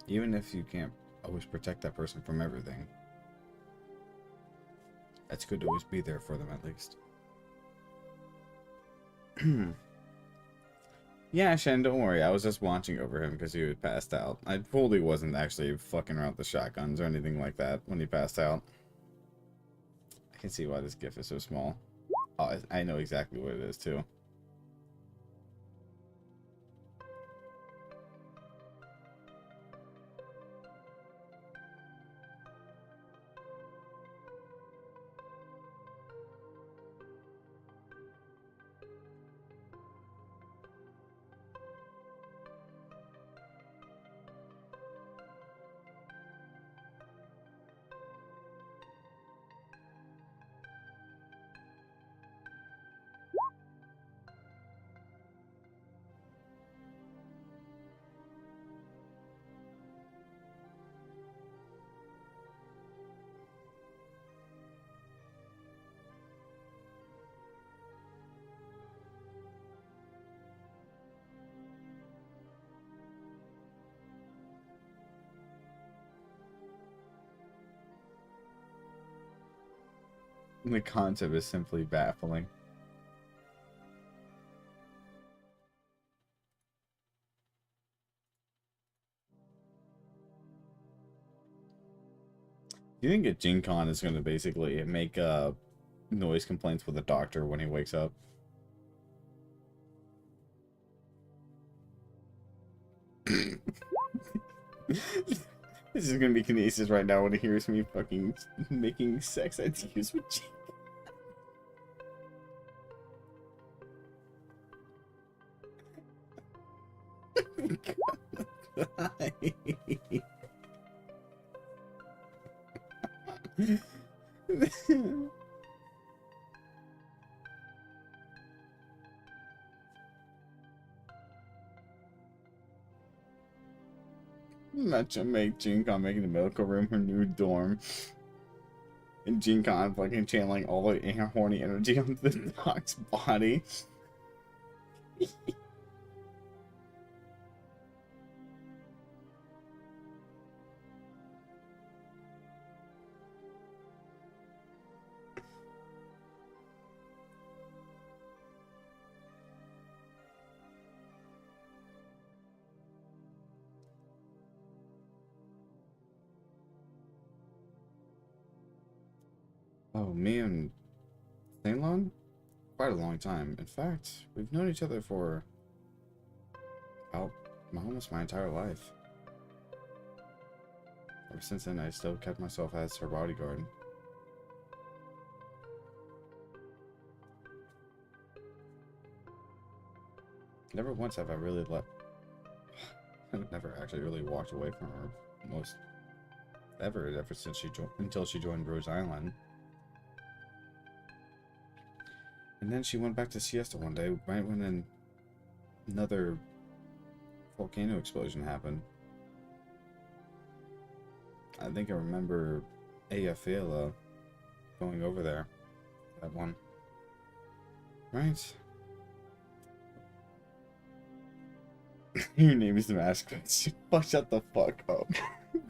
Even if you can't always protect that person from everything, it's good to always be there for them at least. Yeah, Shen, don't worry. I was just watching over him because he had passed out. I totally wasn't actually fucking around with the shotguns or anything like that when he passed out. I can see why this gif is so small. Oh, I know exactly what it is, too. The concept is simply baffling. Do you think a Gen Con is going to basically make noise complaints with the doctor when he wakes up? This is gonna be Kinesis right now when he hears me fucking making sex ideas with Gen Con. Imagine make Gen Con making the medical room her new dorm. And Gen Con fucking channeling all the horny energy onto the doc's body. Oh, me and Thaylon? Quite a long time. In fact, we've known each other for about almost my entire life. Ever since then, I still kept myself as her bodyguard. Never once have I really I've never actually really walked away from her most ever since until she joined Rose Island. And then she went back to Siesta one day, right when another volcano explosion happened. I think I remember Ayafela going over there. That one. Right? Your name is Damascus. Shut the fuck up.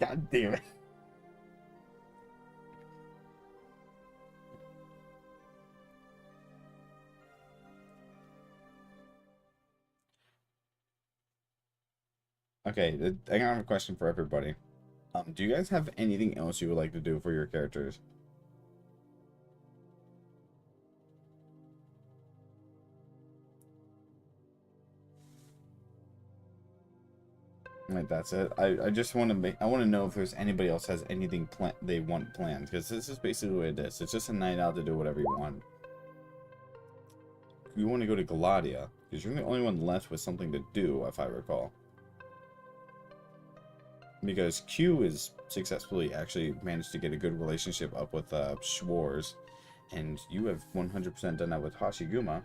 God damn it. Okay, I have a question for everybody. Do you guys have anything else you would like to do for your characters? Like that's it. I just want to I want to know if there's anybody else has anything they want planned, because this is basically what it is. It's just a night out to do whatever you want. You want to go to Galadia because you're the only one left with something to do, if I recall. Because Q is successfully actually managed to get a good relationship up with Schwarz, and you have 100% done that with Hashiguma.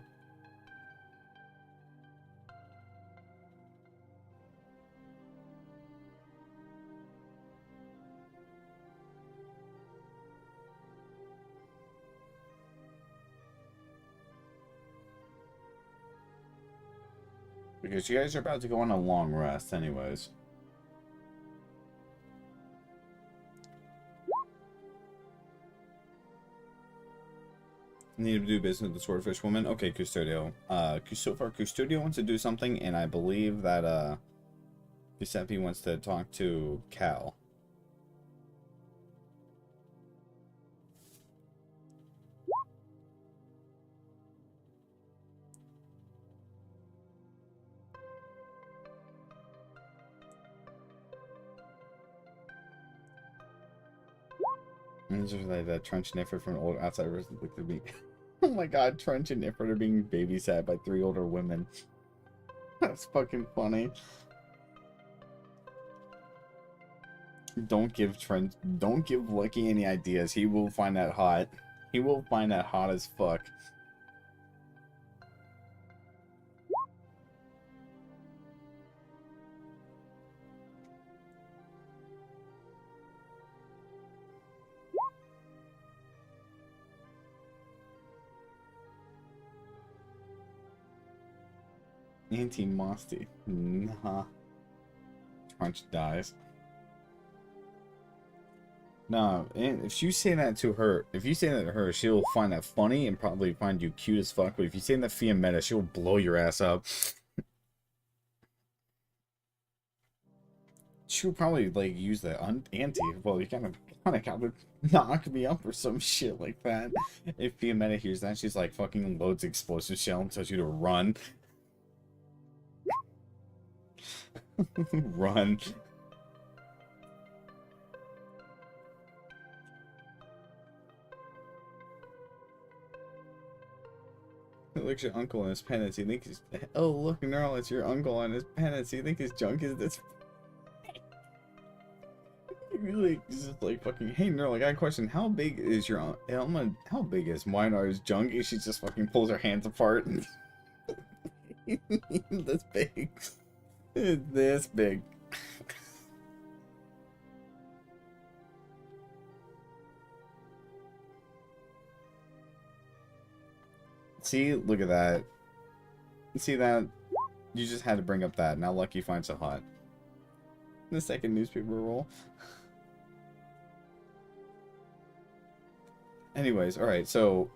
Because you guys are about to go on a long rest anyways. Need to do business with the Swordfish Woman? Okay, Custodio. So far, Custodio wants to do something, and I believe that, Giuseppe wants to talk to Cal. And it's just like that Trench and Ifrit from old outsiders looked at me. Oh my god, Trench and Ifrit are being babysat by 3 older women. That's fucking funny. Don't give Lucky any ideas. He will find that hot. He will find that hot as fuck. Anti-Mosty. Nah. Crunch dies. No, and if you say that to her, if you say that to her, she'll find that funny and probably find you cute as fuck. But if you say that Fiametta, she'll blow your ass up. She'll probably like use the anti. Well, you kind of got to knock me up or some shit like that. If Fiametta hears that, she's like fucking loads explosive shell and tells you to run, run. Looks your uncle and his pennants. You think he's oh look, Nerl, it's your uncle and his pennants. You think his junk is this? Really, just like fucking. Hey, Nerl, I got a question. How big is your how big is Mynar's junk? And she just fucking pulls her hands apart. And this big. It's this big. See, look at that. See that? You just had to bring up that. Now Lucky finds it hot. The second newspaper roll. Anyways, alright, so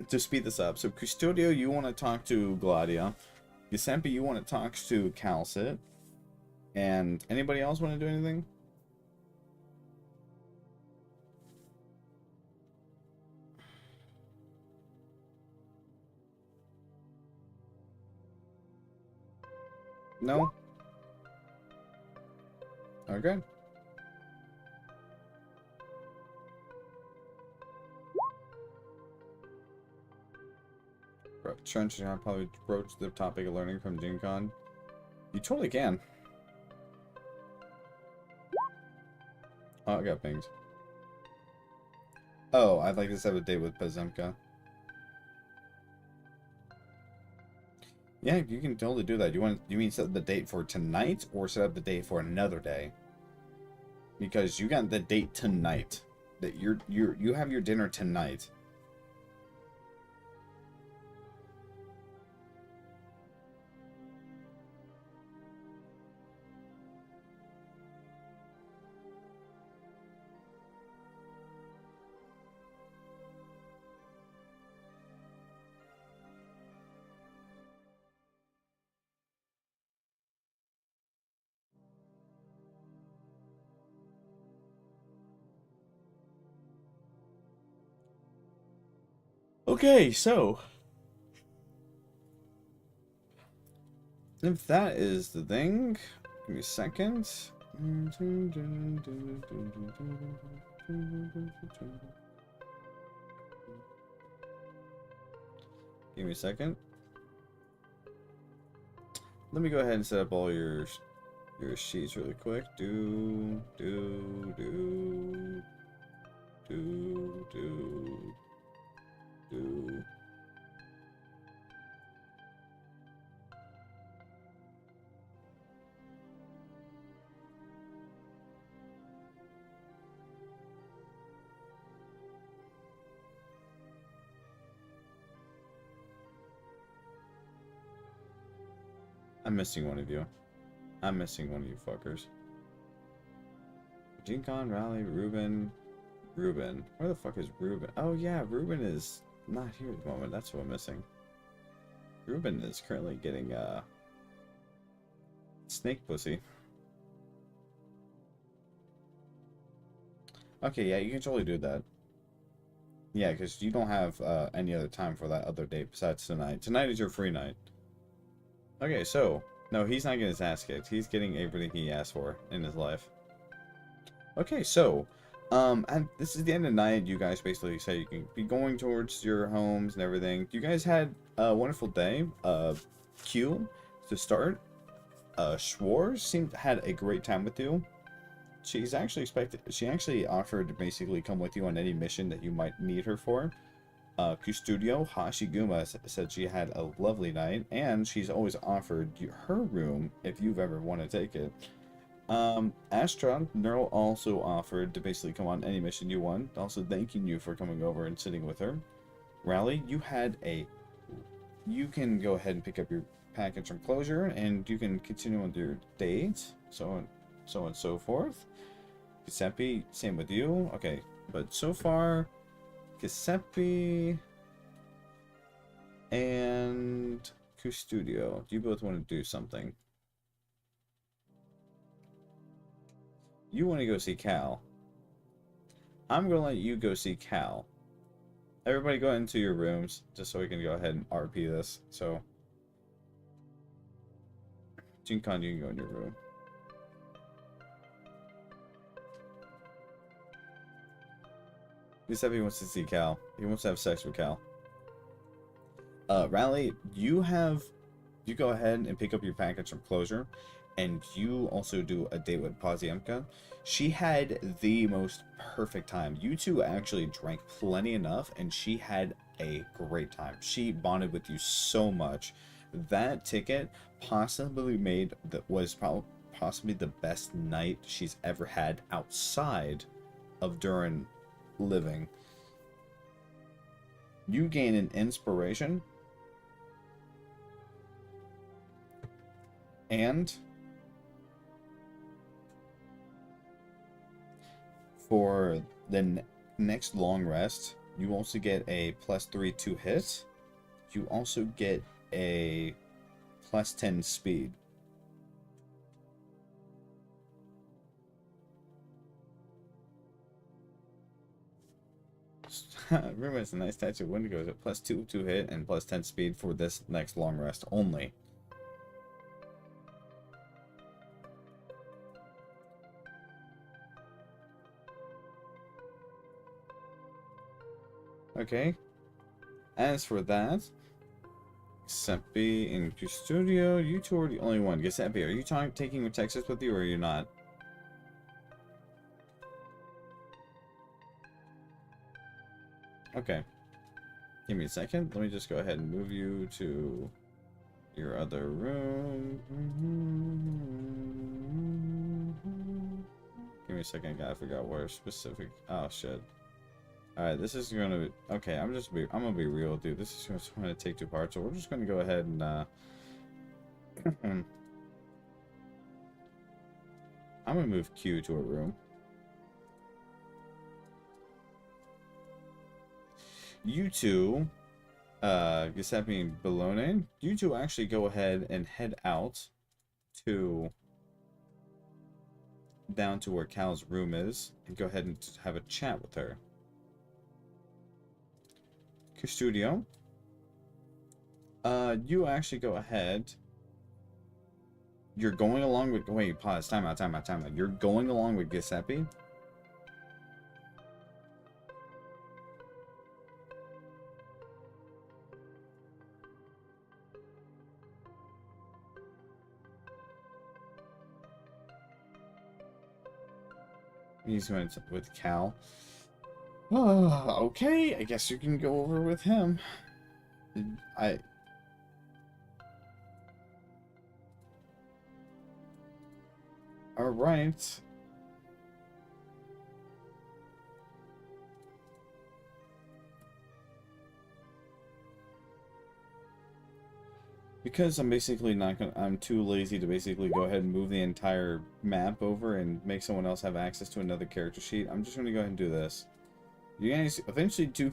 to speed this up. So Custodio, you want to talk to Gladia. Giuseppe, you want to talk to Calcit. And anybody else want to do anything? No? Okay. Trench and I probably broach the topic of learning from Gen Con. You totally can. Oh, I got pings. Oh, I'd like to set a date with Pazemka. Yeah, you can totally do that. You mean set the date for tonight or set up the date for another day? Because you got the date tonight. That you have your dinner tonight. Okay, so if that is the thing, give me a second. Give me a second. Let me go ahead and set up all your sheets really quick. Do. I'm missing one of you. I'm missing one of you fuckers. Gen Con, Rally, Ruben. Ruben. Where the fuck is Ruben? Oh yeah, Ruben is not here at the moment. That's what I'm missing. Ruben is currently getting snake pussy. Okay, yeah, you can totally do that. Yeah, because you don't have any other time for that other day besides tonight. Tonight is your free night. Okay, so no, he's not getting his ass kicked. He's getting everything he asked for in his life. Okay, so and this is the end of the night. You guys basically say you can be going towards your homes and everything. You guys had a wonderful day. Q to start. Schwarz had a great time with you. She actually offered to basically come with you on any mission that you might need her for. Custodio Hashiguma said she had a lovely night, and she's always offered you her room if you've ever want to take it. Astra, Neural also offered to basically come on any mission you want, also thanking you for coming over and sitting with her. Rally, you can go ahead and pick up your package from closure, and you can continue on your date, so on and so forth. Giuseppe, same with you. Okay, but so far, Giuseppe and Custodio, do you both want to do something? You want to go see Cal. I'm going to let you go see Cal. Everybody go into your rooms, just so we can go ahead and RP this. So, Jinkon, you can go in your room. Giuseppe wants to see Cal. He wants to have sex with Cal. Rally, you go ahead and pick up your package from Closure, and you also do a date with Poziemka. She had the most perfect time. You two actually drank plenty enough, and she had a great time. She bonded with you so much. That ticket possibly was possibly the best night she's ever had outside of during living. You gain an inspiration, and for the next long rest, you also get a +3 to hit. You also get a +10 speed. Remember, it's a nice statue. Wendigo is at +2 to hit and +10 speed for this next long rest only. Okay. As for that, Giuseppe and Custodio, you two are the only one. Giuseppe, are you taking your Texas with you, or are you not? Okay. Give me a second. Let me just go ahead and move you to your other room. Give me a second, guy. I forgot where specific. Oh shit. Alright, this is gonna be okay. I'm gonna be real, dude. This is just gonna take 2 parts, so we're just gonna go ahead and I'm gonna move Q to a room. You two, Giuseppe and Bologna, you two actually go ahead and head out to down to where Cal's room is and go ahead and have a chat with her. Custodio, you actually go ahead. You're going along with. Wait, pause. Time out. You're going along with Giuseppe. He's going with Cal. Okay, I guess you can go over with him. Alright. Because I'm basically not gonna, I'm too lazy to basically go ahead and move the entire map over and make someone else have access to another character sheet. I'm just gonna go ahead and do this. You guys eventually do.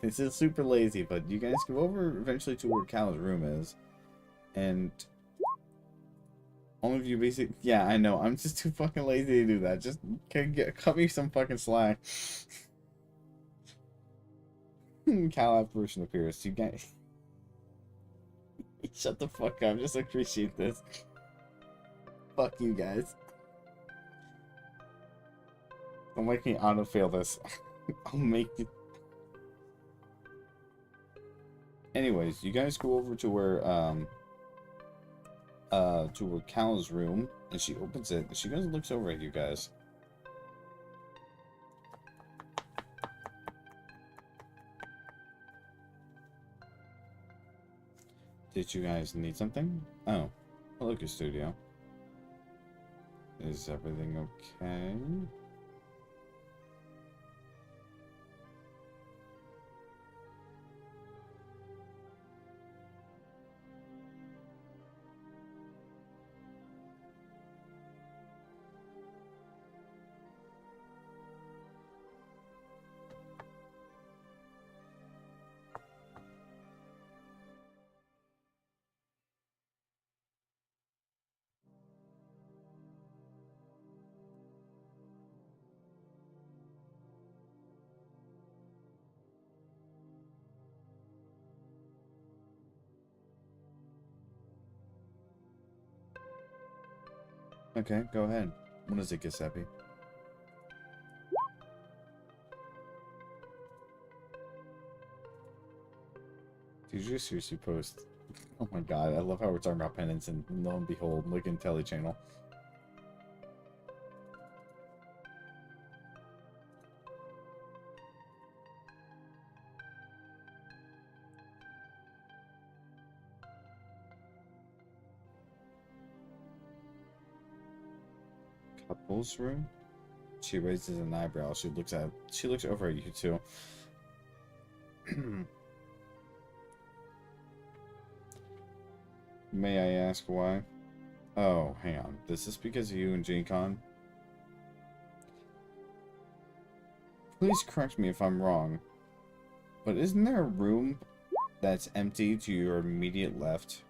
This is super lazy, but you guys go over eventually to where Cal's room is, and all of you basically. Yeah, I know. I'm just too fucking lazy to do that. Just cut me some fucking slack. Cal apparition appears. You guys. Shut the fuck up. Just appreciate this. Fuck you guys. Don't make me autofail this. I'll make you. Anyways, you guys go over to where Cal's room, and she opens it, and she goes and looks over at you guys. Did you guys need something? Oh, hello, Custodio. Is everything okay? Okay, go ahead. What is it, Giuseppe? Did you seriously post? Oh my god, I love how we're talking about penance and lo and behold, look in Telly channel. Couples room? She raises an eyebrow. She looks over at you too. May I ask why? Oh, hang on. This is because of you and Gen Con? Please correct me if I'm wrong, but isn't there a room that's empty to your immediate left?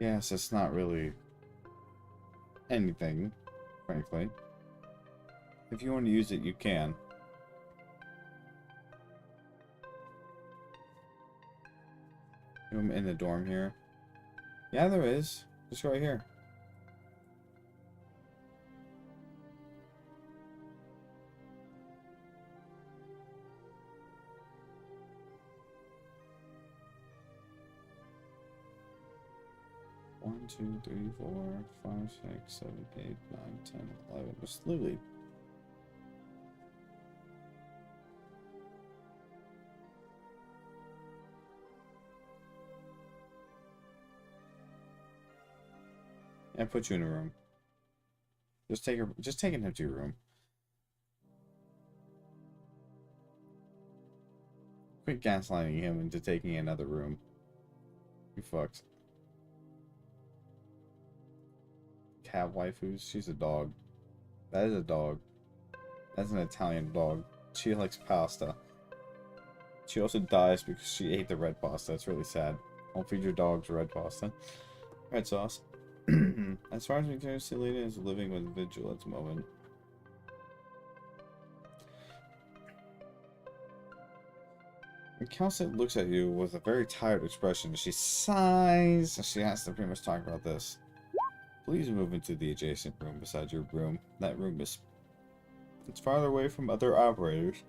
Yes, it's not really anything, frankly. If you want to use it, you can. I'm in the dorm here. Yeah, there is. Just right here. One, two, three, 4, 5, 6, 7, 8, 9, 10, 11. Just literally. And put you in a room. Just take an empty room. Quit gaslighting him into taking another room. You fucked. Cat waifus? She's a dog. That is a dog. That's an Italian dog. She likes pasta. She also dies because she ate the red pasta. It's really sad. Don't feed your dogs red pasta. Red sauce. As far as we can, Selena is living with Vigil at the moment. And Calcit looks at you with a very tired expression. She sighs. She has to pretty much talk about this. Please move into the adjacent room beside your room. That room is... it's farther away from other operators.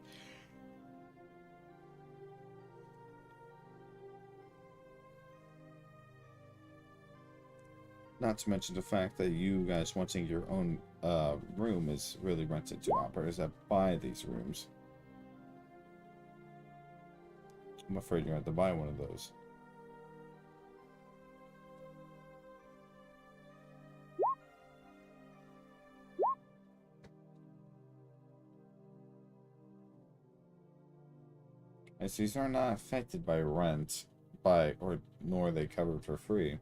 Not to mention the fact that you guys wanting your own room is really rented to operators that buy these rooms. I'm afraid you have to buy one of those. As these are not affected by rent, nor are they covered for free.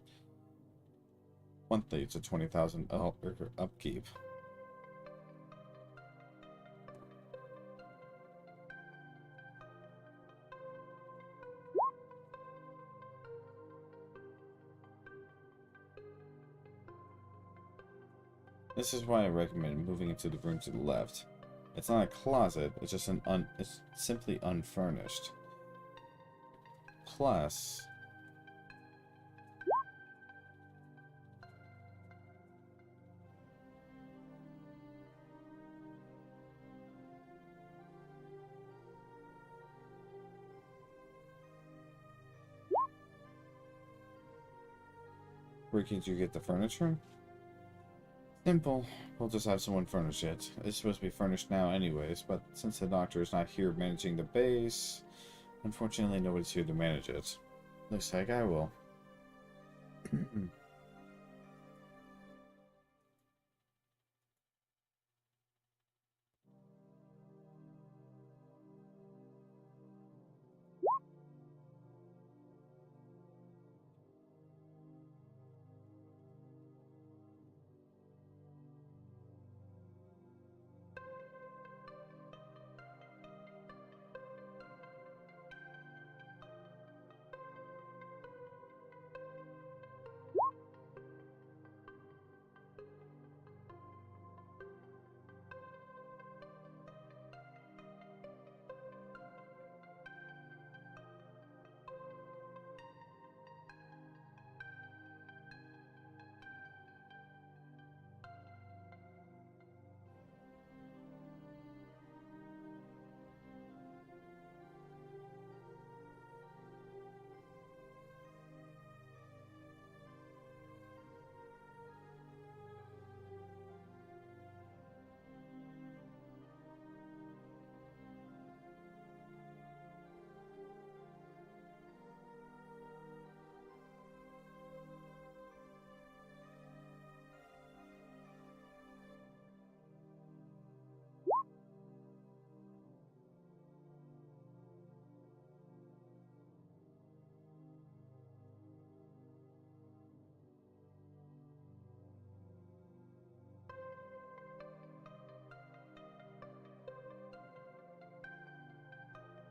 Monthly, it's a 20,000 upkeep. This is why I recommend moving into the room to the left. It's not a closet, it's just it's simply unfurnished. Plus, where could you get the furniture? Simple. We'll just have someone furnish it. It's supposed to be furnished now anyways, but since the doctor is not here managing the base, unfortunately nobody's here to manage it. Looks like I will.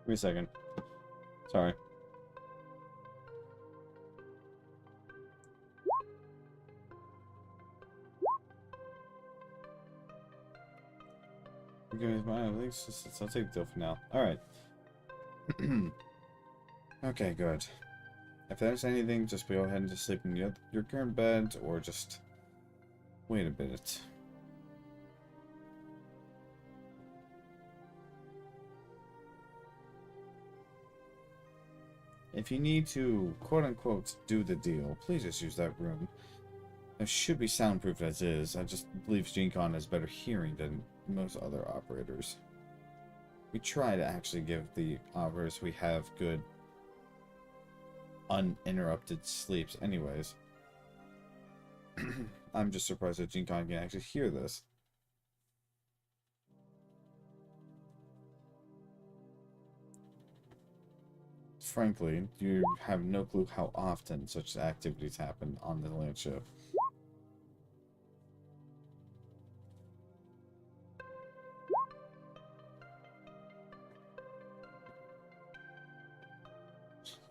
Give me a second. Sorry. I'll take the deal for now. Alright. Okay, good. If there's anything, just go ahead and just sleep in your current bed, or just wait a bit. If you need to, quote-unquote, do the deal, please just use that room. It should be soundproof as is. I just believe GeneCon has better hearing than most other operators. We try to actually give the operators we have good, uninterrupted sleeps anyways. I'm just surprised that GeneCon can actually hear this. Frankly, you have no clue how often such activities happen on the Landship.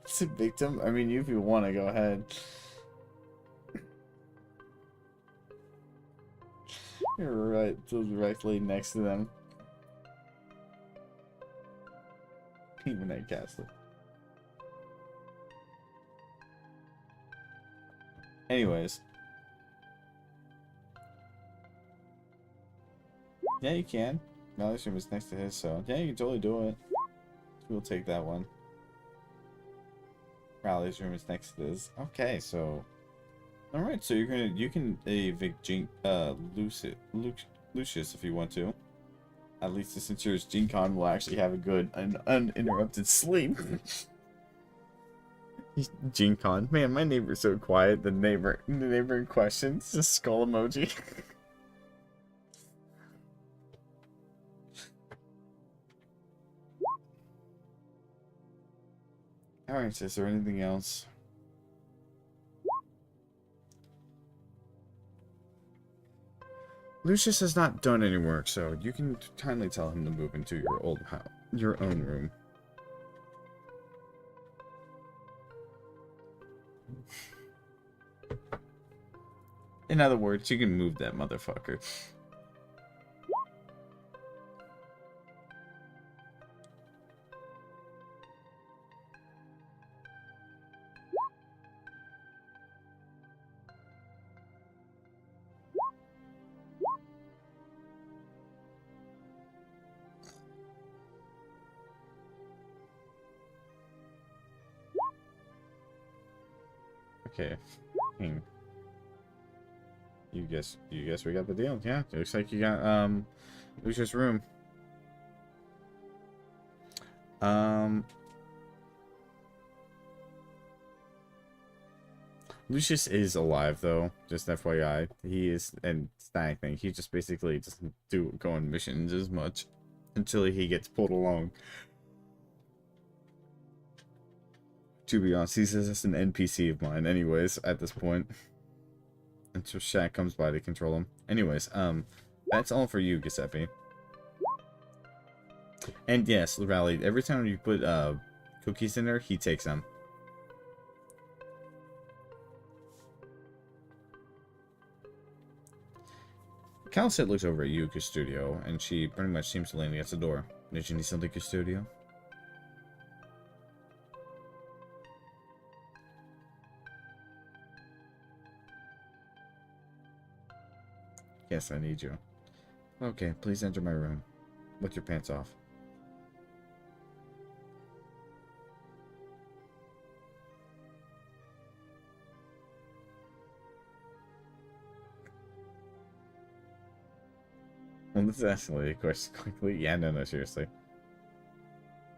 It's a victim? I mean, if you want to, go ahead. You're right, directly next to them. Even at Castle. Anyways. Yeah, you can. Rally's room is next to his, so yeah, you can totally do it. We'll take that one. Rally's room is next to his. Okay, so alright, so you can evict Lucius if you want to. At least this ensures GeneCon will actually have a good and uninterrupted sleep. GeneCon. Man, my neighbor's so quiet. The neighbor in question. It's a skull emoji. Alright, is there anything else? Lucius has not done any work, so you can kindly tell him to move into your old house, your own room. In other words, you can move that motherfucker. Okay. You guess we got the deal. Yeah, it looks like you got Lucius' room. Lucius is alive though, just FYI. He is, and it's not anything. He just basically doesn't go on missions as much until he gets pulled along. To be honest, he's just an NPC of mine anyways at this point. Until Shaq comes by to control him. Anyways, that's all for you, Giuseppe. And yes, Rally, every time you put cookies in there, he takes them. Calcet looks over at you, Custodio, and she pretty much seems to lean against the door. Did you need something, Custodio? Yes, I need you. Okay, please enter my room. With your pants off. Well, this is actually a question quickly. Yeah, no, seriously.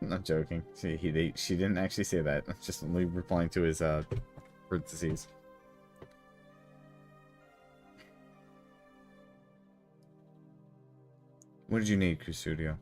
I'm not joking. She didn't actually say that. Just replying to his parentheses. What did you need, Custodio?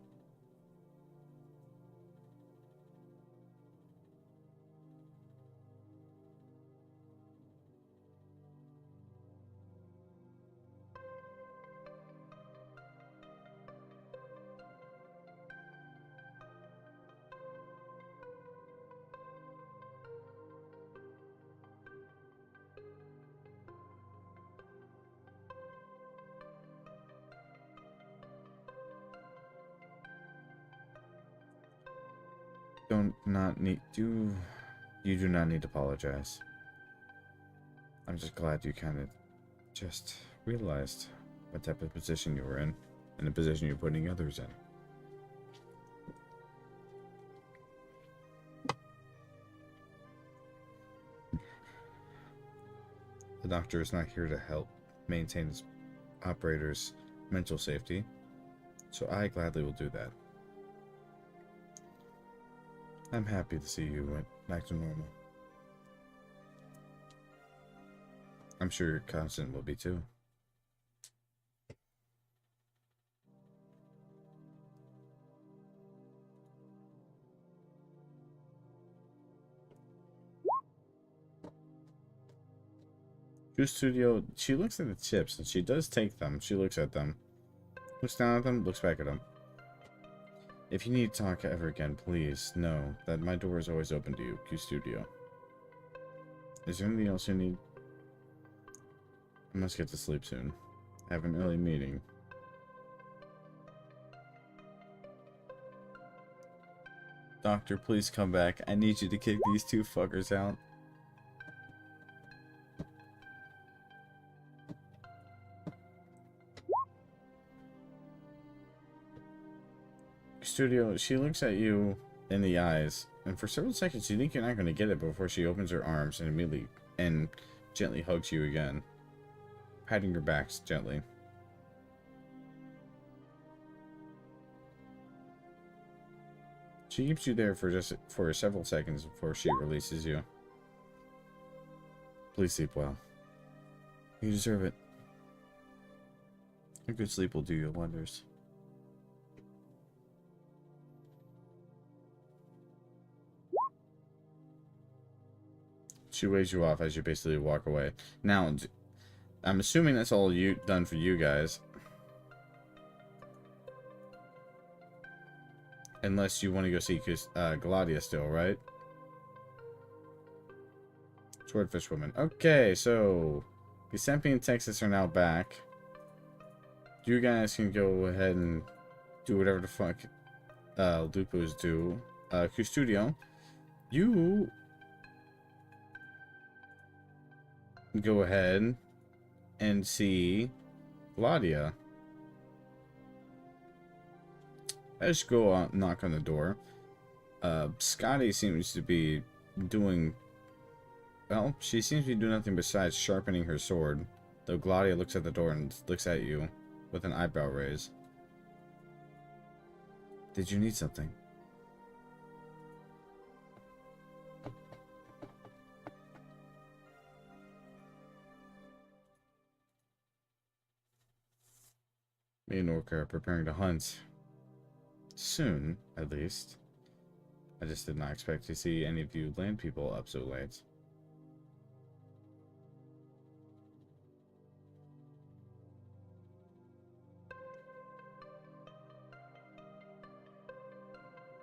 You do not need to apologize. I'm just glad you kind of just realized what type of position you were in and the position you're putting others in. The doctor is not here to help maintain his operators' mental safety, so I gladly will do that. I'm happy to see you went back to normal. I'm sure Constant will be too. Goose Studio, she looks at the chips and she does take them. She looks at them, looks down at them, looks back at them. If you need to talk ever again, please know that my door is always open to you, Q Studio. Is there anything else you need? I must get to sleep soon. I have an early meeting. Doctor, please come back. I need you to kick these two fuckers out. Studio, she looks at you in the eyes, and for several seconds you think you're not going to get it before she opens her arms and immediately and gently hugs you again, patting your backs gently. She keeps you there for several seconds before she releases you. Please sleep well. You deserve it. A good sleep will do you wonders. She waves you off as you basically walk away. Now, I'm assuming that's all done for you guys. Unless you want to go see Gladia still, right? Swordfish Woman. Okay, so Giuseppe and Texas are now back. You guys can go ahead and do whatever the fuck Lupus do. Custodio, you go ahead and see Gladia. I just go out, knock on the door. Scotty seems to be doing... Well, she seems to be doing nothing besides sharpening her sword. Though Gladia looks at the door and looks at you with an eyebrow raise. Did you need something? Me and Orca are preparing to hunt. Soon, at least. I just did not expect to see any of you land people up so late.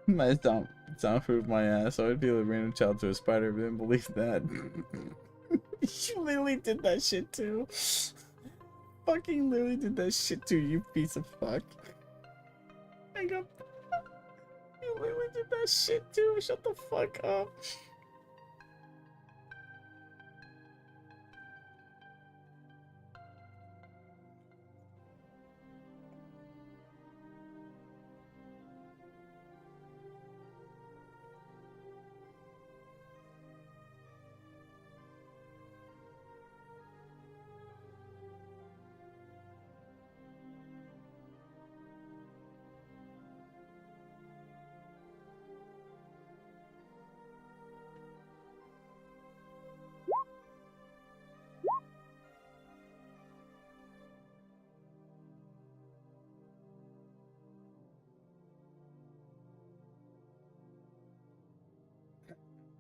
My soundproof my ass. I would be a random child to a spider, but didn't believe that. You literally did that shit too. Fucking literally did that shit too, you piece of fuck. Hang up. You literally did that shit too. Shut the fuck up.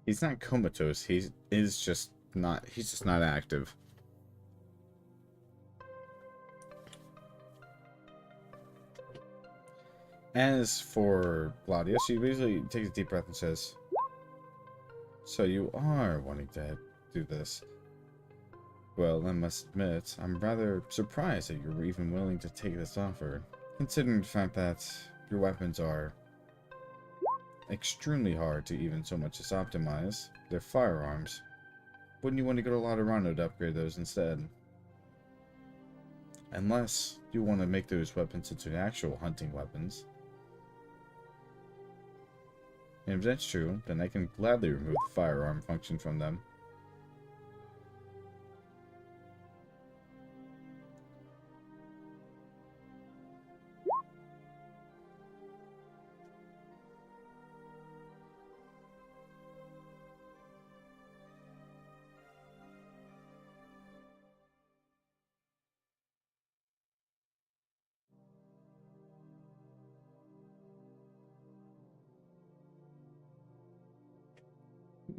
He's not comatose. He's just not active. As for Gladia, she basically takes a deep breath and says, "So you are wanting to do this? Well, I must admit, I'm rather surprised that you're even willing to take this offer, considering the fact that your weapons are extremely hard to even so much as optimize. They're firearms. Wouldn't you want to go to Lotterano to upgrade those instead? Unless you want to make those weapons into actual hunting weapons. And if that's true, then I can gladly remove the firearm function from them.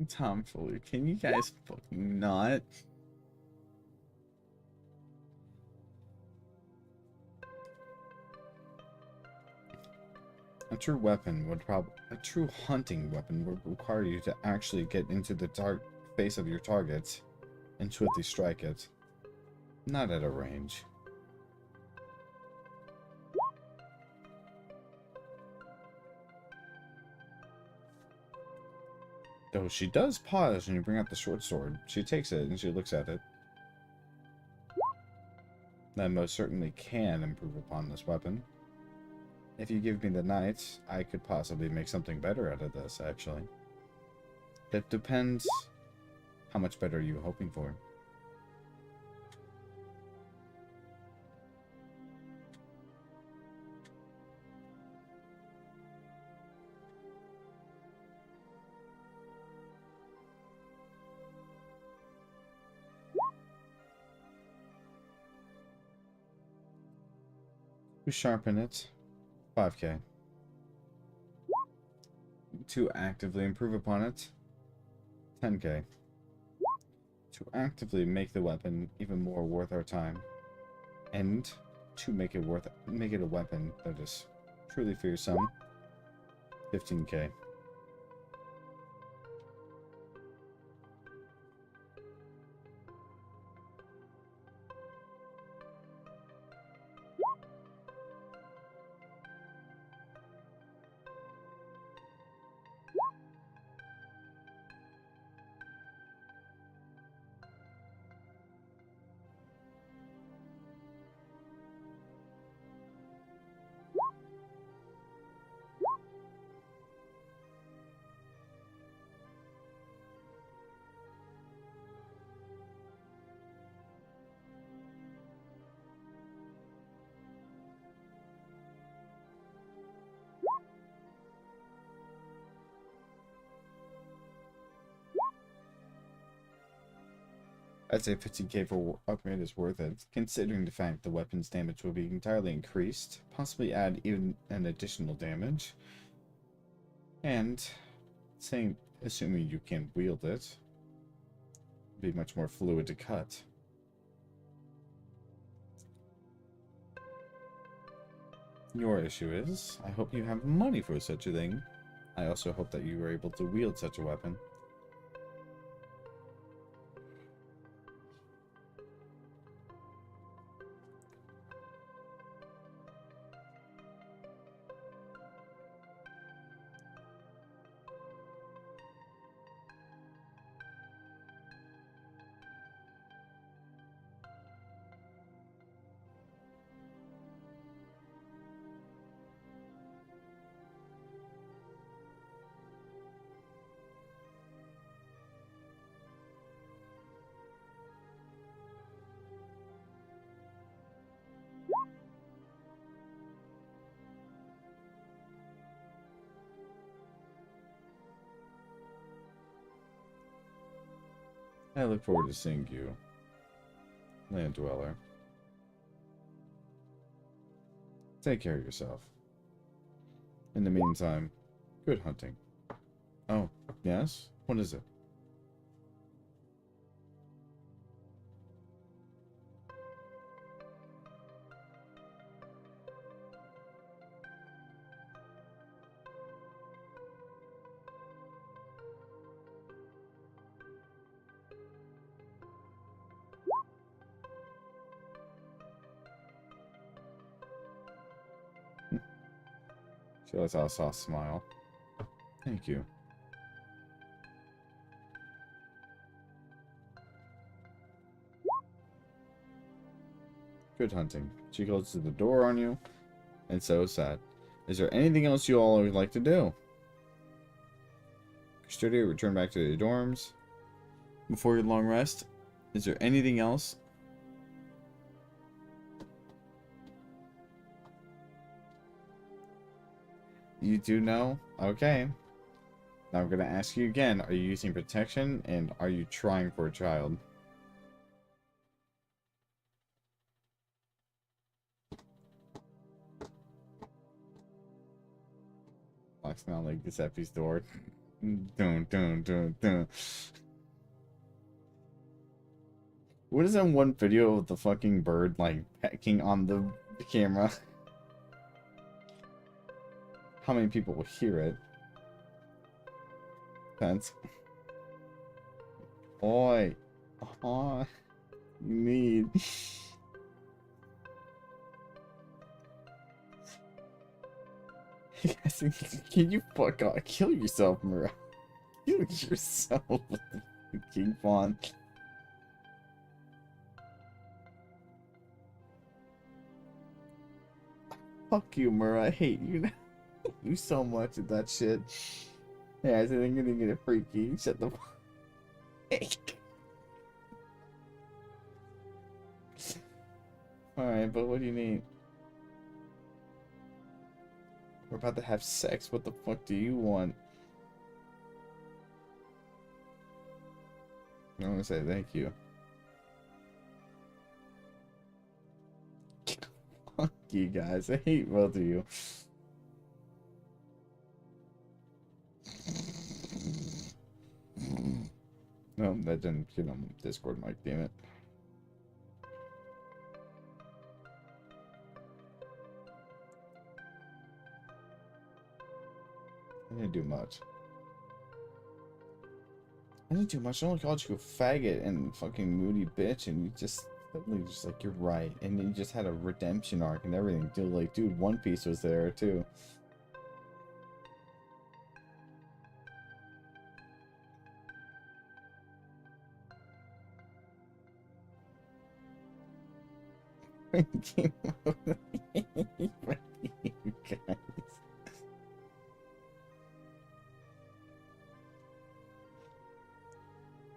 Tomfoolery, can you guys fucking not? A true hunting weapon would require you to actually get into the face of your target and swiftly strike it. Not at a range. Though she does pause when you bring out the short sword. She takes it and she looks at it. That most certainly can improve upon this weapon. If you give me the knights, I could possibly make something better out of this, actually. It depends how much better are you hoping for. To sharpen it, 5k. To actively improve upon it, 10k. To actively make the weapon even more worth our time, and to make it a weapon that is truly fearsome, 15k. I'd say 15k for upgrade is worth it, considering the fact the weapon's damage will be entirely increased, possibly add even an additional damage, and assuming you can wield it, be much more fluid to cut. Your issue is, I hope you have money for such a thing. I also hope that you are able to wield such a weapon. I look forward to seeing you, Land Dweller. Take care of yourself. In the meantime, good hunting. Oh, yes? What is it? She lets out a soft smile. Thank you. Good hunting. She closes the door on you, and so sad. Is there anything else you all would like to do? Studio, return back to your dorms. Before your long rest, is there anything else? You do know? Okay. Now I'm going to ask you again. Are you using protection, and are you trying for a child? Locks not like Giuseppe's door. Dun, dun, dun, dun. What is that one video of the fucking bird, like, pecking on the camera? How many people will hear it? Depends. Oi. Oh, you need. Can you fuck off? Kill yourself, Mara. Kill yourself with the King Fawn. Fuck you, Mara. I hate you now. You so much of that shit. Yeah, I said I'm gonna get a freaky. Shut the fuck. Alright, but what do you need? We're about to have sex. What the fuck do you want? I'm gonna say thank you. Fuck you guys. I hate both of you. No, that didn't get on Discord mic, damn it. I didn't do much. I didn't do much. I only called you a faggot and fucking moody bitch, and you just suddenly just like, you're right. And then you just had a redemption arc and everything. Dude, like, dude, One Piece was there too. You guys.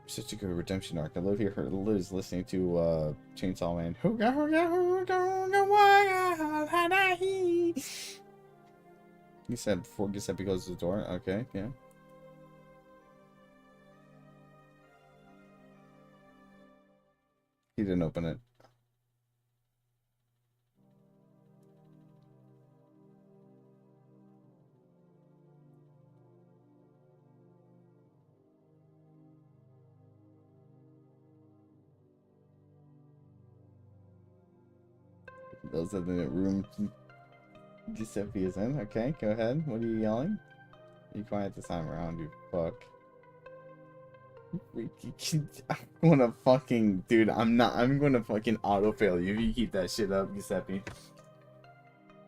Such a good redemption arc. I love hear her Liz listening to Chainsaw Man. Hooga hooga hooga hooga waga hada-hee. You said before Giuseppe goes to the door. Okay, yeah. He didn't open it. Those are the room Giuseppe is in. Okay, go ahead. What are you yelling? You quiet this time around, you fuck. I'm gonna fucking... Dude, I'm gonna fucking auto-fail you if you keep that shit up, Giuseppe.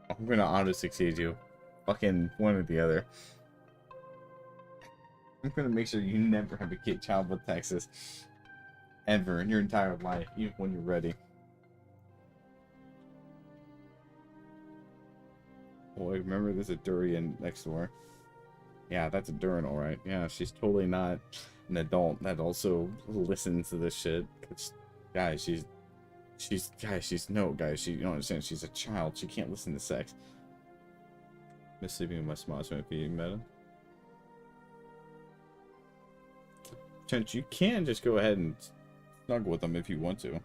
I'm gonna auto-succeed you. Fucking one or the other. I'm gonna make sure you never have a kid child with Texas. Ever in your entire life, even when you're ready. Boy, remember there's a durian next door. Yeah, that's a durian, alright. Yeah, she's totally not an adult that also listens to this shit. Guys, you don't understand, she's a child. She can't listen to sex. Miss sleeping with my small might be meta. Chance, you can just go ahead and snuggle with them if you want to.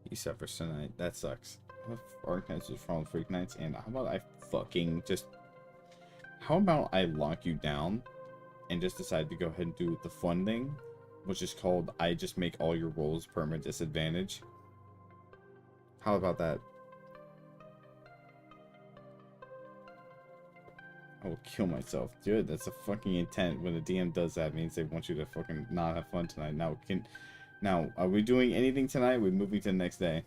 You suffer tonight. That sucks. Arknights is from Freak Nights, and how about I fucking just... How about I lock you down and just decide to go ahead and do the fun thing, which is called I just make all your rolls permanent disadvantage. How about that? I will kill myself. Dude, that's a fucking intent. When the DM does that, it means they want you to fucking not have fun tonight. Now, are we doing anything tonight? We're moving to the next day.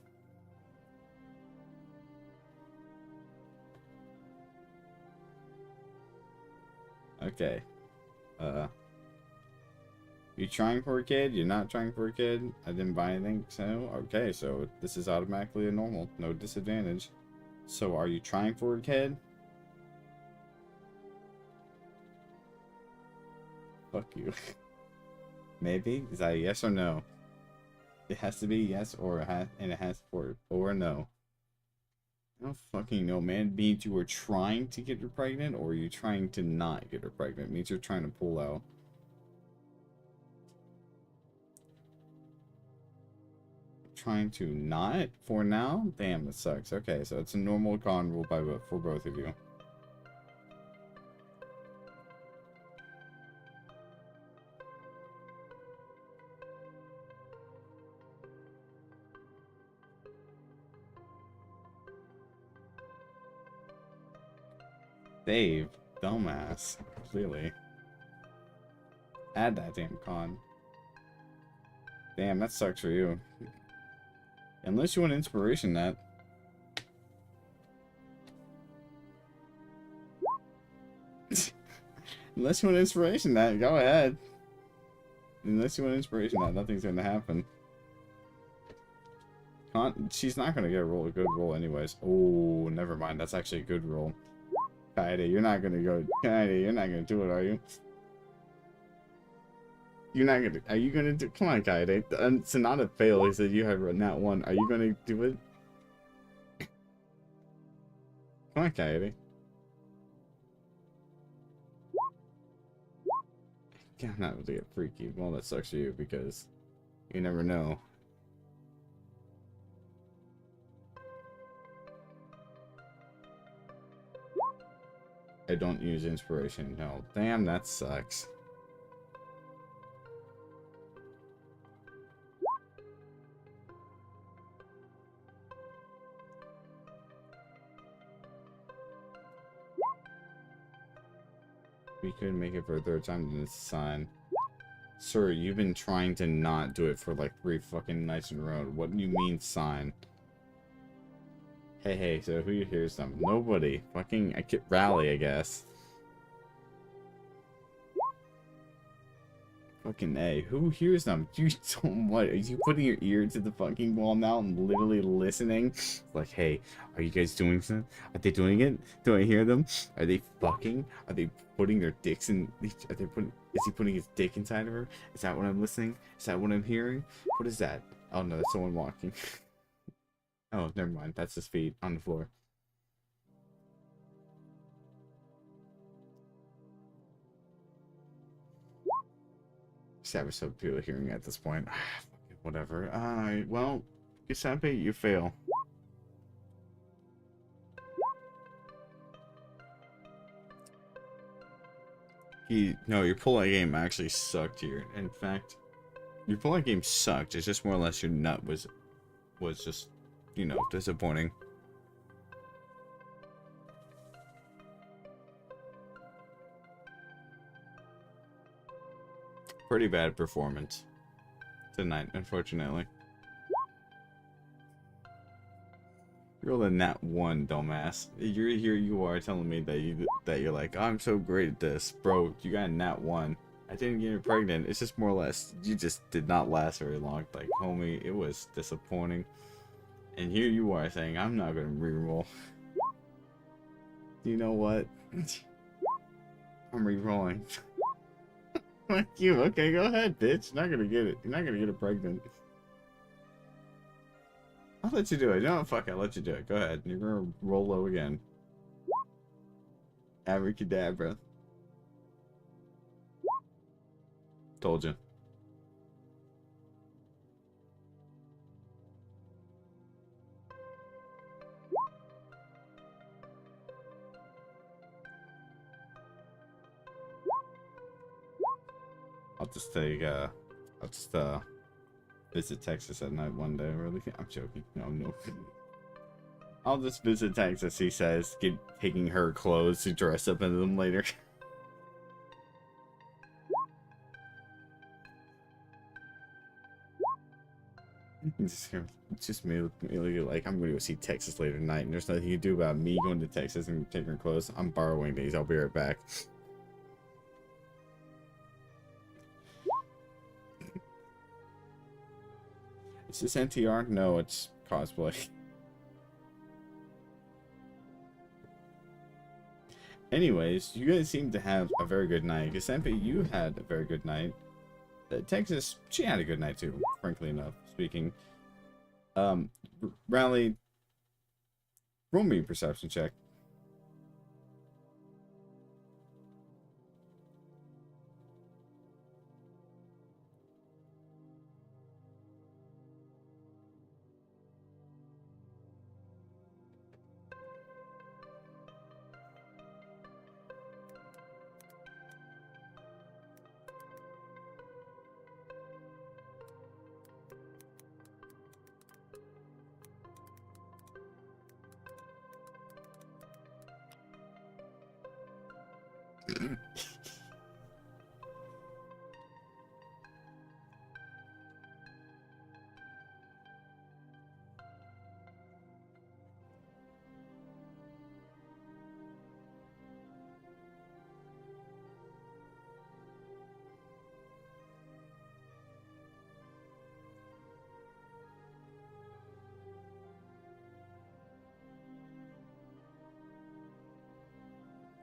Okay. You trying for a kid? You're not trying for a kid? I didn't buy anything, so okay, so this is automatically a normal, no disadvantage. So are you trying for a kid? Fuck you. Maybe? Is that a yes or no? It has to be yes or it has or no. I don't fucking know, man. It means you were trying to get her pregnant, or are you trying to not get her pregnant? It means you're trying to pull out. Trying to not for now? Damn, that sucks. Okay, so it's a normal con rule for both of you. Dave, dumbass, clearly. Add that damn con. Damn, that sucks for you. Unless you want inspiration, that. Unless you want inspiration, that, go ahead. Unless you want inspiration, that, nothing's gonna happen. She's not gonna get a good roll anyways. Oh, never mind. That's actually a good roll. Kaede, you're not gonna go. Kaede, you're not gonna do it, are you? You're not gonna. Are you gonna do? Come on, Kaede. Sonata failed. He said you have nat 1. Are you gonna do it? Come on, Kaede. I'm not able to get freaky. Well, that sucks for you because you never know. I don't use inspiration. No. Damn, that sucks. We could make it for a third time in this sign. Sir, you've been trying to not do it for like 3 fucking nights in a row. What do you mean sign? Hey, so who hears them? Nobody. Fucking, I could rally, I guess. Fucking A. Who hears them? You don't what? Are you putting your ear to the fucking wall now and literally listening? Like, hey, are you guys doing something? Are they doing it? Do I hear them? Are they fucking? Are they putting their dicks in? Are they putting? Is he putting his dick inside of her? Is that what I'm listening? Is that what I'm hearing? What is that? Oh no, that's someone walking. Oh, never mind. That's his feet on the floor. Savage sub people hearing at this point. Whatever. Alright, well, Giuseppe, you fail. No, your pull-out game actually sucked here. In fact, your pull-out game sucked. It's just more or less your nut was just, you know, disappointing. Pretty bad performance tonight, unfortunately. You rolled a nat 1, dumbass. You're here. You are telling me that you're like, oh, I'm so great at this, bro. You got a nat 1. I didn't get you pregnant. It's just more or less you just did not last very long. Like, homie, it was disappointing. And here you are saying I'm not gonna reroll. You know what? I'm rerolling. Fuck you. Okay, go ahead, bitch. You're not gonna get it. You're not gonna get it pregnant. I'll let you do it. No, fuck it. I'll let you do it. Go ahead. You're gonna roll low again. Abracadabra. Told you. I'll just visit Texas at night one day. Really? I'm joking. No. I'll just visit Texas, he says, taking her clothes to dress up in them later. just me like, I'm going to go see Texas later tonight, and there's nothing you can do about me going to Texas and taking her clothes. I'm borrowing these. I'll be right back. Is this NTR? No, it's cosplay. Anyways, you guys seem to have a very good night. Giuseppe, you had a very good night. Texas, she had a good night too, frankly enough speaking. Rally, roll me a perception check.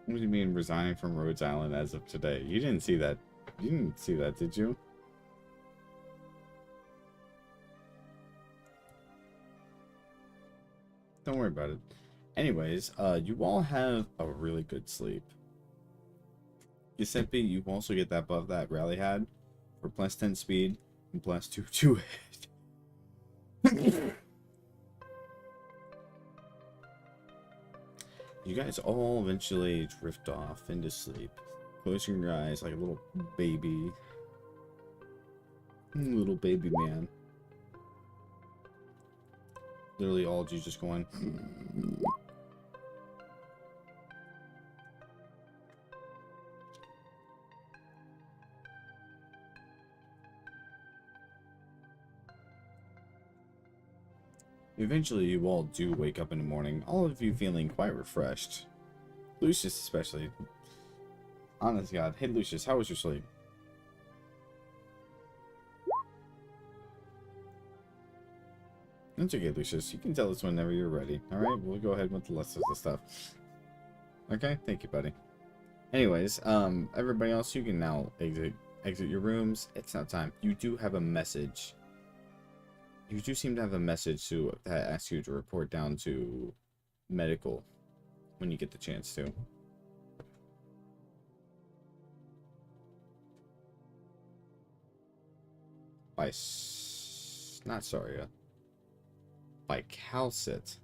What do you mean resigning from Rhodes Island as of today? You didn't see that. You didn't see that, did you? Don't worry about it. Anyways, you all have a really good sleep. Giuseppe, you also get that buff that Rally had for plus 10 speed and plus 2 hit. You guys all eventually drift off into sleep, closing your eyes like a little baby man. Literally all of you just going. Eventually, you all do wake up in the morning, all of you feeling quite refreshed. Lucius especially. Honest to God. Hey Lucius, how was your sleep? That's okay, Lucius. You can tell us whenever you're ready. Alright, we'll go ahead with the rest of the stuff. Okay, thank you, buddy. Anyways, everybody else, you can now exit your rooms. It's now time. You do have a message. You do seem to have a message that asks you to report down to medical when you get the chance to. Not Saria. By Calcit.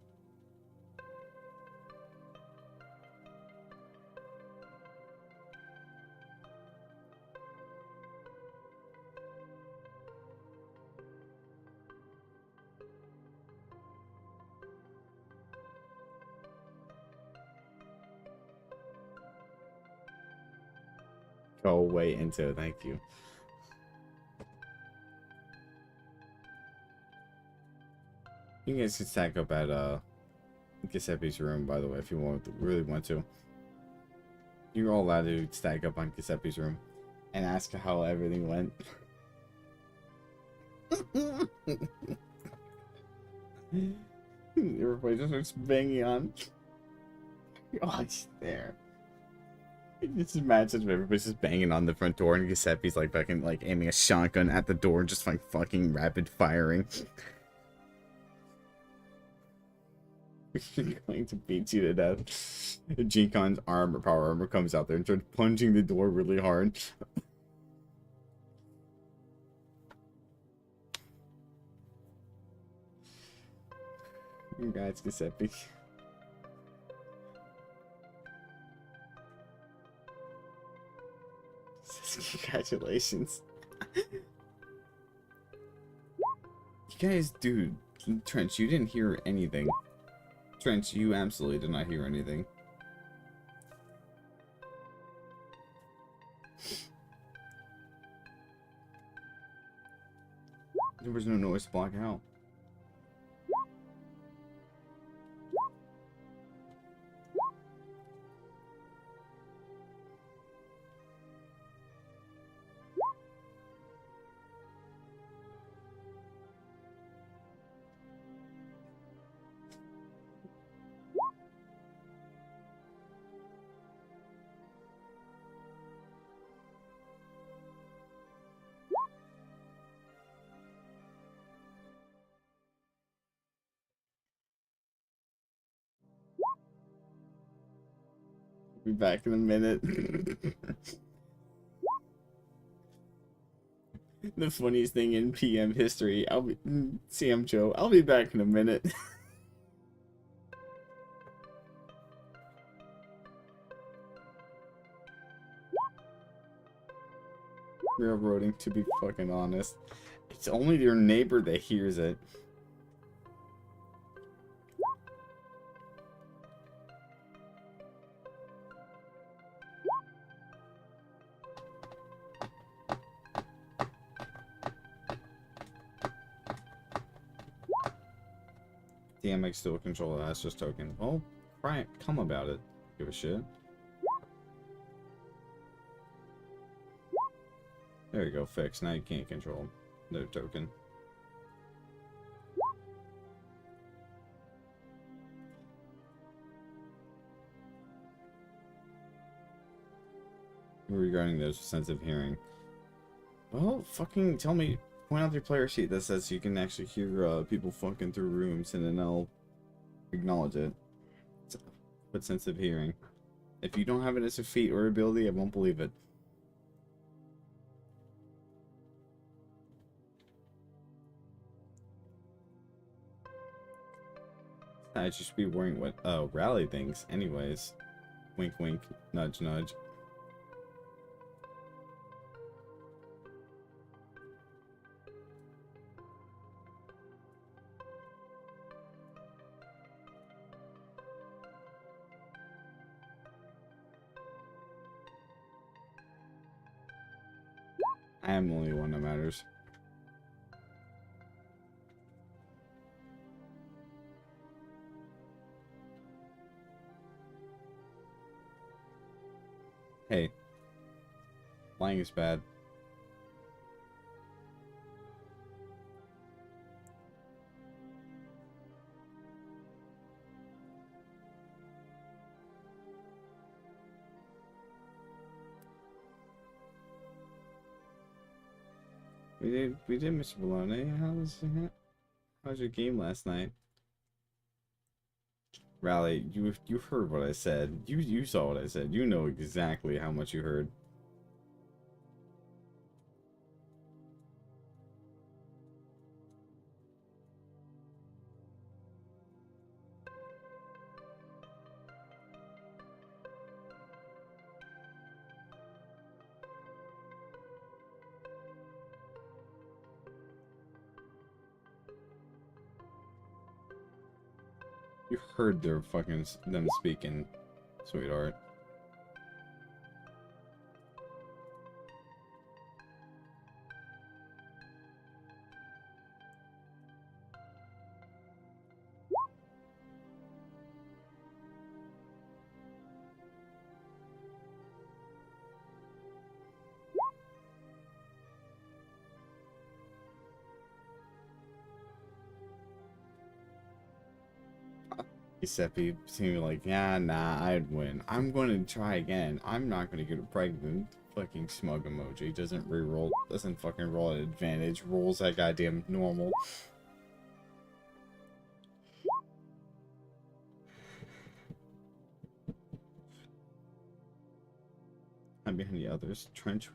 Go way into it, thank you. You guys can stack up at Giuseppe's room, by the way, if you really want to. You're all allowed to stack up on Giuseppe's room and ask how everything went. Everybody just starts banging on. Oh, it's there. Just imagine everybody's just banging on the front door and Giuseppe's like fucking like aiming a shotgun at the door and just like fucking rapid firing. We're going to beat you to death. G-Con's power armor comes out there and starts punching the door really hard. Congrats, Giuseppe. Congratulations. You guys, dude, Trench, you didn't hear anything. Trench, you absolutely did not hear anything. There was no noise to block out. Be back in a minute. The funniest thing in PM history. Sam Joe. I'll be back in a minute. Railroading, to be fucking honest. It's only your neighbor that hears it. DMX still control the Astro's token. Well, come about it. Give a shit. There you go, fix. Now you can't control no token. Regarding those sensitive hearing. Well, fucking tell me, point out your player sheet that says you can actually hear people fucking through rooms, and then I'll acknowledge it. But sensitive hearing. If you don't have it as a feat or ability, I won't believe it. I should be wearing what rally things anyways. Wink wink, nudge nudge. I am the only one that matters. Hey, lying is bad. We did, Mr. Bologna. How's your game last night? Rally, you heard what I said. You saw what I said. You know exactly how much you heard. You heard their fucking them speaking, sweetheart. Giuseppe seemed like, yeah, nah, I'd win. I'm going to try again. I'm not going to get pregnant. Fucking smug emoji. Doesn't reroll. Doesn't fucking roll at advantage. Rolls that goddamn normal. I'm behind the others. Trench.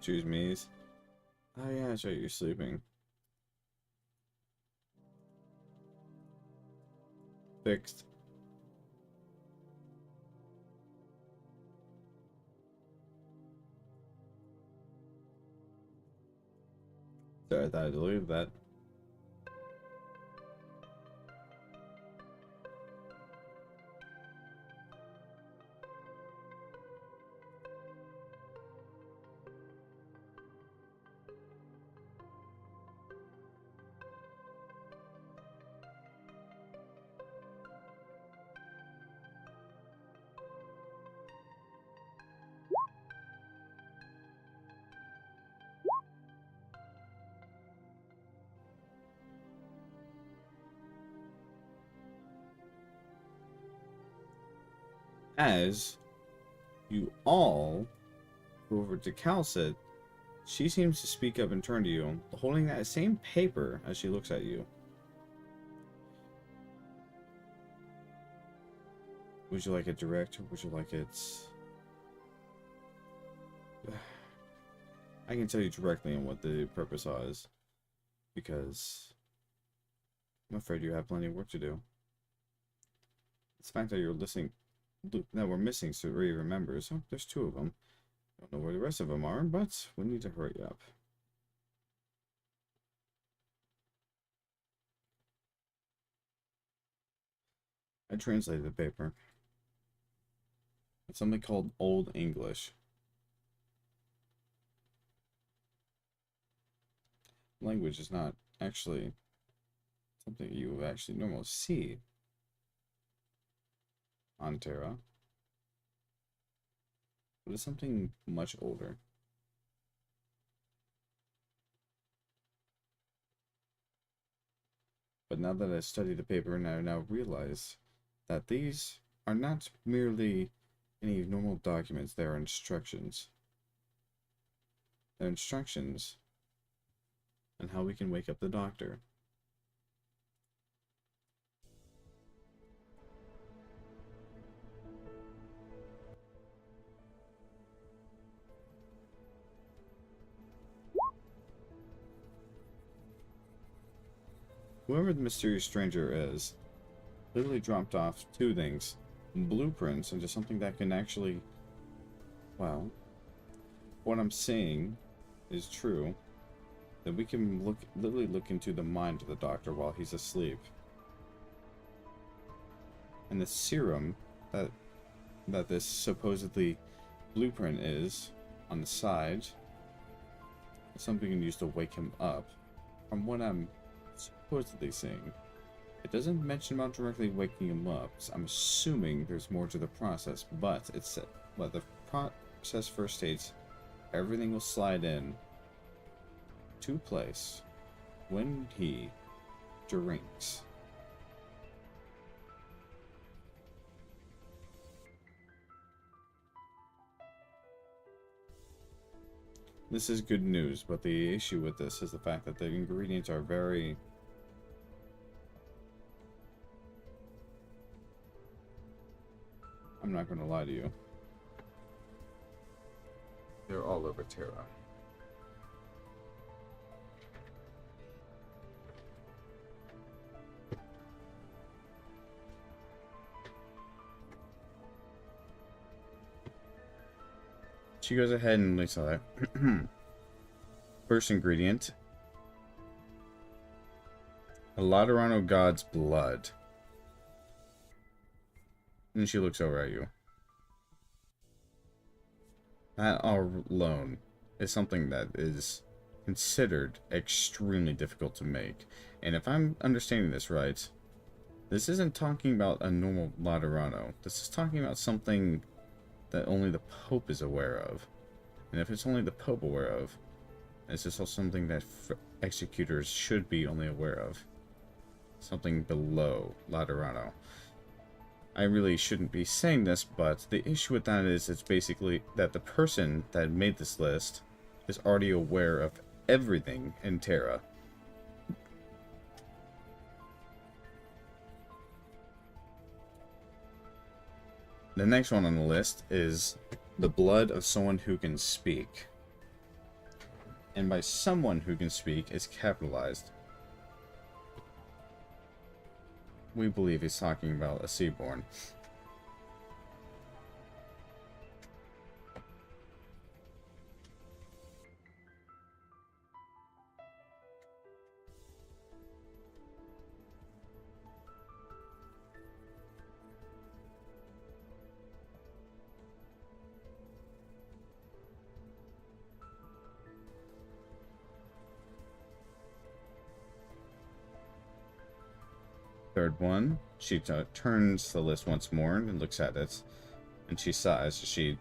Choose me's. Oh yeah, that's right, you're sleeping. Fixed. Sorry, I thought I deleted that. As you all go over to Calcit, she seems to speak up and turn to you, holding that same paper as she looks at you. Would you like it direct, or would you like it... I can tell you directly on what the purpose is, because I'm afraid you have plenty of work to do. It's the fact that you're listening, that we're missing 3 members. Oh, there's 2 of them. Don't know where the rest of them are, but we need to hurry up. I translated the paper. It's something called Old English. Language is not actually something you would actually normally see on Terra, but it's something much older. But now that I study the paper, and I now realize that these are not merely any normal documents, they are instructions. They're instructions on how we can wake up the doctor. Whoever the mysterious stranger is, literally dropped off 2 things. Blueprints into something that can actually... Well, what I'm saying is true. That we can literally look into the mind of the doctor while he's asleep. And the serum that this supposedly blueprint is on the side is something you can use to wake him up. From what I'm supposedly seeing, it doesn't mention about directly waking him up, so I'm assuming there's more to the process, but the process first states everything will slide in to place when he drinks. This is good news, but the issue with this is the fact that the ingredients are very... I'm not going to lie to you. They're all over Terra. She goes ahead and looks at that. First ingredient. A Laterano god's blood. And she looks over at you. That alone is something that is considered extremely difficult to make. And if I'm understanding this right, this isn't talking about a normal Laterano. This is talking about something that only the Pope is aware of. And if it's only the Pope aware of, it's just something that executors should be only aware of. Something below Laterano. I really shouldn't be saying this, but the issue with that is it's basically that the person that made this list is already aware of everything in Terra. The next one on the list is the blood of someone who can speak. And by someone who can speak is capitalized. We believe he's talking about a Seaborn. Third one, she turns the list once more and looks at it, and she sighs as she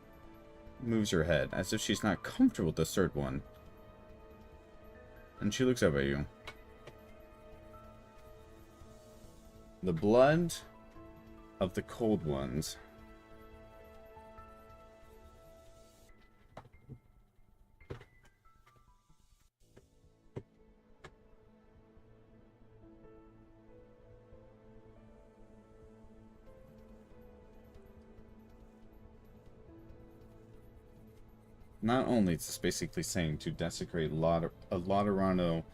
moves her head, as if she's not comfortable with the third one. And she looks up at you. The blood of the cold ones. Not only is this basically saying to desecrate Laterano,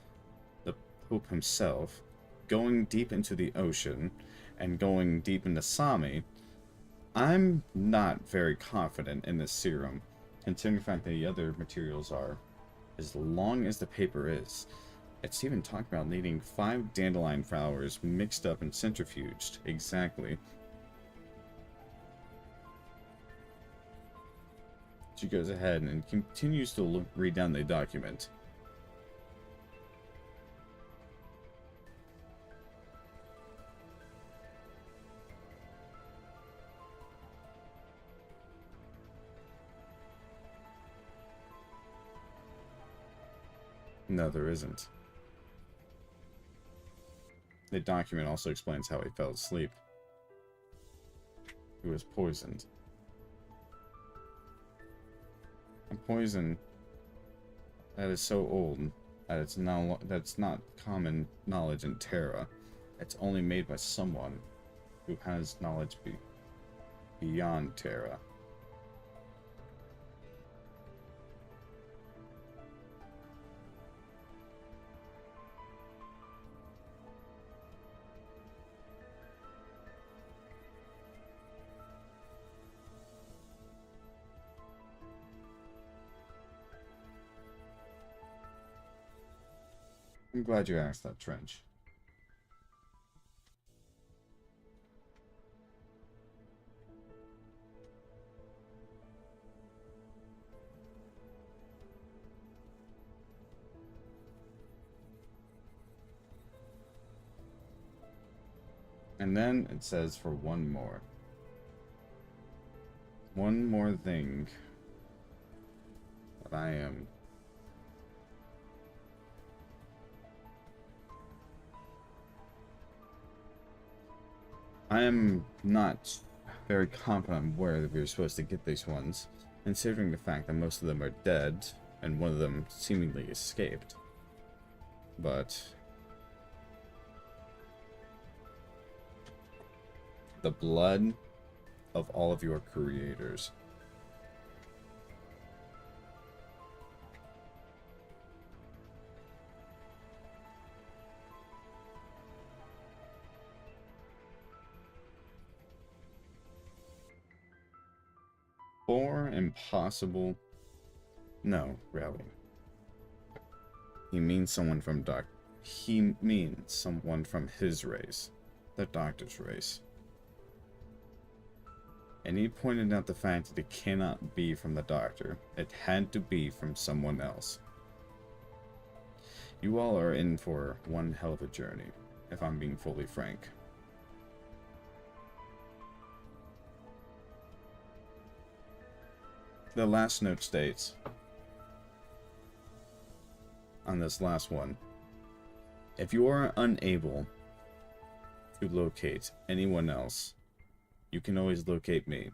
the Pope himself, going deep into the ocean, and going deep into Sami, I'm not very confident in this serum, considering the fact that the other materials are, as long as the paper is. It's even talking about needing 5 dandelion flowers mixed up and centrifuged, exactly. She goes ahead and continues to read down the document. No, there isn't. The document also explains how he fell asleep. He was poisoned. A poison that is so old that that's not common knowledge in Terra. It's only made by someone who has knowledge beyond Terra. I'm glad you asked that, Trench. And then it says for one more. One more thing that I am. I am not very confident where we were supposed to get these ones, considering the fact that most of them are dead, and one of them seemingly escaped. But the blood of all of your creators. For impossible. No, really. He means someone from He means someone from his race, the Doctor's race. And he pointed out the fact that it cannot be from the Doctor. It had to be from someone else. You all are in for one hell of a journey, if I'm being fully frank. The last note states, on this last one, If you are unable to locate anyone else, you can always locate me.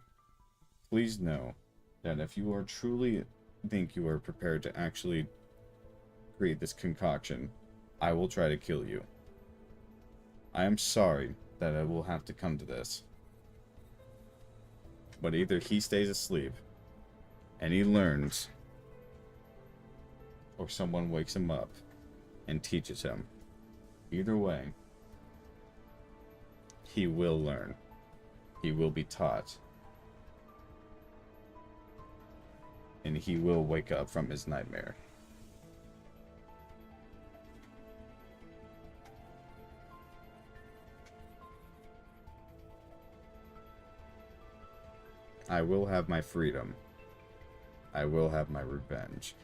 Please know that if you are truly think you are prepared to actually create this concoction, I will try to kill you. I am sorry that I will have to come to this. But either he stays asleep and he learns, or someone wakes him up and teaches him. Either way, he will learn. He will be taught. And he will wake up from his nightmare. I will have my freedom. I will have my revenge.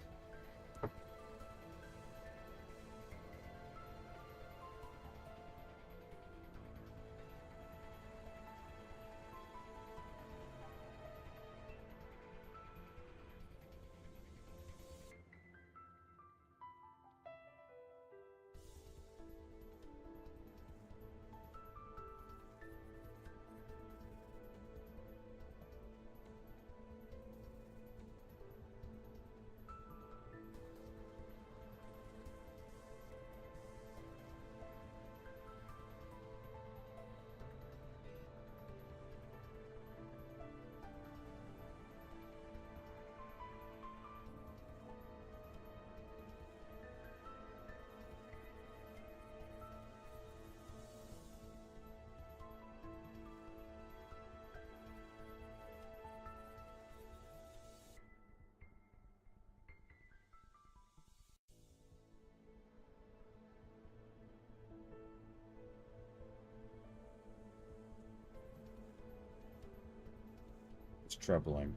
It's troubling,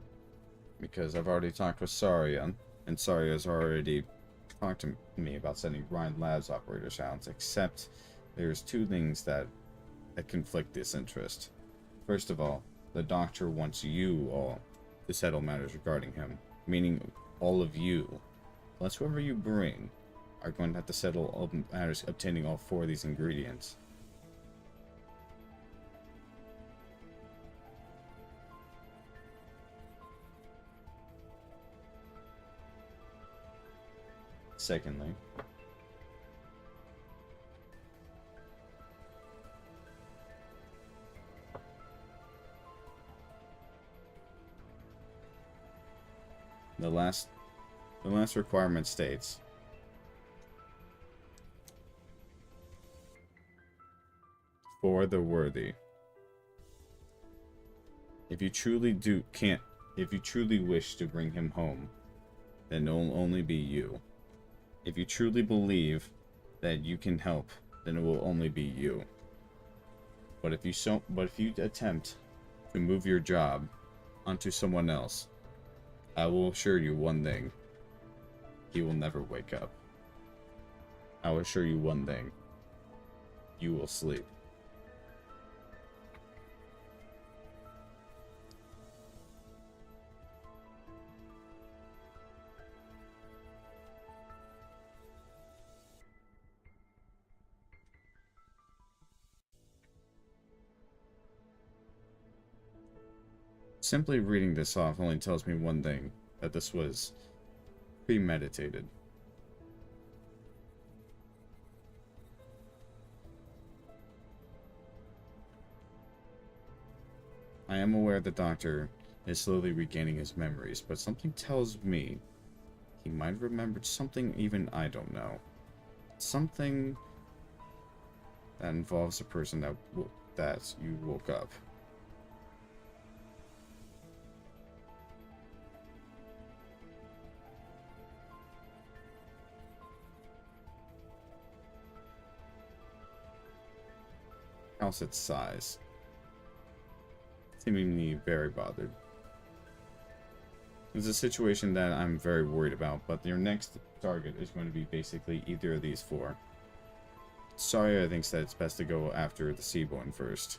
because I've already talked with Saria, and Saria's already talked to me about sending Ryan Labs operators out, except there's two things that conflict this interest. First of all, the doctor wants you all to settle matters regarding him, meaning all of you, plus whoever you bring, are going to have to settle all matters obtaining all four of these ingredients. Secondly, the last requirement states, for the worthy. If you truly wish to bring him home, then it will only be you. If you truly believe that you can help, then it will only be you. But if you attempt to move your job onto someone else, I will assure you one thing. He will never wake up. I will assure you one thing. You will sleep. Simply reading this off only tells me one thing, that this was premeditated. I am aware the doctor is slowly regaining his memories, but something tells me he might have remembered something even I don't know. Something that involves a person that you woke up. House its size. Seemingly very bothered. It's a situation that I'm very worried about, but your next target is going to be basically either of these four. Saria thinks that it's best to go after the Seaborn first.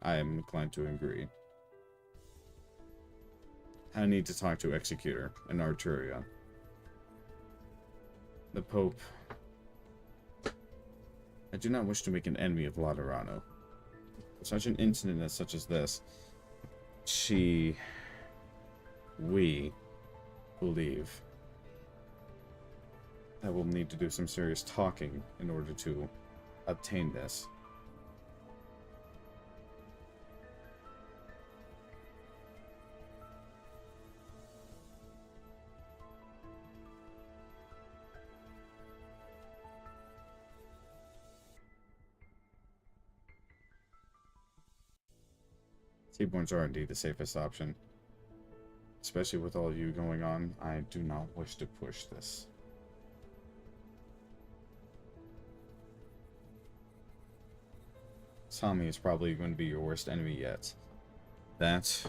I am inclined to agree. I need to talk to Executor and Arturia. The Pope. I do not wish to make an enemy of Laterano. For such an incident as such as this, we believe that we'll need to do some serious talking in order to obtain this. Seaborns are indeed the safest option. Especially with all of you going on, I do not wish to push this. Sami is probably going to be your worst enemy yet. That,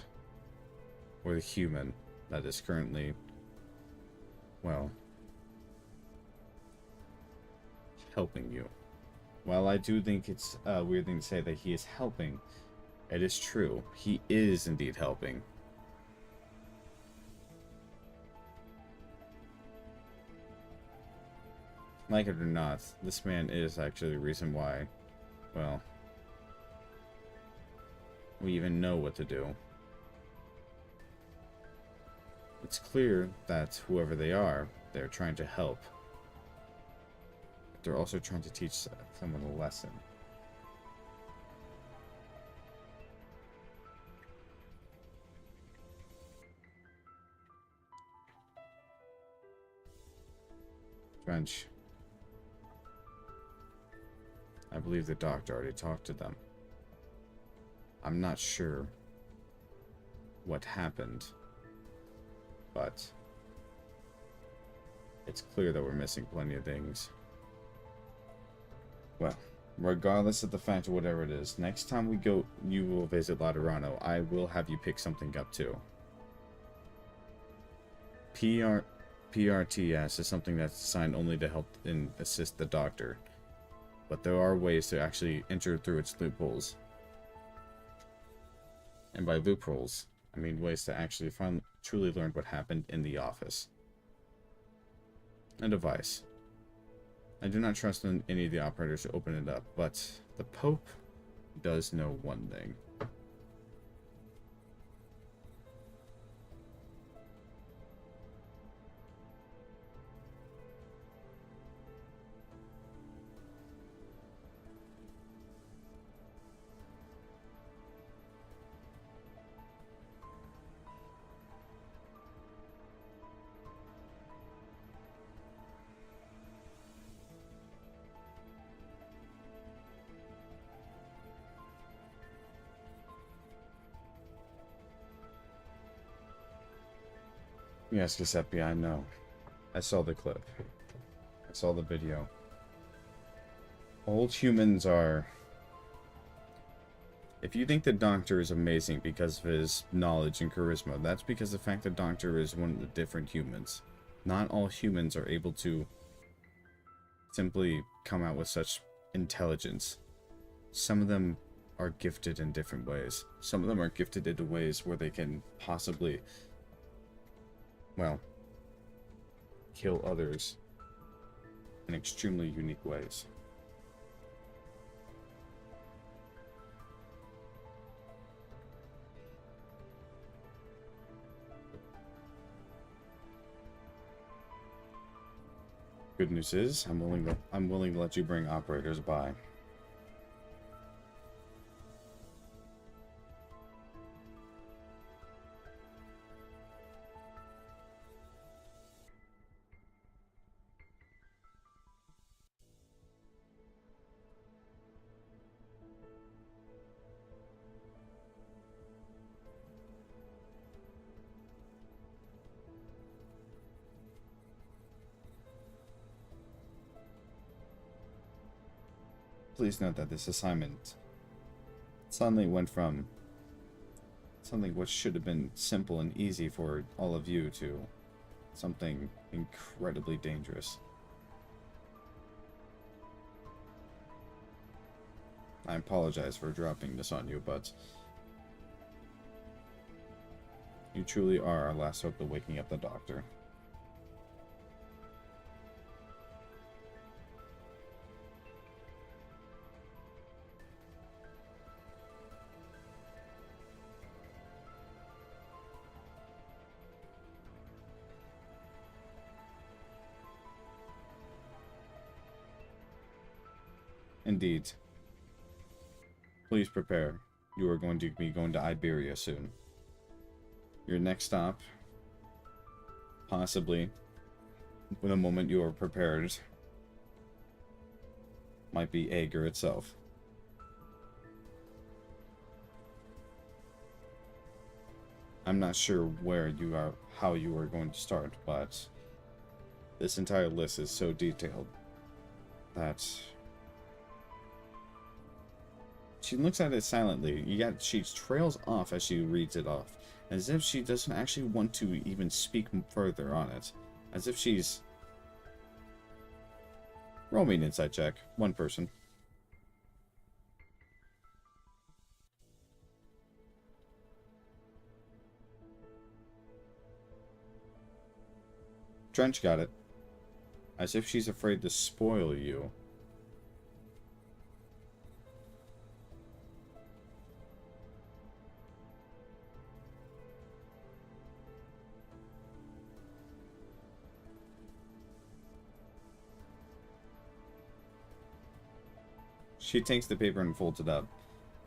or the human that is currently, well, helping you. While I do think it's a weird thing to say that he is helping, it is true. He is indeed helping. Like it or not, this man is actually the reason why, well, we even know what to do. It's clear that whoever they are, they're trying to help. But they're also trying to teach someone a lesson. French. I believe the doctor already talked to them. I'm not sure what happened, but it's clear that we're missing plenty of things. Well, regardless of the fact of whatever it is, next time we go, you will visit Laterano, I will have you pick something up too. PRTS is something that's designed only to help and assist the doctor, but there are ways to actually enter through its loopholes. And by loopholes, I mean ways to actually truly learn what happened in the office. A device. I do not trust in any of the operators to open it up, but the Pope does know one thing. Yes, Giuseppe, I know. I saw the clip. I saw the video. Old humans are... If you think the Doctor is amazing because of his knowledge and charisma, that's because the fact the Doctor is one of the different humans. Not all humans are able to simply come out with such intelligence. Some of them are gifted in different ways. Some of them are gifted in ways where they can possibly... well, kill others in extremely unique ways. Good news is, I'm willing to let you bring operators by. Please note that this assignment suddenly went from something which should have been simple and easy for all of you to something incredibly dangerous. I apologize for dropping this on you, but you truly are our last hope of waking up the Doctor. Indeed. Please prepare. You are going to be going to Iberia soon. Your next stop, possibly, the moment you are prepared, might be Ager itself. I'm not sure where you are, how you are going to start, but this entire list is so detailed that she looks at it silently. She trails off as she reads it off, as if she doesn't actually want to even speak further on it, as if she's roll me an insight check. One person. Trench got it. As if she's afraid to spoil you. She takes the paper and folds it up.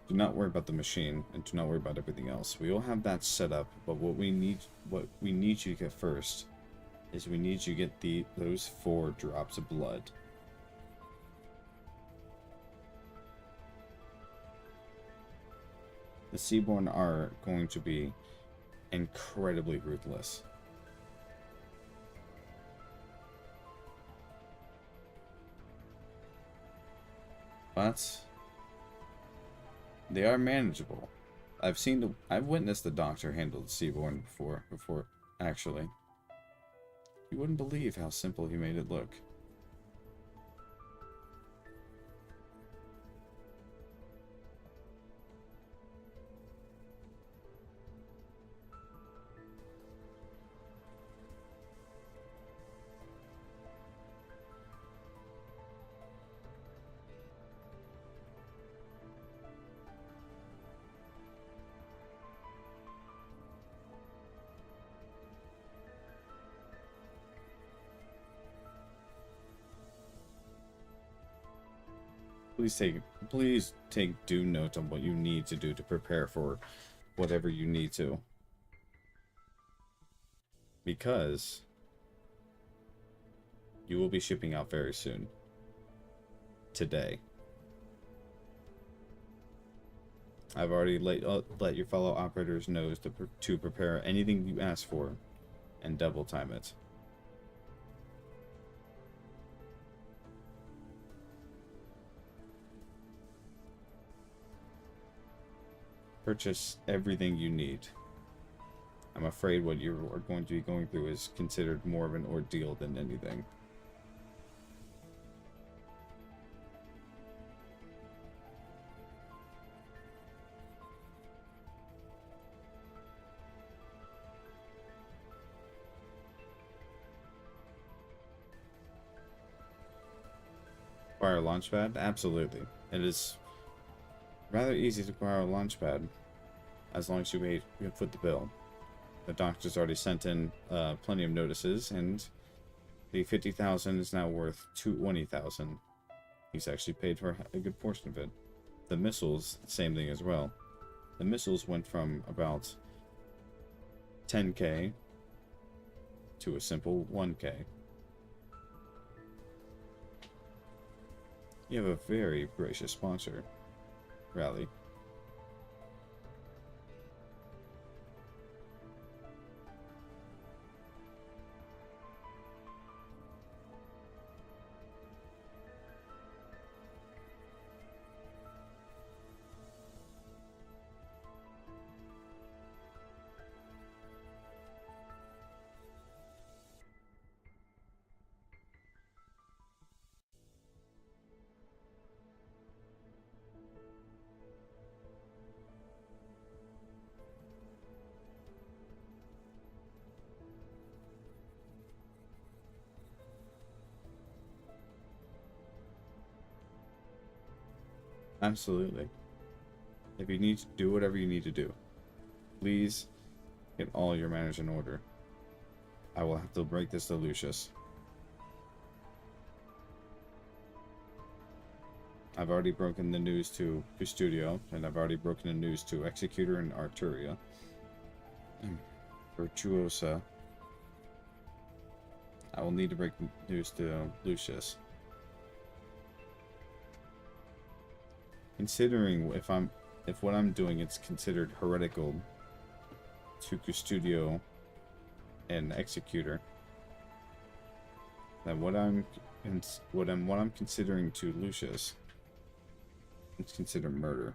Do not worry about the machine, and do not worry about everything else. We will have that set up, but what we need you to get first is we need you to get those 4 drops of blood. The Seaborn are going to be incredibly ruthless. But they are manageable. I've witnessed the Doctor handle the Seaborn before, actually. You wouldn't believe how simple he made it look. Please take due note on what you need to do to prepare for whatever you need to. Because you will be shipping out very soon. Today. I've already let your fellow operators know to prepare anything you ask for and double time it. Purchase everything you need. I'm afraid what you are going to be going through is considered more of an ordeal than anything. Acquire a launchpad? Absolutely. It is rather easy to acquire a launchpad as long as you foot the bill. The Doctor's already sent in plenty of notices, and the 50,000 is now worth 20,000. He's actually paid for a good portion of it. The missiles, same thing as well. The missiles went from about 10k to a simple 1k. You have a very gracious sponsor, Rally. Absolutely. If you need to do whatever you need to do, please get all your manners in order. I will have to break this to Lucius. I've already broken the news to Custodio, and I've already broken the news to Executor and Arturia. Virtuosa. I will need to break news to Lucius. Considering if what I'm doing is considered heretical to Custodio and Executor, then what I'm considering to Lucius is considered murder.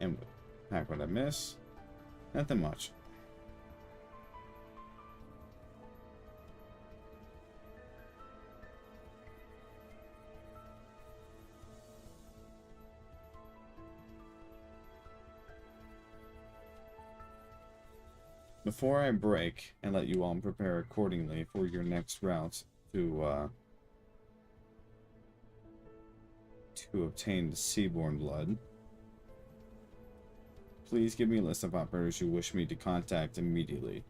And heck, what I miss? Nothing much. Before I break and let you all prepare accordingly for your next route to obtain the Seaborn blood, please give me a list of operators you wish me to contact immediately.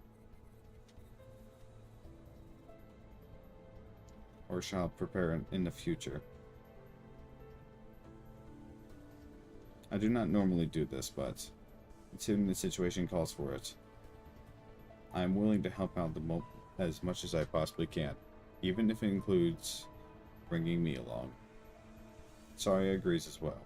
Or shall prepare in the future. I do not normally do this, but considering the situation calls for it, I am willing to help out as much as I possibly can, even if it includes bringing me along. Sorry agrees as well.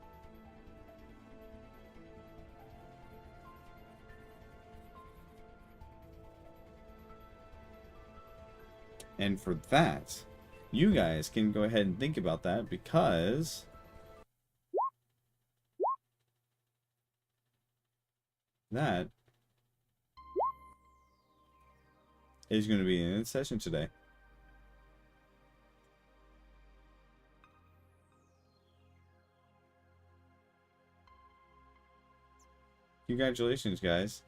And for that, you guys can go ahead and think about that, because that is going to be in session today. Congratulations, guys.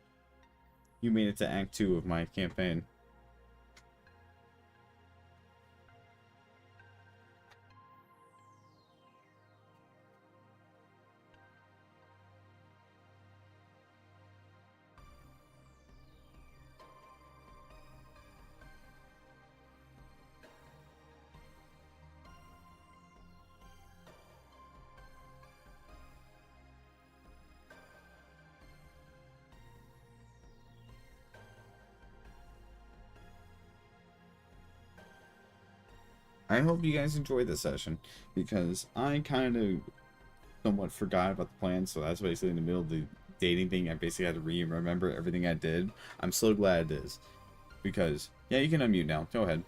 You made it to Act 2 of my campaign. I hope you guys enjoyed this session, because I kind of somewhat forgot about the plan, so that's basically in the middle of the dating thing. I basically had to remember everything I did. I'm so glad it is, because, yeah, you can unmute now. Go ahead.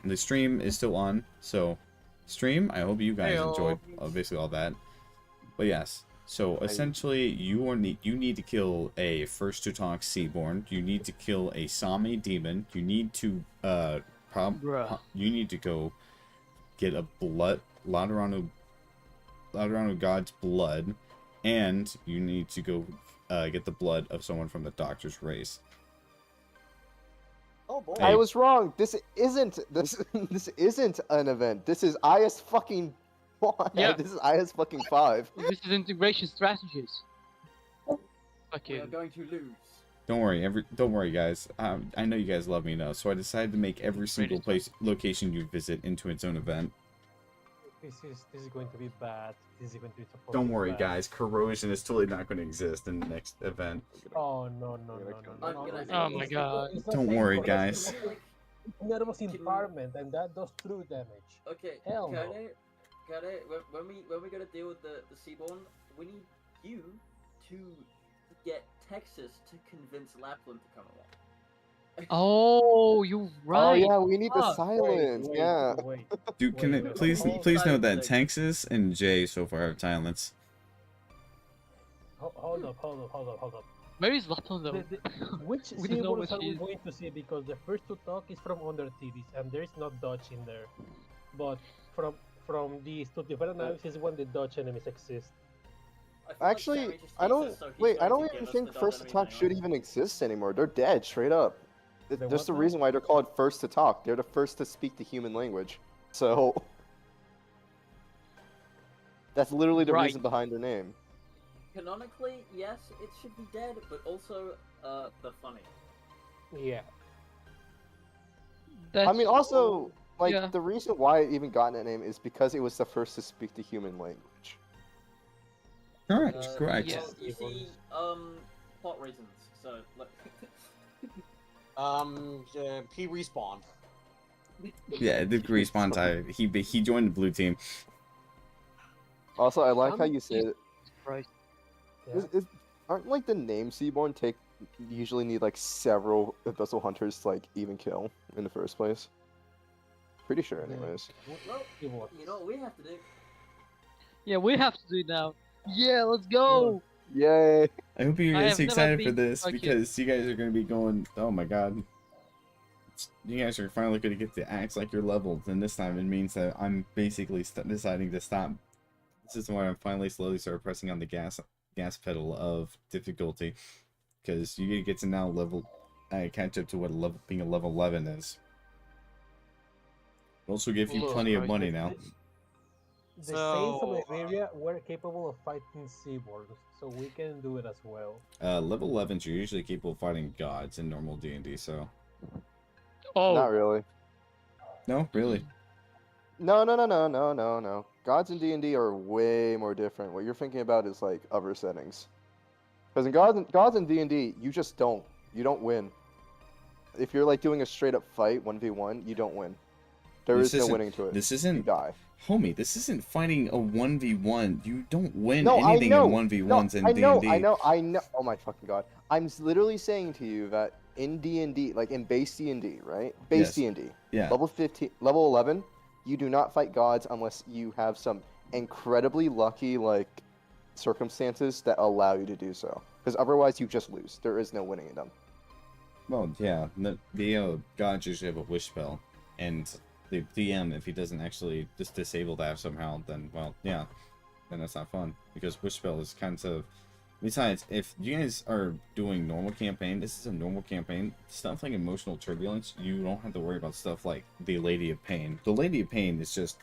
The stream is still on, so stream, I hope you guys enjoyed basically all that. But yes, so essentially you need to kill a first to talk Seaborn. You need to kill a Sami demon. You need to you need to go get a Laterano God's blood, and you need to go get the blood of someone from the Doctor's race. Oh boy! I was wrong. This isn't an event. This is IS fucking 1. Yeah. This is IS fucking 5. This is integration strategies. We Okay. are going to lose. Don't worry, guys. I know you guys love me enough, so I decided to make every single location you visit into its own event. This is going to be bad. This is going to be supposed Don't to be worry, bad. guys. Corrosion is totally not going to exist in the next event. Oh no. Oh my god. It's not Don't safe worry, for us. guys. Nervous impairment, and that does true damage. Okay, Hell no. Got it. When we gotta deal with the Seaborn, we need you to get Texas to convince Lapland to come along. Oh, you're right. Oh yeah, we need the Fuck. silence. Yeah. Wait. Dude, can Wait, it wait, please hold note that on. Texas and Jay so far have silence. Hold up. Where is Lapland though? Which We don't know symbols what are she we is. going to see? Because the first to talk is from Undertidis, and there is not dodge in there. But from the Studiver analysis, when the dodge enemies exist. I feel like Actually, Sammy just I hates don't us, so he's wait. I going don't to even give us think the dodge first enemy attack should anyway. even exist anymore. They're dead straight up. The There's what the now? reason why they're called first to talk. They're the first to speak the human language. So that's literally the Right. reason behind their name. Canonically, yes, it should be dead, but also, they're funny. Yeah. I mean, also, like, yeah. the reason why it even got that name is because it was the first to speak the human language. Correct, correct. yeah. Well, you see, plot reasons, so, like... He respawned. Yeah, the respawn time. He joined the blue team. Also, I like how you say it. Right. Yeah. Aren't, like, the name Seaborn usually need, like, several Abyssal Hunters to, like, even kill in the first place? Pretty sure, Yeah. anyways. Well, It was. you know what we have to do? Yeah, we have to do it now. Yeah, let's go. Yay! I hope you I guys have never excited for been- this okay. because you guys are going to be going, oh my god. You guys are finally going to get to act like you're leveled, and this time it means that I'm basically deciding to stop. This is why I'm finally slowly start pressing on the gas pedal of difficulty, because you get to now catch up to what being a level 11 is. It'll also give you Look, plenty of right, money now. The Saints of So, Liberia were capable of fighting Seaborns, so we can do it as well. Level 11s are usually capable of fighting gods in normal D&D, so... Oh, Not really. No, really. No. Gods in D&D are way more different. What you're thinking about is, like, other settings. Because in gods in D&D, you just don't. You don't win. If you're, like, doing a straight-up fight, 1v1, you don't win. There This is no isn't- winning to it. This You isn't... die. Homie, this isn't fighting a 1v1. You don't win No, I anything know. in 1v1s in I know, D&D. I know. Oh my fucking god. I'm literally saying to you that in D&D, like in base D&D, right? Base Yes. D&D. Yeah. Level 15, level 11, you do not fight gods unless you have some incredibly lucky, like, circumstances that allow you to do so. Because otherwise you just lose. There is no winning in them. Well, yeah. The gods usually have a wish spell. And the DM, if he doesn't actually just disable that somehow, then, well, yeah. Then that's not fun. Because wish spell is kind of... Besides, if you guys are doing normal campaign, this is a normal campaign, stuff like emotional turbulence, you don't have to worry about stuff like the Lady of Pain. The Lady of Pain is just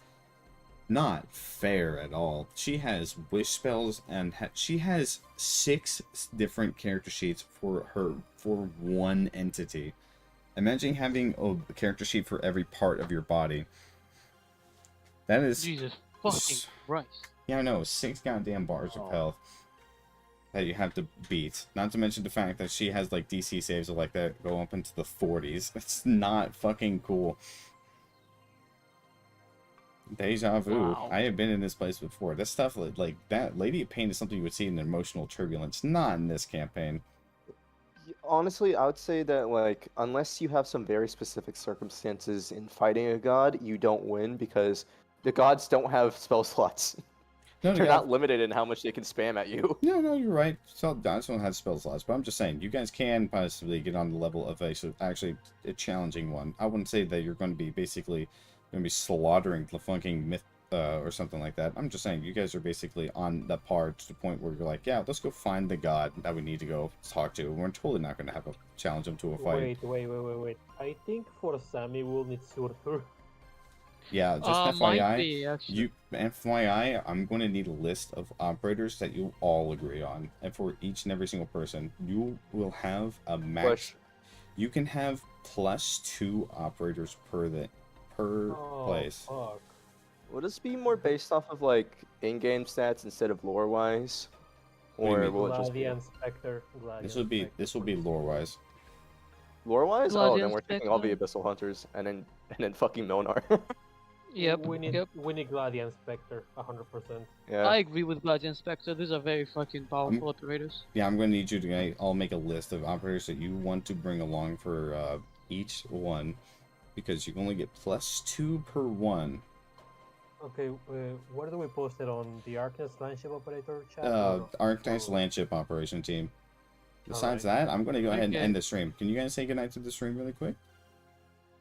not fair at all. She has wish spells, and she has 6 different character sheets for one entity. Imagine having a character sheet for every part of your body. That is... Jesus fucking Christ. Yeah, I know, 6 goddamn bars of health that you have to beat. Not to mention the fact that she has, like, DC saves of, like, that go up into the 40s. It's not fucking cool. Deja vu. Wow. I have been in this place before. This stuff, like, that Lady of Pain is something you would see in emotional turbulence. Not in this campaign. Honestly, I would say that, like, unless you have some very specific circumstances in fighting a god, you don't win because the gods don't have spell slots. No, They're yeah. not limited in how much they can spam at you. No, you're right. So gods don't have spell slots, but I'm just saying, you guys can possibly get on the level of actually a challenging one. I wouldn't say that you're going to be basically going to be slaughtering the fucking myth or something like that. I'm just saying, you guys are basically on the par to the point where you're like, yeah, let's go find the god that we need to go talk to. We're totally not going to have a challenge him to a fight. Wait. I think for Sammy we'll need Surtur. Yeah, just Might FYI, be, actually. FYI, I'm going to need a list of operators that you all agree on, and for each and every single person, you will have a max. Push. You can have +2 operators per place. Fuck. Will this be more based off of, like, in-game stats instead of lore-wise? What do you Or mean? will it just be Gladian Spectre. This will be lore wise. lore-wise? Oh, Gladian then we're taking all the Spectre. Abyssal Hunters and then fucking Monar. Yep. We need Yep. Gladian Spectre, 100%. Yeah. I agree with Gladian Spectre. These are very fucking powerful operators. Yeah, I'm going to need you to all make a list of operators that you want to bring along for each one, because you can only get +2 per one. Okay, where do we post it on the Arknights Landship operator chat? Arknights Landship operation team. Besides that, I'm going to go ahead and Okay. end the stream. Can you guys say goodnight to the stream really quick?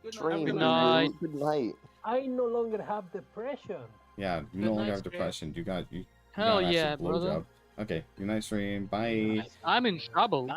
Good Dream, Good Lulu. night. Good night. I no longer have depression. Yeah, you Good no longer night, have stream. depression. You got Hell an actual yeah, brother. blowjob. Okay, good night stream. Bye. I'm in trouble.